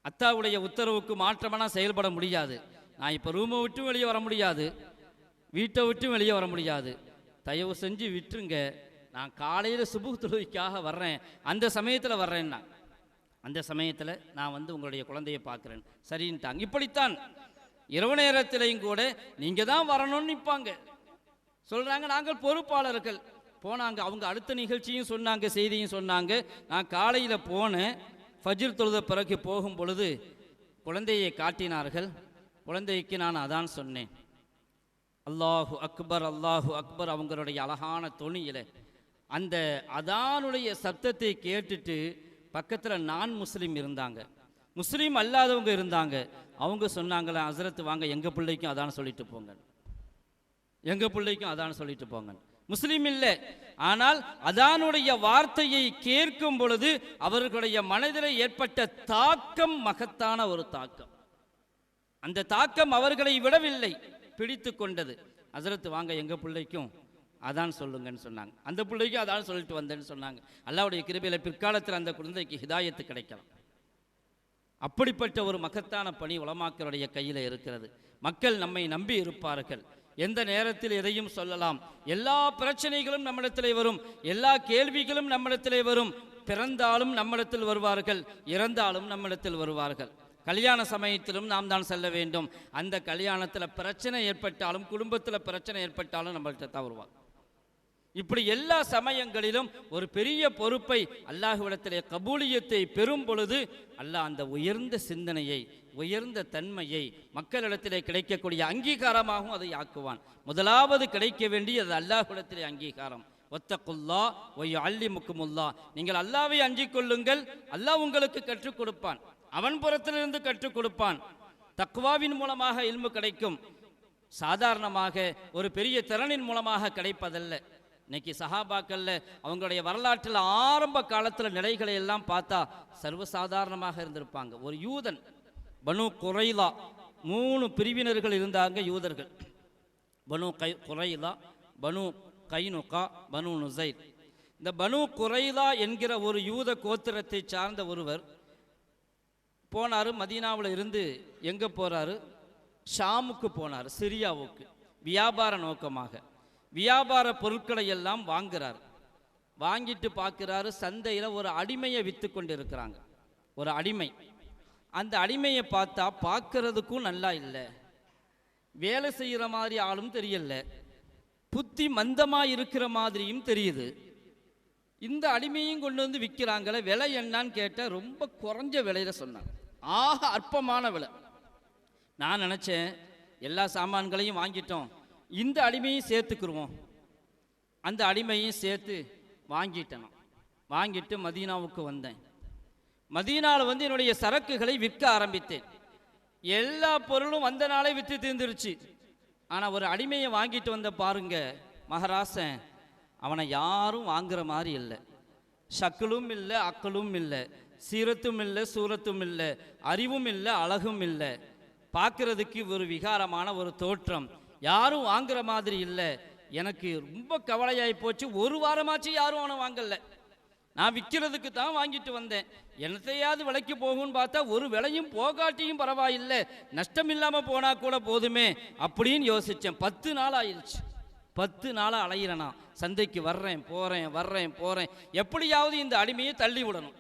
அத்தாவுடைய உத்தரவுக்கு மாற்றமாக நான் செயல்பட முடியாது. நான் இப்போ ரூமை விட்டு வெளியே வர முடியாது, வீட்டை விட்டு வெளியே வர முடியாது. தயவு செஞ்சு விட்டுருங்க, நான் காலையில் சுபுஹ் தொழுகைக்காக வர்றேன், அந்த சமயத்தில் வர்றேன்னா அந்த சமயத்தில் நான் வந்து உங்களுடைய குழந்தையை பார்க்குறேன் சரின்ட்டாங்க. இப்படித்தான் இரவு நேரத்திலையும் கூட நீங்கள் தான் வரணும்னு நிற்பாங்க. சொல்கிறாங்க நாங்கள் பொறுப்பாளர்கள். போனாங்க, அவங்க அடுத்த நிகழ்ச்சியும் சொன்னாங்க, செய்தியும் சொன்னாங்க. நான் காலையில் போனேன், ஃபஜ்ர் தொழுத பிறகு போகும் பொழுது குழந்தையை காட்டினார்கள். குழந்தைக்கு நான் அதான் சொன்னேன். அல்லாஹு அக்பர் அல்லாஹு அக்பர் அவங்களுடைய அழகான தொனியில் அந்த அதானுடைய சப்தத்தை கேட்டுட்டு பக்கத்தில் நான் முஸ்லீம் இருந்தாங்க, முஸ்லீம் அல்லாதவங்க இருந்தாங்க. அவங்க சொன்னாங்களே, ஹஸ்ரத் வாங்க எங்கள் பிள்ளைக்கும் அதான் சொல்லிட்டு போங்க, எங்கள் பிள்ளைக்கும் அதான் சொல்லிட்டு போங்க. முஸ்லீம் இல்லை, ஆனால் அதானுடைய வார்த்தையை கேட்கும் பொழுது அவர்களுடைய மனதில் ஏற்பட்ட தாக்கம் மகத்தான ஒரு தாக்கம். அந்த தாக்கம் அவர்களை விடவில்லை, பிடித்து கொண்டது. ஹஸ்ரத் வாங்க எங்கள் பிள்ளைக்கும் அதான் சொல்லுங்கன்னு சொன்னாங்க. அந்த பிள்ளைக்கும் அதான் சொல்லிட்டு வந்தேன்னு சொன்னாங்க. அல்லாஹ்வுடைய கிருபையில் பிற்காலத்தில் அந்த குழந்தைக்கு ஹிதாயத்து கிடைக்கலாம். அப்படிப்பட்ட ஒரு மகத்தான பணி உலமாக்களுடைய கையில் இருக்கிறது. மக்கள் நம்மை நம்பி இருப்பார்கள். எந்த நேரத்தில் எதையும் சொல்லலாம். எல்லா பிரச்சனைகளும் நம்மிடத்திலே வரும், எல்லா கேள்விகளும் நம்மிடத்திலே வரும். பிறந்தாலும் நம்மிடத்தில் வருவார்கள், இறந்தாலும் நம்மிடத்தில் வருவார்கள். கல்யாண சமயத்திலும் நாம் தான் செல்ல வேண்டும். அந்த கல்யாணத்தில் பிரச்சனை ஏற்பட்டாலும், குடும்பத்தில் பிரச்சனை ஏற்பட்டாலும் நம்மள்கிட்ட தான் வருவாங்க. இப்படி எல்லா சமயங்களிலும் ஒரு பெரிய பொறுப்பை அல்லாஹ்விடத்திலே கபூலியத்தை பெறும் பொழுது அல்லாஹ் அந்த உயர்ந்த சிந்தனையை, உயர்ந்த தன்மையை மக்களிடத்திலே கிடைக்கக்கூடிய அங்கீகாரமாகவும் அதை ஆக்குவான். முதலாவது கிடைக்க வேண்டியது அல்லாஹ்விடத்திலே அங்கீகாரம். ஒத்தகுல்லா ஒய் அல்லிமுக்குமுல்லா, நீங்கள் அல்லாவை அஞ்சிக் கொள்ளுங்கள், அல்லாஹ் உங்களுக்கு கற்றுக் கொடுப்பான், அவன் புறத்திலிருந்து கற்றுக் கொடுப்பான். தக்வாவின் மூலமாக இல்மு கிடைக்கும், சாதாரணமாக ஒரு பெரிய திறனின் மூலமாக கிடைப்பதல்ல. இன்னைக்கு சஹாபாக்கள்ல அவங்களுடைய வரலாற்றில் ஆரம்ப காலத்தில் நிலைகளை எல்லாம் பார்த்தா சர்வசாதாரணமாக இருந்திருப்பாங்க. ஒரு யூதன், பனு குரைலா, 3 பிரிவினர்கள் இருந்தாங்க யூதர்கள். பனு குரைலா, பனு கைனுகா, பனு நுசைர். இந்த பனு குரைலா என்கிற ஒரு யூத கோத்திரத்தை சார்ந்த ஒருவர் போனார். மதீனாவில் இருந்து எங்கே போகிறாரு? ஷாமுக்கு போனார், சிரியாவுக்கு, வியாபார நோக்கமாக. வியாபார பொருட்களை எல்லாம் வாங்குறார். வாங்கிட்டு பார்க்குறாரு, சந்தையில் ஒரு அடிமையை விற்று கொண்டு இருக்கிறாங்க. ஒரு அடிமை. அந்த அடிமையை பார்த்தா பார்க்கறதுக்கும் நல்லா இல்லை, வேலை செய்கிற மாதிரி ஆளும் தெரியல, புத்தி மந்தமாக இருக்கிற மாதிரியும் தெரியுது. இந்த அடிமையும் கொண்டு வந்து விற்கிறாங்களே, விலை என்னான்னு கேட்டால் ரொம்ப குறைஞ்ச விலையில சொன்னாங்க, ஆக அற்பமான விலை. நான் நினச்சேன் எல்லா சாமான்களையும் வாங்கிட்டோம், இந்த அடிமையும் சேர்த்துக்குருவோம். அந்த அடிமையும் சேர்த்து வாங்கிட்டேன். வாங்கிட்டு மதீனாவுக்கு வந்தேன். மதீனாவில் வந்து என்னுடைய சரக்குகளை விற்க ஆரம்பித்தேன். எல்லா பொருளும் வந்த நாளே விற்று தீர்ந்துருச்சு. ஆனால் ஒரு அடிமையை வாங்கிட்டு வந்த பாருங்க மகராசன், அவனை யாரும் வாங்குற மாதிரி இல்லை. ஷக்லும் இல்லை, அக்களும் இல்லை, சீரத்தும் இல்லை, சூரத்தும் இல்லை, அறிவும் இல்லை, அழகும் இல்லை, பார்க்கறதுக்கு ஒரு விகாரமான ஒரு தோற்றம், யாரும் வாங்குற மாதிரி இல்லை. எனக்கு ரொம்ப கவலையாகி போச்சு. ஒரு வாரமாச்சு யாரும் அவனை வாங்கல. நான் விற்கிறதுக்கு தான் வாங்கிட்டு வந்தேன். என்னத்தையாவது விலைக்கு போகும்னு பார்த்தா ஒரு விலையும் போகாட்டியும் பரவாயில்லை, நஷ்டம் இல்லாமல் போனால் கூட போதுமே அப்படின்னு யோசித்தேன். 10 நாள் ஆயிடுச்சு. 10 நாளாக அலையிறேனா, சந்தைக்கு வர்றேன் போகிறேன். எப்படியாவது இந்த அடிமையை தள்ளி விடணும்,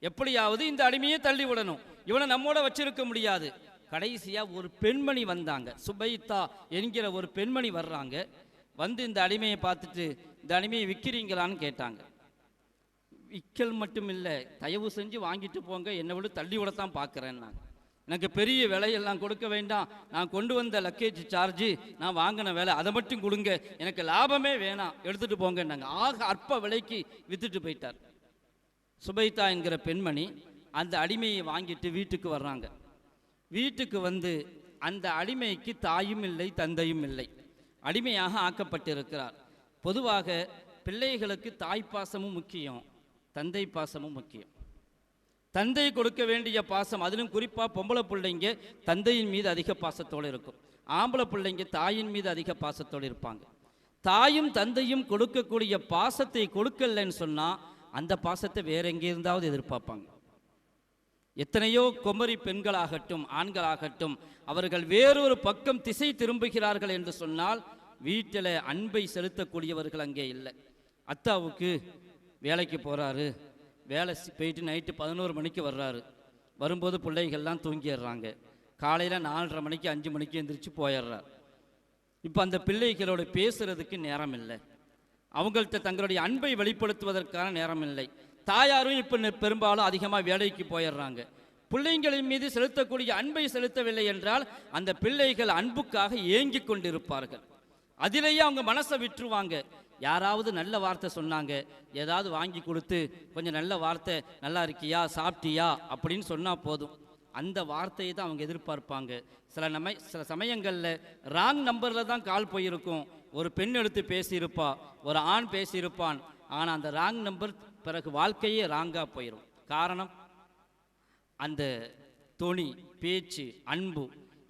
எப்படியாவது இந்த அடிமையை தள்ளி விடணும். இவனை நம்மோட வச்சிருக்க முடியாது. கடைசியாக ஒரு பெண்மணி வந்தாங்க, சுபைத்தா என்கிற ஒரு பெண்மணி வர்றாங்க. வந்து இந்த அடிமையை பார்த்துட்டு, இந்த அடிமையை விற்கிறீங்களான்னு கேட்டாங்க. விற்கல் மட்டும் இல்லை, தயவு செஞ்சு வாங்கிட்டு போங்க, என்னை விட தள்ளி விடத்தான் பார்க்குறேன்னாங்க. எனக்கு பெரிய விலையெல்லாம் கொடுக்க வேண்டாம், நான் கொண்டு வந்த லக்கேஜ் சார்ஜு, நான் வாங்கின விலை அதை மட்டும் கொடுங்க, எனக்கு லாபமே வேணாம், எடுத்துகிட்டு போங்கன்னாங்க. ஆக அற்ப விலைக்கு விற்றுட்டு போயிட்டார். சுபைத்தா என்கிற பெண்மணி அந்த அடிமையை வாங்கிட்டு வீட்டுக்கு வர்றாங்க. வீட்டுக்கு வந்து அந்த அடிமைக்கு தாயும் இல்லை, தந்தையும் இல்லை, அடிமையாக ஆக்கப்பட்டிருக்கிறார். பொதுவாக பிள்ளைகளுக்கு தாய்ப்பாசமும் முக்கியம், தந்தை பாசமும் முக்கியம். தந்தை கொடுக்க வேண்டிய பாசம், அதிலும் குறிப்பாக பொம்பளை பிள்ளைங்க தந்தையின் மீது அதிக பாசத்தோடு இருக்கும், ஆம்பளை பிள்ளைங்க தாயின் மீது அதிக பாசத்தோடு இருப்பாங்க. தாயும் தந்தையும் கொடுக்கக்கூடிய பாசத்தை கொடுக்கலன்னு சொன்னால் அந்த பாசத்தை வேற எங்கே இருந்தாவது எதிர்பார்ப்பாங்க. எத்தனையோ குமரி பெண்களாகட்டும் ஆண்களாகட்டும் அவர்கள் வேறொரு பக்கம் திசை திரும்புகிறார்கள் என்று சொன்னால் வீட்டில் அன்பை செலுத்தக்கூடியவர்கள் அங்கே இல்லை. அத்தாவுக்கு வேலைக்கு போகிறாரு, வேலை போயிட்டு நைட்டு 11 மணிக்கு வர்றாரு. வரும்போது பிள்ளைகள்லாம் தூங்கிடுறாங்க. காலையில் 4:30 மணிக்கு 5 மணிக்கு எழுந்திரிச்சு போயிடுறார். இப்போ அந்த பிள்ளைகளோட பேசுறதுக்கு நேரம் இல்லை, அவங்கள்ட்ட தங்களுடைய அன்பை வெளிப்படுத்துவதற்கான நேரம் இல்லை. தாயாரும் இப்போ பெரும்பாலும் அதிகமாக வேலைக்கு போயிடுறாங்க. பிள்ளைங்களின் மீது செலுத்தக்கூடிய அன்பை செலுத்தவில்லை என்றால் அந்த பிள்ளைகள் அன்புக்காக ஏங்கி கொண்டிருப்பார்கள். அதிலேயே அவங்க மனசை விட்டுருவாங்க. யாராவது நல்ல வார்த்தை சொன்னாங்க, ஏதாவது வாங்கி கொடுத்து கொஞ்சம் நல்ல வார்த்தை, நல்லா இருக்கியா, சாப்பிட்டியா அப்படின்னு சொன்னால் போதும், அந்த வார்த்தையை தான் அவங்க எதிர்பார்ப்பாங்க. சில சமயங்களில் ராங் நம்பரில் தான் கால் போயிருக்கும். ஒரு பெண் எடுத்து பேசியிருப்பா, ஒரு ஆண் பேசியிருப்பான். ஆனால் அந்த ராங் நம்பர் பிறகு வாழ்க்கையே ராங்காக போயிடும். காரணம், அந்த தொனி, பேச்சு, அன்பு.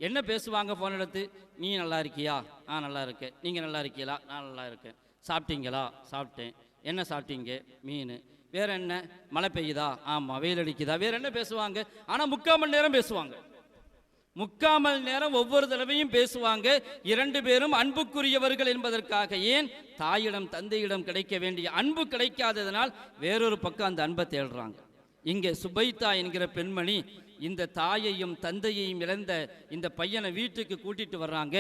என்ன பேசுவாங்க ஃபோன் எடுத்து? நீ நல்லா இருக்கியா? நான் நல்லா இருக்கேன். நீங்கள் நல்லா இருக்கீங்களா? நான் நல்லா இருக்கேன். சாப்பிட்டீங்களா? சாப்பிட்டேன். என்ன சாப்பிட்டீங்க? மீன். வேற என்ன? மழை பெய்யுதா? ஆமாம். வெயில் அடிக்குதா? வேற என்ன பேசுவாங்க? ஆனால் 3/4 மணி நேரம் பேசுவாங்க. 3/4 மணி நேரம் ஒவ்வொரு தடவையும் பேசுவாங்க. 2 பேரும் அன்புக்குரியவர்கள் என்பதற்காக. ஏன்? தாயிடம் தந்தையிடம் கிடைக்க வேண்டிய அன்பு கிடைக்காததனால் வேறொரு பக்கம் அந்த அன்பை தேடுறாங்க. இங்கே சுபைத்தா என்கிற பெண்மணி இந்த தாயையும் தந்தையையும் இழந்த இந்த பையனை வீட்டுக்கு கூட்டிட்டு வர்றாங்க.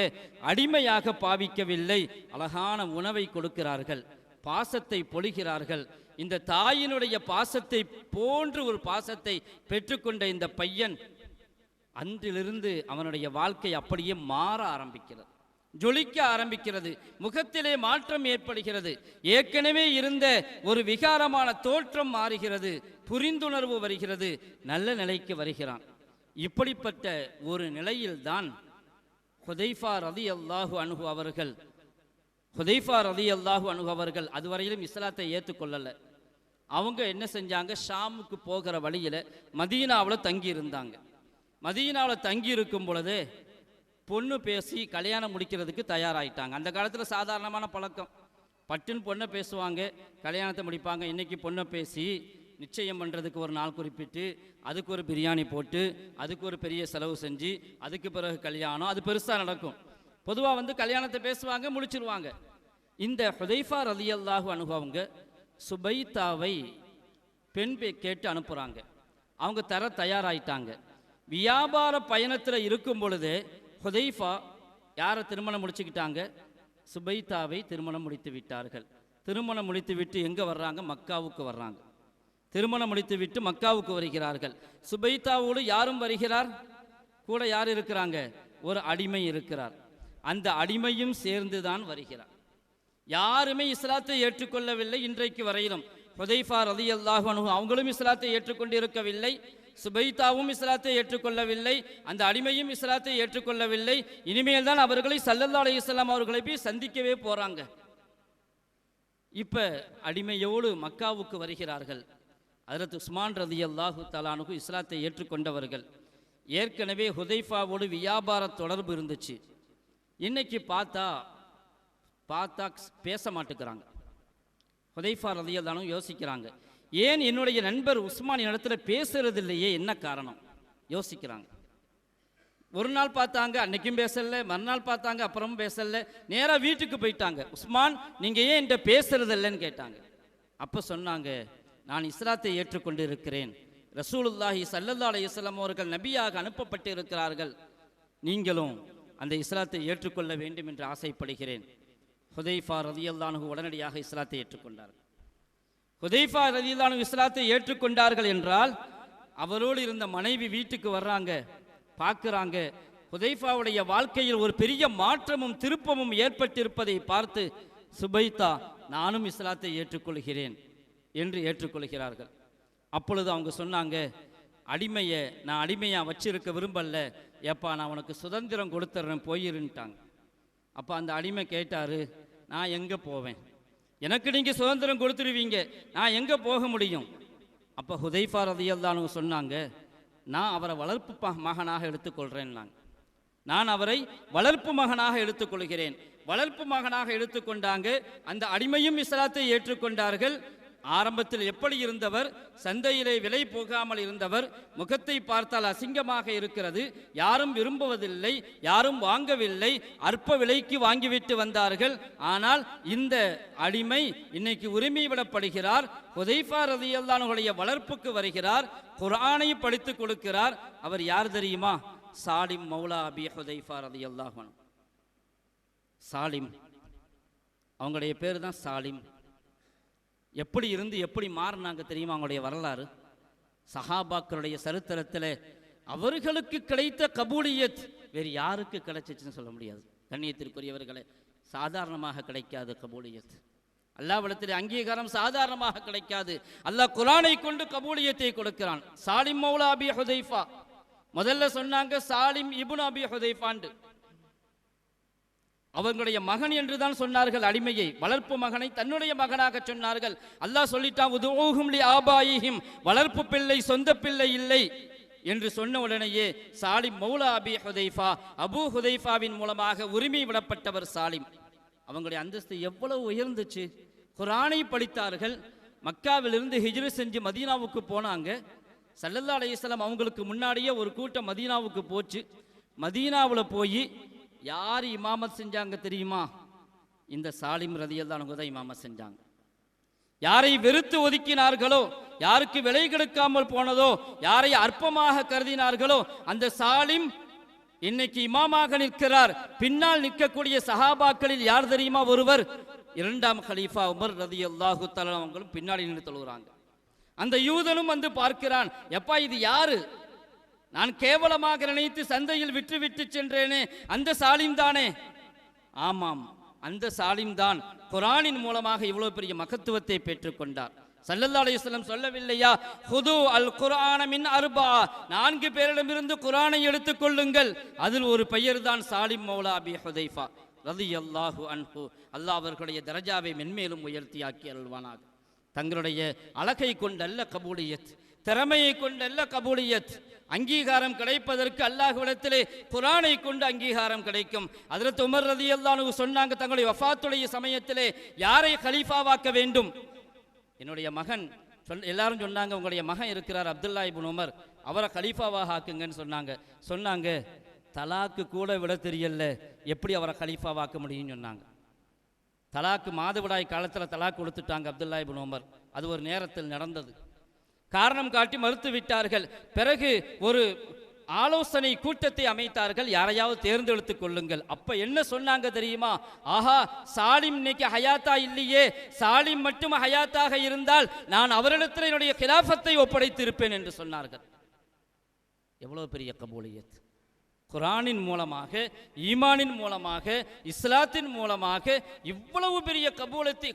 அடிமையாக பாவிக்கவில்லை, அழகான உணவை கொடுக்கிறார்கள், பாசத்தை பொழிகிறார்கள். இந்த தாயினுடைய பாசத்தை போன்று ஒரு பாசத்தை பெற்றுக்கொண்ட இந்த பையன் அன்றிலிருந்து அவனுடைய வாழ்க்கை அப்படியே மாற ஆரம்பிக்கிறது, ஜொலிக்க ஆரம்பிக்கிறது, முகத்திலே மாற்றம் ஏற்படுகிறது. ஏற்கனவே இருந்த ஒரு விகாரமான தோற்றம் மாறுகிறது, புரிந்துணர்வு வருகிறது, நல்ல நிலைக்கு வருகிறான். இப்படிப்பட்ட ஒரு நிலையில்தான் ஹுதைஃபா ரலியல்லாஹு அன்ஹு அவர்கள் அதுவரையிலும் இஸ்லாத்தை ஏற்றுக்கொள்ளலை. அவங்க என்ன செஞ்சாங்க? ஷாமுக்கு போகிற வழியில் மதீனாவில் தங்கி இருந்தாங்க. மதீனாவில் தங்கி இருக்கும் பொழுது பொண்ணு பேசி கல்யாணம் முடிக்கிறதுக்கு தயாராகிட்டாங்க. அந்த காலத்தில் சாதாரணமான பழக்கம், பட்டுன்னு பொண்ணை பேசுவாங்க, கல்யாணத்தை முடிப்பாங்க. இன்றைக்கி பொண்ணை பேசி நிச்சயம் பண்ணுறதுக்கு ஒரு நாள் குறிப்பிட்டு, அதுக்கு ஒரு பிரியாணி போட்டு, அதுக்கு ஒரு பெரிய செலவு செஞ்சு, அதுக்கு பிறகு கல்யாணம், அது பெருசாக நடக்கும். பொதுவாக கல்யாணத்தை பேசுவாங்க, முடிச்சிருவாங்க. இந்த ஹுதைஃபா ரலியல்லாஹு அன்ஹு அவங்க சுபைத்தாவை பெண் கேட்டு அனுப்புகிறாங்க. அவங்க தர தயாராகிட்டாங்க. வியாபார பயணத்தில் இருக்கும் பொழுது ஹுதைஃபா யாரை திருமணம் முடிச்சுக்கிட்டாங்க? சுபைத்தாவை திருமணம் முடித்து விட்டார்கள். திருமணம் முடித்து விட்டு எங்கே வர்றாங்க? மக்காவுக்கு வர்றாங்க. திருமணம் முடித்து விட்டு மக்காவுக்கு வருகிறார்கள். சுபைத்தாவோடு யாரும் வருகிறார்? கூட யார் இருக்கிறாங்க? ஒரு அடிமை இருக்கிறார். அந்த அடிமையும் சேர்ந்து தான் வருகிறார். யாருமே இஸ்லாத்தை ஏற்றுக்கொள்ளவில்லை இன்றைக்கு வரையிலும். ஹுதைஃபா ரலியல்லாஹு அன்ஹு அவங்களும் இஸ்லாத்தை ஏற்றுக்கொண்டிருக்கவில்லை, சுபைத்தாவும் இஸ்லாத்தை ஏற்றுக்கொள்ளவில்லை, அந்த அடிமையும் இஸ்லாத்தை ஏற்றுக்கொள்ளவில்லை. இனிமேல் தான் அவர்களை ஸல்லல்லாஹு அலைஹி வஸல்லம் அவர்களை போய் சந்திக்கவே போறாங்க. இப்ப அடிமையோடு மக்காவுக்கு வருகிறார்கள். ஹஜ்ரத் உஸ்மான் ரலியல்லாஹு தஆலா அன்ஹு இஸ்லாத்தை ஏற்றுக்கொண்டவர்கள். ஏற்கனவே ஹுதைஃபாவோடு வியாபார தொடர்பு இருந்துச்சு. இன்னைக்கு பார்த்தா பேச மாட்டேங்கிறாங்க. ஹுதைஃபா ரலியல்லாஹு அன்ஹு யோசிக்கிறாங்க, ஏன் என்னுடைய நண்பர் உஸ்மான் இடத்துல பேசுறது இல்லையே, என்ன காரணம் யோசிக்கிறாங்க. ஒரு நாள் பார்த்தாங்க, அன்னைக்கும் பேசல, மறுநாள் பார்த்தாங்க, அப்புறமும் பேசல. நேராக வீட்டுக்கு போயிட்டாங்க. உஸ்மான், நீங்கள் ஏன் என்கிட்ட பேசுறது இல்லைன்னு கேட்டாங்க. அப்போ சொன்னாங்க, நான் இஸ்லாத்தை ஏற்றுக்கொண்டு இருக்கிறேன், ரசூலுல்லாஹி ஸல்லல்லாஹு அலைஹி வஸல்லம் அவர்கள் நபியாக அனுப்பப்பட்டு இருக்கிறார்கள், நீங்களும் அந்த இஸ்லாத்தை ஏற்றுக்கொள்ள வேண்டும் என்று ஆசைப்படுகிறேன். ஹுதைஃபா ரலியல்லாஹு அன்ஹு உடனடியாக இஸ்லாத்தை ஏற்றுக்கொண்டார்கள். ஹுதைஃபா ரலியல்லாஹு அன்ஹு இஸ்லாத்தை ஏற்றுக்கொண்டார்கள் என்றால் அவரோடு இருந்த மனைவி வீட்டுக்கு வர்றாங்க, பார்க்குறாங்க. ஹுதைஃபாவுடைய வாழ்க்கையில் ஒரு பெரிய மாற்றமும் திருப்பமும் ஏற்பட்டிருப்பதை பார்த்து சுபைத்தா, நானும் இஸ்லாத்தை ஏற்றுக்கொள்கிறேன் என்று ஏற்றுக்கொள்கிறார்கள். அப்பொழுது அவங்க சொன்னாங்க, அடிமையை நான் அடிமையாக வச்சிருக்க விரும்பல, ஏப்பா நான் உனக்கு சுதந்திரம் கொடுத்துட்றேன், போயிருன்ட்டாங்க. அப்போ அந்த அடிமை கேட்டார், நான் எங்கே போவேன்? எனக்கு நீங்கள் சுதந்திரம் கொடுத்துருவீங்க, நான் எங்கே போக முடியும்? அப்போ ஹுதைஃபா ரலியல்லாஹு அன்ஹு சொன்னாங்க, நான் அவரை வளர்ப்பு மகனாக எடுத்துக்கொள்கிறேன்னாங்க. நான் அவரை வளர்ப்பு மகனாக எடுத்துக்கொள்கிறேன். வளர்ப்பு மகனாக எடுத்துக்கொண்டாங்க. அந்த அடிமையும் இஸ்லாத்தை ஏற்றுக்கொண்டார்கள். ஆரம்பத்தில் எப்படி இருந்தவர்? சந்தையிலே விலை போகாமல் இருந்தவர், முகத்தை பார்த்தால் அசிங்கமாக இருக்கிறது, யாரும் விரும்புவதில்லை, யாரும் வாங்கவில்லை, அற்ப விலைக்கு வாங்கிவிட்டு வந்தார்கள். ஆனால் இந்த அடிமை இன்னைக்கு உரிமை விடப்படுகிறார். ஹுதைஃபா ரலியல்லாஹு அன்ஹுடைய வளர்ப்புக்கு வருகிறார், குர்ஆனை படித்து கொடுக்கிறார். அவர் யார் தெரியுமா? சாலிம் மௌலா அபி ஹுதைஃபா ரலியல்லாஹு அன்ஹு. சாலிம், அவங்களுடைய பேர் தான் சாலிம். எப்படி இருந்து எப்படி மாறினாங்க தெரியுமா? அவங்களுடைய வரலாறு. சஹாபாக்களுடைய சரித்திரத்தில் அவர்களுக்கு கிடைத்த கபூலியத் வேறு யாருக்கு கிடைச்சிச்சுன்னு சொல்ல முடியாது. கண்ணியத்திற்குரியவர்களே, சாதாரணமாக கிடைக்காது கபூலியத். அல்லாஹ்விடத்தில் அங்கீகாரம் சாதாரணமாக கிடைக்காது. அல்லாஹ் குர்ஆனை கொண்டு கபூலியத்தை கொடுக்கிறான். சாலிம் மௌலா அபி ஹுதைஃபா, முதல்ல சொன்னாங்க சாலிம் இப்னு அபி ஹுதைஃபாண்டு. அவங்களுடைய மகன் என்று தான் சொன்னார்கள், அடிமையை, வளர்ப்பு மகனை தன்னுடைய மகனாக சொன்னார்கள். அல்லாஹ் சொல்லிட்டான், உதுஊஹும் லி ஆபாயிஹிம், வளர்ப்பு பிள்ளை சொந்த பிள்ளை இல்லை என்று சொன்ன உடனேயே சாலிம் மௌலா அபி ஹுதைஃபா, அபூ ஹுதைஃபாவின் மூலமாக உரிமை விடப்பட்டவர் சாலிம். அவங்களுடைய அந்தஸ்து எவ்வளவு உயர்ந்துச்சு. குர்ஆனை படித்தார்கள். மக்காவிலிருந்து ஹிஜ்ரு செஞ்சு மதீனாவுக்கு போனாங்க. ஸல்லல்லாஹு அலைஹி வஸல்லம் அவங்களுக்கு முன்னாடியே ஒரு கூட்டம் மதீனாவுக்கு போச்சு. மதீனாவில் போய் யார் இமாமத் செஞ்சாங்க தெரியுமா? இந்த சாலிம் ரலியல்லாஹு அன்ஹு தான் இமாமத் செஞ்சாங்க. யாரை வெறுத்து ஒதுக்கினார்களோ, யாருக்கு விலை கிடைக்காமல் போனதோ, யாரை அற்பமாக கருதினார்களோ, அந்த சாலிம் இன்னைக்கு இமாமாக நிற்கிறார். பின்னால் நிற்கக்கூடிய சஹாபாக்களில் யார் தெரியுமா? ஒருவர் இரண்டாம் கலீஃபா உமர் ரலியல்லாஹு தஆலா அவங்களும் பின்னாடி நின்று தொழுகிறாங்க. அந்த யூதனும் வந்து பார்க்கிறான், எப்பா இது யாரு? நான் கேவலமாக நினைத்து சந்தையில் விற்று விட்டு சென்றேனே, அந்த சாலிம் தானே? ஆமாம், அந்த சாலிம் தான் குர்ஆனின் மூலமாக இவ்வளவு பெரிய மகத்துவத்தை பெற்றுக்கொண்டார். ஸல்லல்லாஹு அலைஹி வஸல்லம் சொல்லவில்லையா, ஹுது அல் குர்ஆன மின் அர்பா, 4 பேரிடமிருந்து குர்ஆனை எடுத்துக் கொள்ளுங்கள். அதில் ஒரு பெயர் தான் சாலிம் மௌலா அபி ஹுதைஃபா ரலியல்லாஹு அன்ஹு. அல்லாஹ் அவர்களுடைய தரஜாவை மென்மேலும் உயர்த்தியாக்கி அருள்வானாக. தங்களுடைய அழகை கொண்டல்ல கபூலியத், திறமையை கொண்டல்ல கபூலியத். அங்கீகாரம் கிடைப்பதற்கு அல்லாஹ்விடத்திலே குர்ஆனை கொண்டு அங்கீகாரம் கிடைக்கும். ஹஜ்ரத் உமர் ரலியல்லாஹு அன்ஹு சொன்னாங்க, தங்களுடைய வஃபாத்துடைய சமயத்திலே யாரை கலீஃபாவாக்க வேண்டும்? என்னுடைய மகன் எல்லாரும் சொன்னாங்க, உங்களுடைய மகன் இருக்கிறார் அப்துல்லா இப்னு உமர், அவரை கலீஃபாவாக ஆக்குங்கன்னு சொன்னாங்க. தலாக்கு கூட விட தெரியல, எப்படி அவரை கலீஃபாவாக்க முடியும்னு சொன்னாங்க. தலாக்கு மாதவிடாய் காலத்தில் தலாக்கு கொடுத்துட்டாங்க அப்துல்லா இப்னு உமர். அது ஒரு நேரத்தில் நடந்தது. காரணம் காட்டி மறுத்து விட்டார்கள். பிறகு ஒரு ஆலோசனை கூட்டத்தை அமைத்தார்கள், யாரையாவது தேர்ந்தெடுத்துக் கொள்ளுங்கள். அப்ப என்ன சொன்னாங்க தெரியுமா? ஆஹா, சாலிம் இன்னைக்கு ஹயாத்தா இல்லையே, சாலிம் மட்டும் ஹயாத்தாக இருந்தால் நான் அவரிடத்தில் என்னுடைய கிலாஃபத்தை ஒப்படைத்து இருப்பேன் என்று சொன்னார்கள். எவ்வளவு பெரிய கபூலியத்! குர்ஆனின் மூலமாக, ஈமானின் மூலமாக, இஸ்லாத்தின் மூலமாக இவ்வளவு பெரிய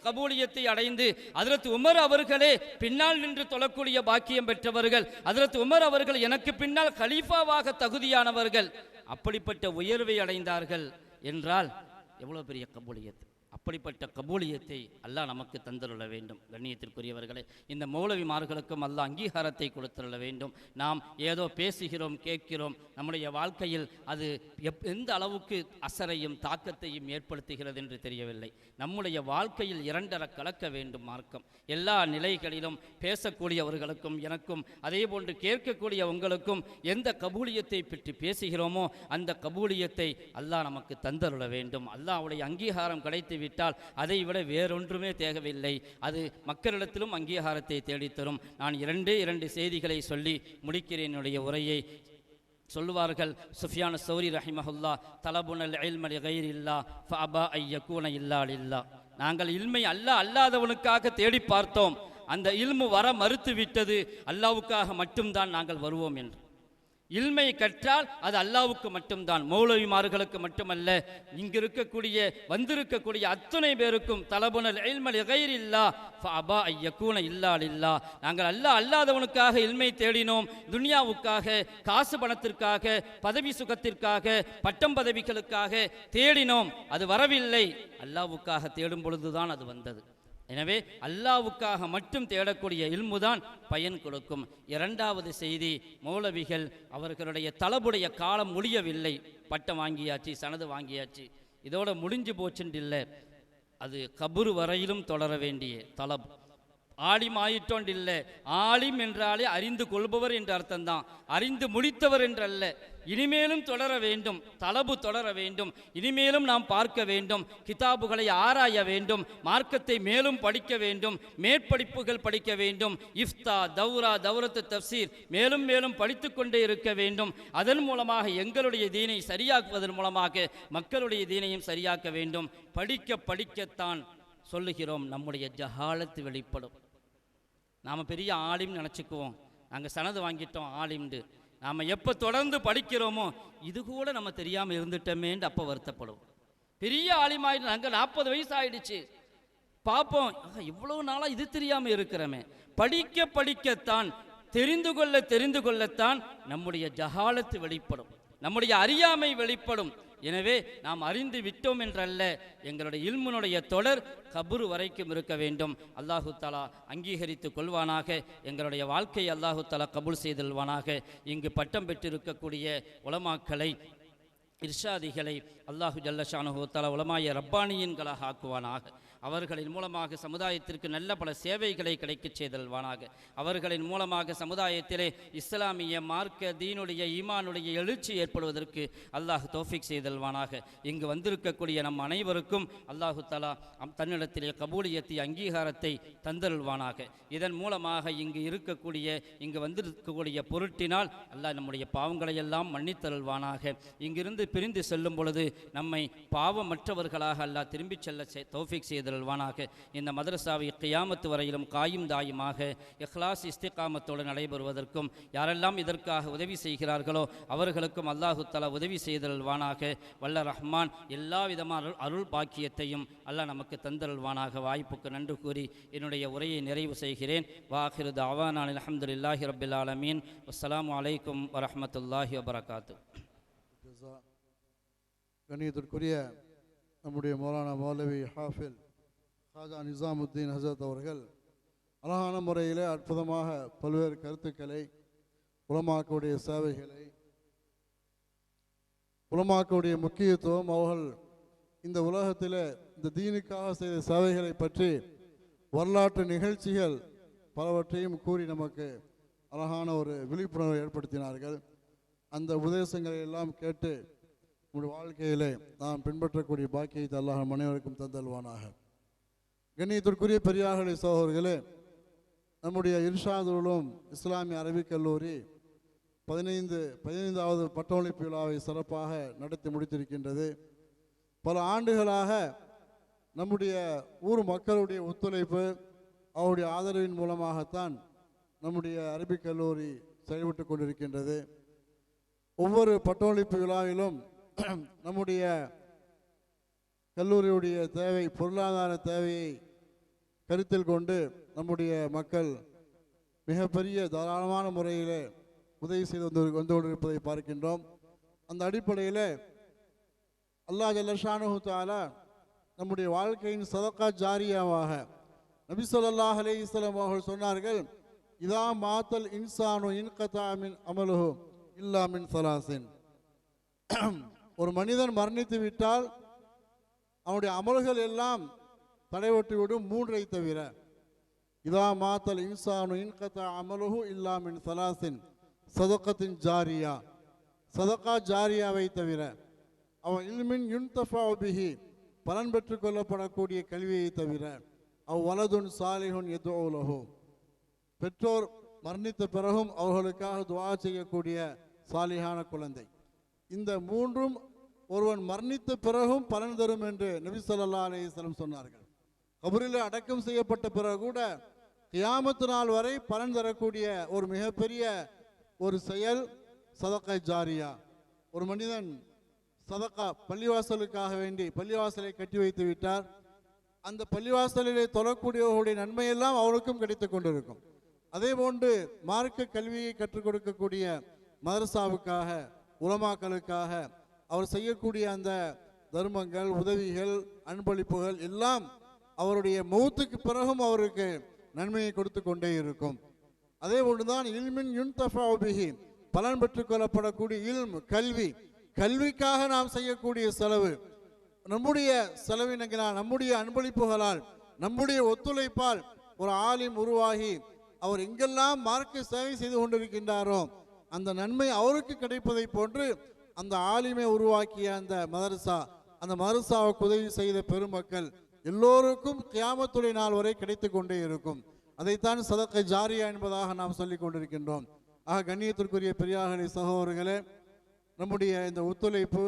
கபூலியத்தை அடைந்து ஹஜ்ரத் உமர் அவர்களே பின்னால் நின்று தொழக்கூடிய பாக்கியம் பெற்றவர்கள். ஹஜ்ரத் உமர் அவர்கள் எனக்கு பின்னால் கலீஃபாவாக தகுதியானவர்கள். அப்படிப்பட்ட உயர்வை அடைந்தார்கள் என்றால் எவ்வளவு பெரிய கபூலியத்! அப்படிப்பட்ட கபூலியத்தை அல்லாஹ் நமக்கு தந்தருள வேண்டும். கண்ணியத்திற்குரியவர்களே, இந்த மௌலவிமார்களுக்கும் அல்லாஹ் அங்கீகாரத்தை கொடுத்துள்ள வேண்டும். நாம் ஏதோ பேசுகிறோம், கேட்கிறோம், நம்முடைய வாழ்க்கையில் அது எந்த அளவுக்கு அசரையும் தாக்கத்தையும் ஏற்படுத்துகிறது என்று தெரியவில்லை. நம்முடைய வாழ்க்கையில் இரண்டர கலக்க வேண்டும் மார்க்கம். எல்லா நிலைகளிலும் பேசக்கூடியவர்களுக்கும் எனக்கும், அதே போன்று கேட்கக்கூடிய உங்களுக்கும் எந்த கபூலியத்தை பற்றி பேசுகிறோமோ அந்த கபூலியத்தை அல்லாஹ் நமக்கு தந்தருள வேண்டும். அல்லாஹ்வுடைய அங்கீகாரம் கிடைத்து விட்டால் அதை விட வேறொன்றுமே தேவையில்லை. அது மக்களிடத்திலும் அங்கீகாரத்தை தேடித்தரும். நான் இரண்டு செய்திகளை சொல்லி முடிக்கிறேன் என்னுடைய உரையை. சொல்லுவார்கள் சுஃபியான் சௌரி ரஹிமஹுல்லா, தலபுனல் இல்ம லிகைரில்லா ஃபஅபா ஐயகூன இல்லா லில்லா. நாங்கள் இல்மை அல்லாதவனுக்காக தேடி பார்த்தோம், அந்த இல்மு வர மறுத்து விட்டது, அல்லாவுக்காக மட்டும்தான் நாங்கள் வருவோம் என்று. இல்மை கற்றால் அது அல்லாவுக்கு மட்டும்தான், மௌலவிமார்களுக்கு மட்டுமல்ல, இங்கு இருக்கக்கூடிய வந்திருக்கக்கூடிய அத்தனை பேருக்கும் தலபுனல் இல்ம லிகைரில்லா ஃபஅபா ஐயகூன இல்லா லில்லா. நாங்கள் அல்லாதவனுக்காக இல்மை தேடினோம், துனியாவுக்காக, காசு பணத்திற்காக, பதவி சுகத்திற்காக, பட்டம் பதவிகளுக்காக தேடினோம், அது வரவில்லை. அல்லாவுக்காக தேடும் பொழுதுதான் அது வந்தது. எனவே அல்லாவுக்காக மட்டும் தேடக்கூடிய இல்முதான் பயன் கொடுக்கும். இரண்டாவது செய்தி, மௌலவிகள் அவர்களுடைய தலபுடைய காலம் முடியவில்லை. பட்டம் வாங்கியாச்சு, சனது வாங்கியாச்சு, இதோட முடிஞ்சு போச்சுன்னு இல்லை, அது கபுர் வரையிலும் தொடர வேண்டிய தலப். ஆலிம் ஆயிட்டோண்டு இல்லை, ஆலிம் என்றாலே அறிந்து கொள்பவர் என்ற அர்த்தம்தான், அறிந்து முடித்தவர் என்றல்ல. இனிமேலும் தொடர வேண்டும், தலபு தொடர வேண்டும். இனிமேலும் நாம் பார்க்க வேண்டும், கிதாபுகளை ஆராய வேண்டும், மார்க்கத்தை மேலும் படிக்க வேண்டும், மேற்படிப்புகள் படிக்க வேண்டும், இஃப்தா, தௌரா, தௌரத்து தஃப்சீர் மேலும் மேலும் படித்து கொண்டே இருக்க வேண்டும். அதன் மூலமாக எங்களுடைய தீனை சரியாக்குவதன் மூலமாக மக்களுடைய தீனையும் சரியாக்க வேண்டும். படிக்கத்தான் சொல்லுகிறோம், நம்முடைய ஜஹாலத்து வெளிப்படும். நாம் பெரிய ஆலிம் நினச்சிக்குவோம், நாங்கள் சனது வாங்கிட்டோம் ஆலிம்ண்டு. நாம் எப்போ தொடர்ந்து படிக்கிறோமோ இது கூட நம்ம தெரியாமல் இருந்துட்டோமேன்னு அப்போ வருத்தப்படுவோம். பெரிய ஆலிமாயிட்டு நாங்கள் 40 வயசு ஆயிடுச்சு பார்ப்போம், இவ்வளோ நாளாக இது தெரியாமல் இருக்கிறோமே. படிக்க படிக்கத்தான், தெரிந்து கொள்ளத்தான் நம்முடைய ஜஹாலத்து வெளிப்படும், நம்முடைய அறியாமை வெளிப்படும். எனவே நாம் அறிந்து விட்டோம் என்றல்ல, எங்களுடைய இல்முனுடைய தொடர் கபுரு வரைக்கும் இருக்க வேண்டும். அல்லாஹு தஆலா அங்கீகரித்து கொள்வானாக. எங்களுடைய வாழ்க்கையை அல்லாஹு தஆலா கபூல் செய்தல்வானாக. இங்கு பட்டம் பெற்றிருக்கக்கூடிய உலமாக்களை, இர்ஷாதிகளை அல்லாஹு ஜல்ல ஷானுஹு தஆலா உலமாய ரப்பானியன்களாக ஆக்குவானாக. அவர்களின் மூலமாக சமுதாயத்திற்கு நல்ல பல சேவைகளை கிடைக்கச் செய்தல்வானாக. அவர்களின் மூலமாக சமுதாயத்திலே இஸ்லாமிய மார்க்க தீனுடைய ஈமானுடைய எழுச்சி ஏற்படுவதற்கு அல்லாஹ் தௌஃபீக் செய்தல்வானாக. இங்கு வந்திருக்கக்கூடிய நம் அனைவருக்கும் அல்லாஹு தஆலா தன்னிடத்திலே கபூலியத்தை அங்கீகாரத்தை தந்தருள்வானாக. இதன் மூலமாக இங்கு வந்திருக்கக்கூடிய பொருட்டினால் அல்லாஹ் நம்முடைய பாவங்களை எல்லாம் மன்னித்தருள்வானாக. இங்கிருந்து பிரிந்து செல்லும் பொழுது நம்மை பாவமற்றவர்களாக அல்லாஹ் திரும்பிச் செல்ல தௌஃபீக் செய்தல்வானாக. இந்த மதரசாவை கியாமத்து வரையிலும் காயும் தாயுமாக இஹ்லாஸ் இஸ்திகாமத்தோடு நடைபெறுவதற்கும் யாரெல்லாம் இதற்காக உதவி செய்கிறார்களோ அவர்களுக்கும் அல்லாஹு தஆலா உதவி செய்தல்வானாக. வல்ல ரஹ்மான் எல்லா விதமான அருள் பாக்கியத்தையும் அல்லாஹ் நமக்கு தந்தல்வானாக. வாய்ப்புக்கு நன்றி கூறி என்னுடைய உரையை நிறைவு செய்கிறேன். வாஹிரு தஅவானா அல்ஹம்துலில்லாஹி ரப்பில் ஆலமீன். வஸ்ஸலாமு அலைக்கும் வரஹ்மத்துல்லாஹி வபரகாத்துஹு. கண்ணியத்திற்குரிய நம்முடைய மௌலானா மௌலவி ஹாஃபில் ஹாஜா நிசாமுத்தீன் ஹசரத் அவர்கள் அழகான முறையில் அற்புதமாக பல்வேறு கருத்துக்களை, உலமாக்களுடைய சேவைகளை, உலமாக்களுடைய முக்கியத்துவம், அவர்கள் இந்த உலகத்தில் இந்த தீனுக்காக செய்த சேவைகளை பற்றி வரலாற்று நிகழ்ச்சிகள் பலவற்றையும் கூறி நமக்கு அழகான ஒரு விழிப்புணர்வை ஏற்படுத்தினார்கள். அந்த உபதேசங்களை எல்லாம் கேட்டு நம்முடைய வாழ்க்கையிலே நாம் பின்பற்றக்கூடிய பாக்கியத்தை அல்லாஹ் அனைவருக்கும் தந்தல்வானாக. கண்ணியத்திற்குரிய பெரியார்களே, சகோதரர்களே, நம்முடைய இர்ஷாதுல் உலூம் இஸ்லாமிய அரபிக் கல்லூரி 15வது பட்டமளிப்பு விழாவை சிறப்பாக நடத்தி முடித்திருக்கின்றது. பல ஆண்டுகளாக நம்முடைய ஊர் மக்களுடைய ஒத்துழைப்பு, அவருடைய ஆதரவின் மூலமாகத்தான் நம்முடைய அரபிக் கல்லூரி செயல்பட்டு கொண்டிருக்கின்றது. ஒவ்வொரு பட்டமளிப்பு விழாவிலும் நம்முடைய கல்லூரியுடைய தேவை, பொருளாதார தேவையை கருத்தில் கொண்டு நம்முடைய மக்கள் மிகப்பெரிய தாராளமான முறையில் உதவி செய்து வந்து கொண்டிருப்பதை பார்க்கின்றோம். அந்த அடிப்படையில் அல்லாஹ் ஜல்ல ஷானுஹு தஆலா நம்முடைய வாழ்க்கையின் சதகா ஜாரியாவாக நபி ஸல்லல்லாஹு அலைஹி வஸல்லம் அவர்கள் சொன்னார்கள், இதா மாத்தல் இன்சானு இன்கதா மின் அமலுஹு இல்லா மின் ஸலாசின். ஒரு மனிதன் மரணித்து விட்டால் அவனுடைய அமல்கள் எல்லாம் தடைபட்டுவிடும், 3ஐ தவிர. இதா மாத்தல் இன்சானு இன்கதா அமலுஹு இல்லா மின் ஸலாசின் சதகத்தின் ஜாரியா, சதகா ஜாரியாவை தவிர. அவன் இல்மின் யுன்தஃபஉ பிஹி, பலன் பெற்றுக் கொள்ளப்படக்கூடிய கல்வியை தவிர. அவ் வலதுன் சாலிஹுன் யதுஉ லஹு, பெற்றோர் மரணித்த பிறகும் அவர்களுக்காக துஆ செய்யக்கூடிய சாலிஹான குழந்தை. இந்த 3ம் ஒருவன் மரணித்த பிறகும் பலன் தரும் என்று நபி ஸல்லல்லாஹு அலைஹி வஸல்லம் சொன்னார்கள். கபரில் அடக்கம் செய்யப்பட்ட பிறகு கூட கியாமத்து நாள் வரை பலன் தரக்கூடிய ஒரு மிகப்பெரிய ஒரு செயல் சதகா ஜாரியா. ஒரு மனிதன் சதகா பள்ளிவாசலுக்காக வேண்டி பள்ளிவாசலை கட்டி வைத்து விட்டார், அந்த பள்ளிவாசலிலே தொழக்கூடியவர்களுடைய நன்மையெல்லாம் அவனுக்கும் கிடைத்து கொண்டிருக்கும். அதே போன்று மார்க்க கல்வியை கற்றுக் கொடுக்கக்கூடிய மதரசாவுக்காக, உலமாக்களுக்காக அவர் செய்யக்கூடிய அந்த தர்மங்கள், உதவிகள், அன்பளிப்புகள் எல்லாம் அவருடைய மௌத்துக்கு பிறகும் அவருக்கு நன்மையை கொடுத்து கொண்டே இருக்கும். அதே போன்றுதான் இல்மின் யுன்தஃபஉ பிஹி, பலன் பெற்றுக் கொள்ளப்படக்கூடிய இல்ம், கல்வி, கல்விக்காக நாம் செய்யக்கூடிய செலவு, நம்முடைய செலவினங்களால், நம்முடைய அன்பளிப்புகளால், நம்முடைய ஒத்துழைப்பால் ஒரு ஆலிம் உருவாகி அவர் எங்கெல்லாம் மார்க்க சேவை செய்து கொண்டிருக்கின்றாரோ அந்த நன்மை அவருக்கு கிடைப்பதை போன்று அந்த ஆலிமை உருவாக்கிய அந்த மதரசா, அந்த மதரசாவுக்கு உதவி செய்த பெருமக்கள் எல்லோருக்கும் கியாமத்துடைய நாள் வரை கிடைத்து கொண்டே இருக்கும். அதைத்தான் சதகா ஜாரியா என்பதாக நாம் சொல்லிக் கொண்டிருக்கின்றோம். ஆக கண்ணியத்திற்குரிய பெரியார்களே, சகோதரர்களே, நம்முடைய இந்த ஒத்துழைப்பு,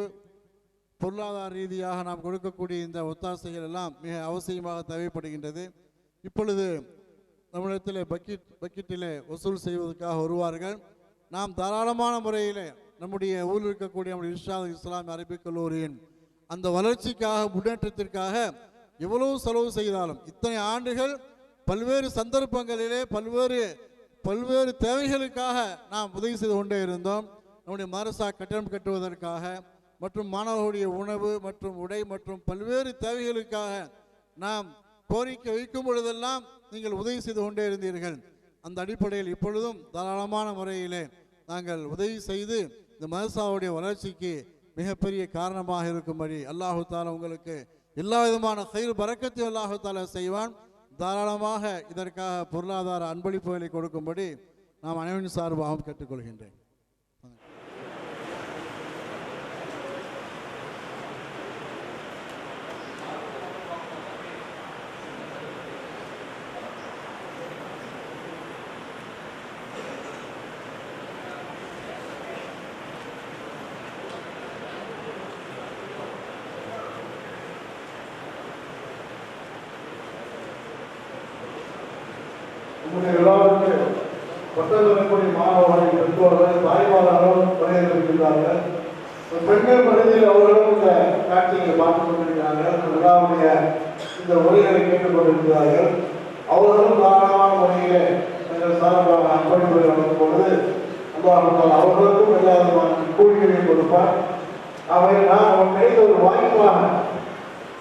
பொருளாதார ரீதியாக நாம் கொடுக்கக்கூடிய இந்த ஒத்தாசைகள் எல்லாம் மிக அவசியமாக தேவைப்படுகின்றது. இப்பொழுது நம்மிடத்தில் பக்கெட்டிலே வசூல் செய்வதற்காக வருவார்கள். நாம் தாராளமான முறையில் நம்முடைய ஊரில் இருக்கக்கூடிய நம்முடைய இர்ஷாத் இஸ்லாமிய அரபிக் கல்லூரியின் அந்த வளர்ச்சிக்காக முன்னேற்றத்திற்காக எவ்வளவு செலவு செய்தாலும் இத்தனை ஆண்டுகள் பல்வேறு சந்தர்ப்பங்களிலே பல்வேறு தேவைகளுக்காக நாம் உதவி செய்து கொண்டே இருந்தோம். நம்முடைய மதரசா கட்டணம் கட்டுவதற்காக மற்றும் மாணவர்களுடைய உணவு மற்றும் உடை மற்றும் பல்வேறு தேவைகளுக்காக நாம் கோரிக்கை வைக்கும் பொழுதெல்லாம் நீங்கள் உதவி செய்து கொண்டே இருந்தீர்கள். அந்த அடிப்படையில் இப்பொழுதும் தாராளமான முறையிலே நாங்கள் உதவி செய்து இந்த மதரசாவுடைய வளர்ச்சிக்கு மிகப்பெரிய காரணமாக இருக்கும்படி அல்லாஹு தாலா உங்களுக்கு எல்லா விதமான கைர் பரக்கத்தையும் அல்லாஹு தாலா செய்வான். தாராளமாக இதற்காக பொருளாதார அன்பளிப்புகளை கொடுக்கும்படி நாம் அனைவரின் சார்பாகவும் கேட்டுக்கொள்கின்றேன். உங்களுடைய விழாவுக்கு பட்டம் பெறக்கூடிய மாணவர்கள் பெற்றோர்கள் தாய்மார்களும் வருகிறார்கள். பெண்கள் பகுதியில் அவர்களும் இந்த காட்சிகளை பார்த்துக் கொண்டிருக்கிறார்கள். விழாவுடைய இந்த உரைகளை கேட்டுக் கொண்டிருக்கிறார்கள். அவர்களும் தாராளமான முறையிலே தங்கள் சார்பாக அன்பளிப்புகளை வழங்கும் பொழுது அவர்களுக்கும் எல்லா விதமான கூலிகளையும் கொடுப்பார். அவை நாம் கிடைத்த ஒரு வாய்ப்பாக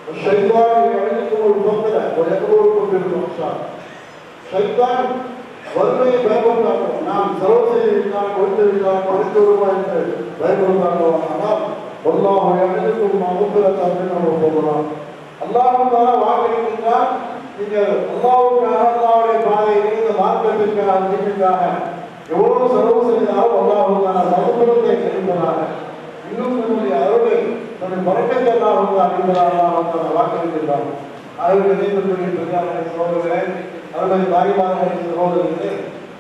ஒரு பக்கத்தில் ஒரு எவ்வளவு கொண்டிருக்கோம். சைத்தான் வறுமையை பயன்படுத்தாமல் நாம் செலவு செய்திருந்தால் கொடுத்து விட்டால் படித்து வருவோம் என்று பயன்படுத்தாமல் ஆனால் ஒல்லாஹுக்கும் மகப்பெறத்தான் நம்ம போகலாம். அல்லாஹுக்காக வாக்களித்தால் நீங்கள் அல்லாஹுக்காக அல்லாவுடைய பாதையை இந்த மார்க்கத்திற்காக நீதிக்காக எவ்வளவு செலவு செய்தாலும் அல்லாஹுக்கான மகப்பெறத்தை கிடைப்பதாக இன்னும் நம்முடைய அருளை நம்முடைய பறக்கத்தை அல்லாஹுக்கான வாக்களிக்கின்றார். அதற்கு நீதித்துறை பெரியாரை சோதனை அவருடைய தாய்மார்களின் சகோதரர்களே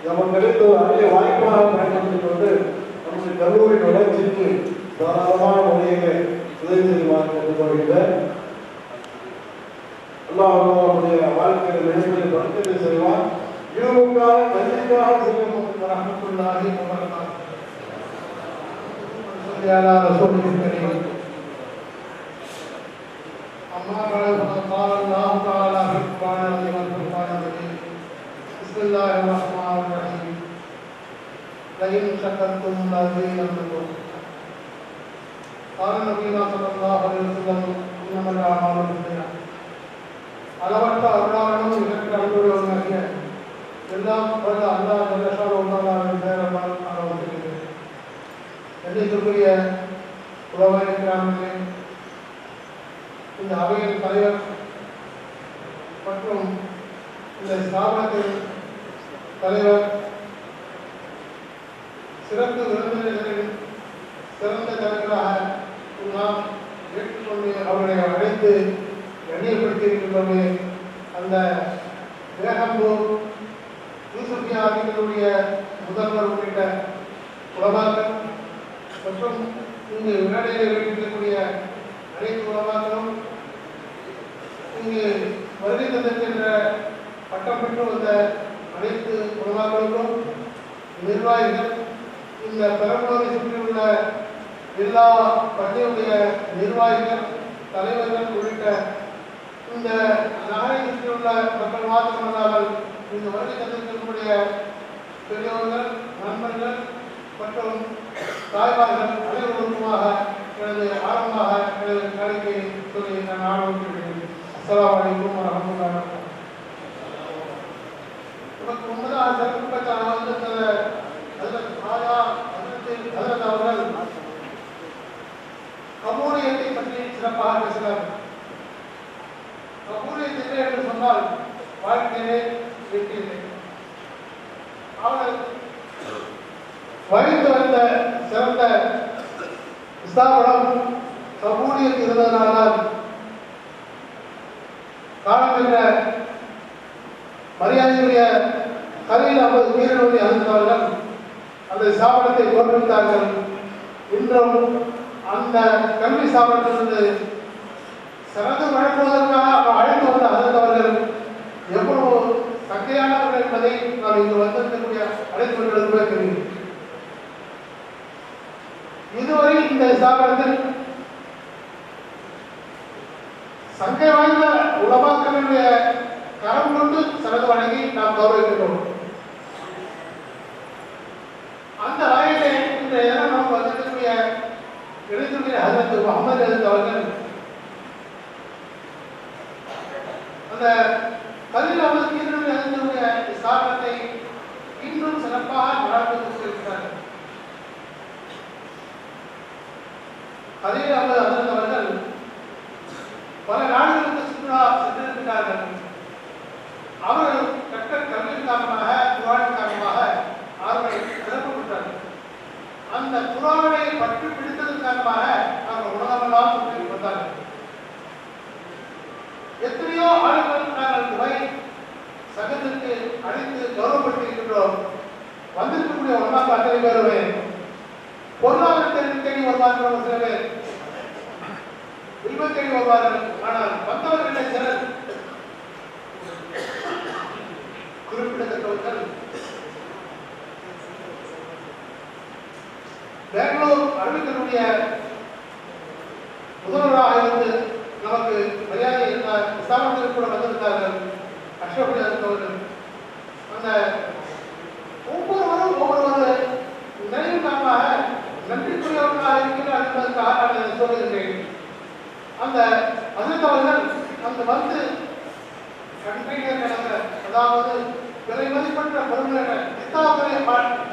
நமக்கு கிடைத்த ஒரு அரிய வாய்ப்பாக பயன்படுத்திக் கொண்டு நம்முடைய கல்லூரியின் வளர்ச்சிக்கு தாராளமான முறையிலே உதவி செய்வார் என்று கூறுகின்றேன். அல்லாஹ் நம்முடைய வாழ்க்கையில் மிகப்பெரிய பறக்கத்தை செய்வார். இருவுக்காக கல்விக்காக செய்யும் ரஹ்மத்துல்லாஹி வ பரகாத்துஹு. ஸல்லல்லாஹு அலைஹி வஸல்லம். أما بعد فقد قال الله تعالى في القرآن العظيم والفرقان المجيد بسم الله الرحمن الرحيم لئن شكرتم لأزيدنكم قال نبينا صلى الله عليه وسلم إنما الأعمال بالنيات. அளவற்ற அருளாளனும் இதற்கு அன்புடையவனாகிய எல்லாம் வல்ல அல்லாஹ் ஜல்லஷானஹு வ தஆலாவின் பெயரால் ஆரம்பிக்கிறேன். கண்ணியத்திற்குரிய உலமாய் கிராமங்களே, இந்த அவையின் தலைவர் மற்றும் இந்த ஸ்தாபனத்தின் தலைவர், சிறப்பு விருந்தினர்களின் சிறந்த தலைவராக நாம் ஏற்றுக்கொண்டு அவர்களை அழைத்து கண்ணியப்படுத்தியிருக்கின்றோமே, அந்த வேகம்பூர் யூசுஃபியா அவர்களுடைய முதல்வர் உள்ளிட்ட உலமாக்கள் மற்றும் இங்கு விளையாடியில் வைத்திருக்கக்கூடிய அனைத்து உலமாக்களும் இங்கு வருகை தந்திருக்கின்ற பட்டம் பெற்று வந்த அனைத்து உலமாக்களுக்கும் நிர்வாகிகள், இந்த பெரம்பலூரை சுற்றியுள்ள எல்லா பள்ளியுடைய நிர்வாகிகள், தலைவர்கள் உள்ளிட்ட இந்த நகரை சுற்றியுள்ள மக்கள் மாத்திரமல்லாமல் இந்த வருகை தந்திருக்கக்கூடிய பெரியவர்கள், நண்பர்கள் மற்றும் தாய்மார்கள் அனைவருக்குமாக எனது ஆரம்பமாக எனது காணிக்கை சொல்லி நான் ஆரம்பிக்கிறேன். அஸ்ஸலாமு அலைக்கும் வரஹ்மத்துல்லாஹி வபரகாத்துஹு. நமக்கு முன்னதாக சிறப்பு பெற்ற ஹஜ்ரத் அவர்கள் கபூலியத்தை பற்றி சிறப்பாக பேசினார். கபூலியத் இல்லை என்று சொன்னால் வாழ்க்கையிலே வெற்றியில்லை. அவர்கள் வகித்து வந்த சிறந்த ஸ்தாபனம் கபூலியத் இருந்ததனால்தான் காலமென்ற மரியாதையுடைய கலீல் அஹ்மத் மீரனூரி அறிந்தவர்கள் அந்த ஸ்தாபனத்தை தோற்றுவித்தார்கள். இன்றும் அந்த கல்வி ஸ்தாபனத்திலிருந்து சிறந்து வழங்குவதற்காக அவர் அழைத்து வந்த அறிந்தவர்கள் எவ்வளவு சக்தியானவர்கள் சங்கை வாய்ந்த உலமாக்களுடைய கரம் கொண்டு சனது வழங்கி நாம் கௌரவிக்கிறோம். அந்த வகையிலே இந்த இடம் நாம் வந்திருக்கக்கூடிய எழுத்துடைய ஹஜரத் முகமது அலி அவர்கள் அந்த கல்வி அமைச்சருடைய எழுத்துடைய ஸ்தாபனத்தை இன்னும் சிறப்பாக நடாத்துகிறார்கள். கலீல் அஹ்மத் ஹஜரத் அவர்கள் பல நாடுகளுக்கு சுற்றுலா சென்றிருக்கிறார்கள். அவர்கள் கற்ற கல்வியின் காரணமாக குர்ஆனின் காரணமாக அவர்கள் சிறப்பு பெற்றார்கள். அந்த குர்ஆனை பற்றி பிடித்ததன் காரணமாக அவர்கள் உலகமெல்லாம் சுற்றி வந்தார்கள். எத்தனையோ ஆளுநர்கள் நாங்கள் துறை சங்கத்திற்கு அழைத்து கௌரவப்படுத்தியிருக்கின்றோம். வந்திருக்கக்கூடிய உலமாக்கள் அத்தனை பேருமே பொருளாதாரத்தை தேடி வருவார்கள், சில பேர் வில்வ தேடி வருவார்கள். ஆனால் வந்தவர்களை சிலர் குறிப்பிடத்தக்கவர்கள் பெங்களூர் அறிவிக்கக்கூடிய முதல்வராக இருந்து நமக்கு மரியாதை இருந்தார். இஸ்லாமத்திற்கு கூட வந்திருந்தார்கள் அஷ்ரஃப் அவர்கள். அந்த ஒவ்வொருவரும் நினைவு காரணமாக நன்றிக்குரியவர்களாக இருக்கிறார் என்பதற்காக நான் இதை சொல்லுகின்றேன். அந்த அசத்தவர்கள் அந்த வந்து கண்ட்ரியினர் நடந்த, அதாவது விலை மதிப்பற்ற பொருள்கள் கித்தாபுகளை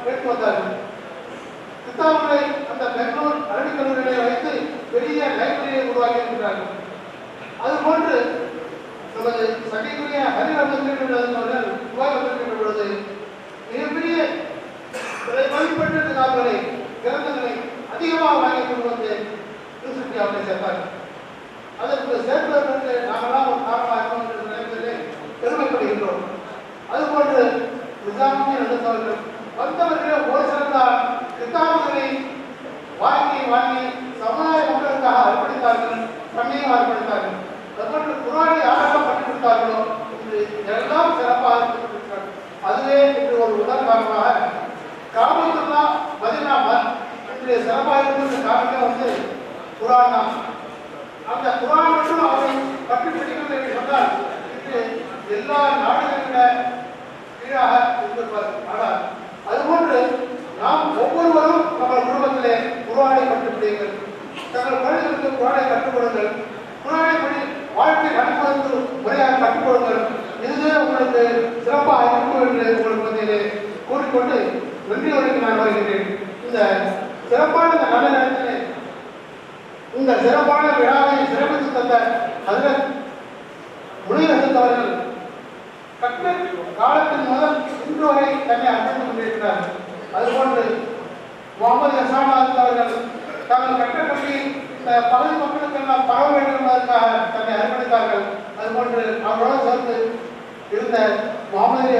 எடுத்து வந்தார்கள். கித்தாபுகளை அந்த பெங்களூர் அரபிக் கல்லூரிகளை வைத்து பெரிய லைப்ரரியை உருவாக்கி இருக்கிறார்கள். அதுபோன்று நமது சங்கைக்குரிய ஹரிரமர்கள் உருவாக்கப்பட்டிருக்கின்ற பொழுது மிகப்பெரிய விலை மதிப்பற்ற கித்தாபுகளை கிரந்தங்களை அதிகமாக வாங்கி கொண்டு வந்து யூனிவர்சிட்டி அவர்களை சேர்த்தார்கள். அதற்கு சேர்ப்பதற்கு நாமெல்லாம் ஒரு காரணமாக இருக்கோம் என்று நினைப்பதிலே பெருமைப்படுகின்றோம். அதுபோன்று நிசாமுதீன் அவர்கள் வந்தவர்களே ஒரு சிறந்தால் கித்தாபுகளை வாங்கி சமுதாய மக்களுக்காக அர்ப்பணித்தார்கள், கண்ணியம் அர்ப்பணித்தார்கள். அதுபோன்று குர்ஆனை யாரெல்லாம் பற்றி கொடுத்தார்களோ இன்று எல்லாம் சிறப்பாக இருக்கின்றார்கள். அதுவே இன்று ஒரு உதாரணமாக காபத்துல்லா மதீனா இன்று சிறப்பாக இருக்கின்ற காரணம் வந்து குர்ஆன் தான். அந்த குர்ஆன் மட்டும் அவரை பற்றி பிடிக்கிறது என்று சொன்னால் இன்று எல்லா நாடுகளிட கீழாக இருந்திருப்பார். ஆனால் அதுபோன்று நாம் ஒவ்வொருவரும் நம்ம குடும்பத்திலே குர்ஆனை பற்றி பிடிங்கள், தங்கள் குழந்தைகளுக்கு குர்ஆனை கற்றுக் கொடுங்கள், குர்ஆனை படி வாழ்க்கை நடப்பதற்கு முறையாக கற்றுக் கொடுங்கள். இதுவே உங்களுக்கு சிறப்பாக இருக்கும் என்று உங்களுக்கு மத்தியிலே கூறிக்கொண்டு நன்றி வரைக்கும் நான் வருகிறேன். இந்த சிறப்பான நல்ல நேரத்திலே இந்த சிறப்பான விழாவை சிறப்பித்து தந்த ஹஜ்ரத் முனிவர் அவர்கள் கற்ற காலத்தின் முதல் இன்று வரை தன்னை அர்ப்பணித்துக் கொண்டிருக்கிறார்கள். அதுபோன்று முகமது ஹசான் அவர்கள் தாங்கள் கற்ற கல்வி இந்த பகுதி மக்களுக்கெல்லாம் பரவ வேண்டும் என்பதற்காக தன்னை அர்ப்பணித்தார்கள். அதுபோன்று அவர்களோடு சேர்ந்து இருந்த முகமது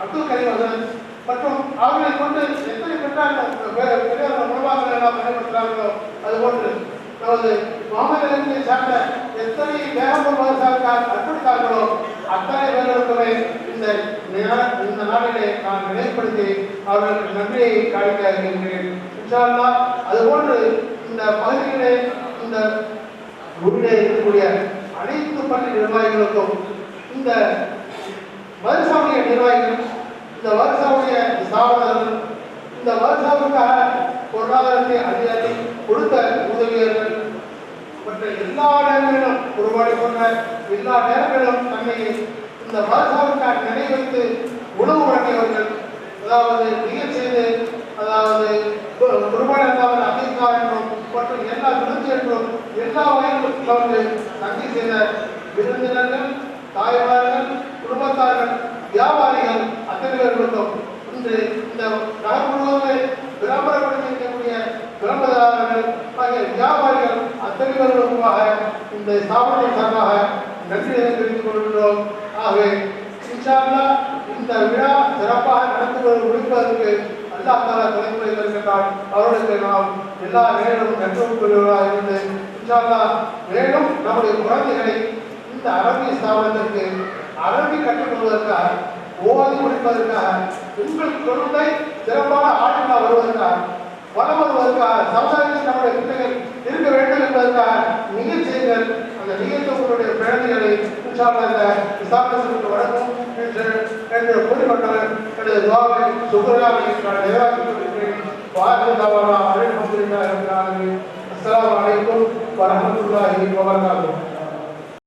அப்துல் கரீம் அவர்கள் மற்றும் அவர்களை கொண்டு எத்தனை பெற்றார்கள் மூலமாக எல்லாம் பயன்படுத்துகிறார்களோ அதுபோன்று நமது மாமல்லத்தை சார்ந்த எத்தனை வேகப்பூர்வ அர்ப்பணித்தார்களோ அத்தனை பேர்களுக்குமே இந்த நாளிலே நான் நினைவுபடுத்தி அவர்களுக்கு நன்றியை காணிக்க இருக்கின்றேன். இன்ஷா அல்லாஹ் அதுபோன்று இந்த பகுதியிலே இந்த ஊரிலே இருக்கக்கூடிய அனைத்து பள்ளி நிர்வாகிகளுக்கும் இந்த மதரசாவுடைய நிர்வாகிகள், இந்த மதரசாவுடைய ஸ்தாபனர்கள், இந்த மதரசாவுக்காக பொருளாதாரத்தை அதிகாரி கொடுத்த உதவியர்கள் மற்ற எல்லா நேரங்களிலும் ஒருபாடு போன்ற எல்லா நேரங்களிலும் தன்னை இந்த மதரசாவுக்காக நினைவைத்து உணவு வழங்கியவர்கள், அதாவது நிகழ் செய்து, அதாவது ஒருபாடு அல்லாமல் அமெரிக்கா என்றும் மற்றும் எல்லா விருது என்றும் எல்லா வகையிலும் அவர்கள் தங்கி செய்த விருந்தினர்கள், தாய்மார்கள், குடும்பத்தார்கள், வியாபாரிகள் அத்தனை பேர்களுக்கும் இன்று இந்த நகர் முழுவதுமே விளம்பரப்படுத்தியிருக்கக்கூடிய விளம்பரதாரர்கள் ஆகிய வியாபாரிகள் அத்தனை பேர்களுக்குமாக இந்த ஸ்தாபனத்தின் சார்பாக நன்றியை தெரிவித்துக் கொள்கிறோம். ஆகவே இன்ஷா அல்லாஹ் இந்த விழா சிறப்பாக நடந்து முடிப்பதற்கு அல்லாஹ் தஆலா துணை இருக்கின்றார். அவர்களுக்கு நாம் எல்லா நேரமும் நன்றியுள்ளவர்களாக இருந்து இன்ஷா அல்லாஹ் மேலும் நம்முடைய குழந்தைகளை இந்த அரபி ஸ்தாபனத்திற்கு அரபி கற்றுக் கொள்வதற்காக, ஓதி முடிப்பதற்காக, உங்கள் குழந்தை சிறப்பான ஆளுநராக வருவதற்காக, வளம் வருவதற்காக, சமுதாயத்தில் நம்முடைய பிள்ளைகள் இருக்க வேண்டும் என்பதற்காக நீயத் செய்யுங்கள். அந்த நீயத்து உங்களுடைய பிழந்தைகளை இன்ஷா அல்லாஹ் இந்த விசாரணை வழங்கும் என்று பொதுமக்கள் எனது துஆவை சுக்ராவை நான் நிறைவேற்றி கொள்கிறேன். அஸ்ஸலாமு அலைக்கும் வரஹ்மத்துல்லாஹி வபரகாத்துஹு.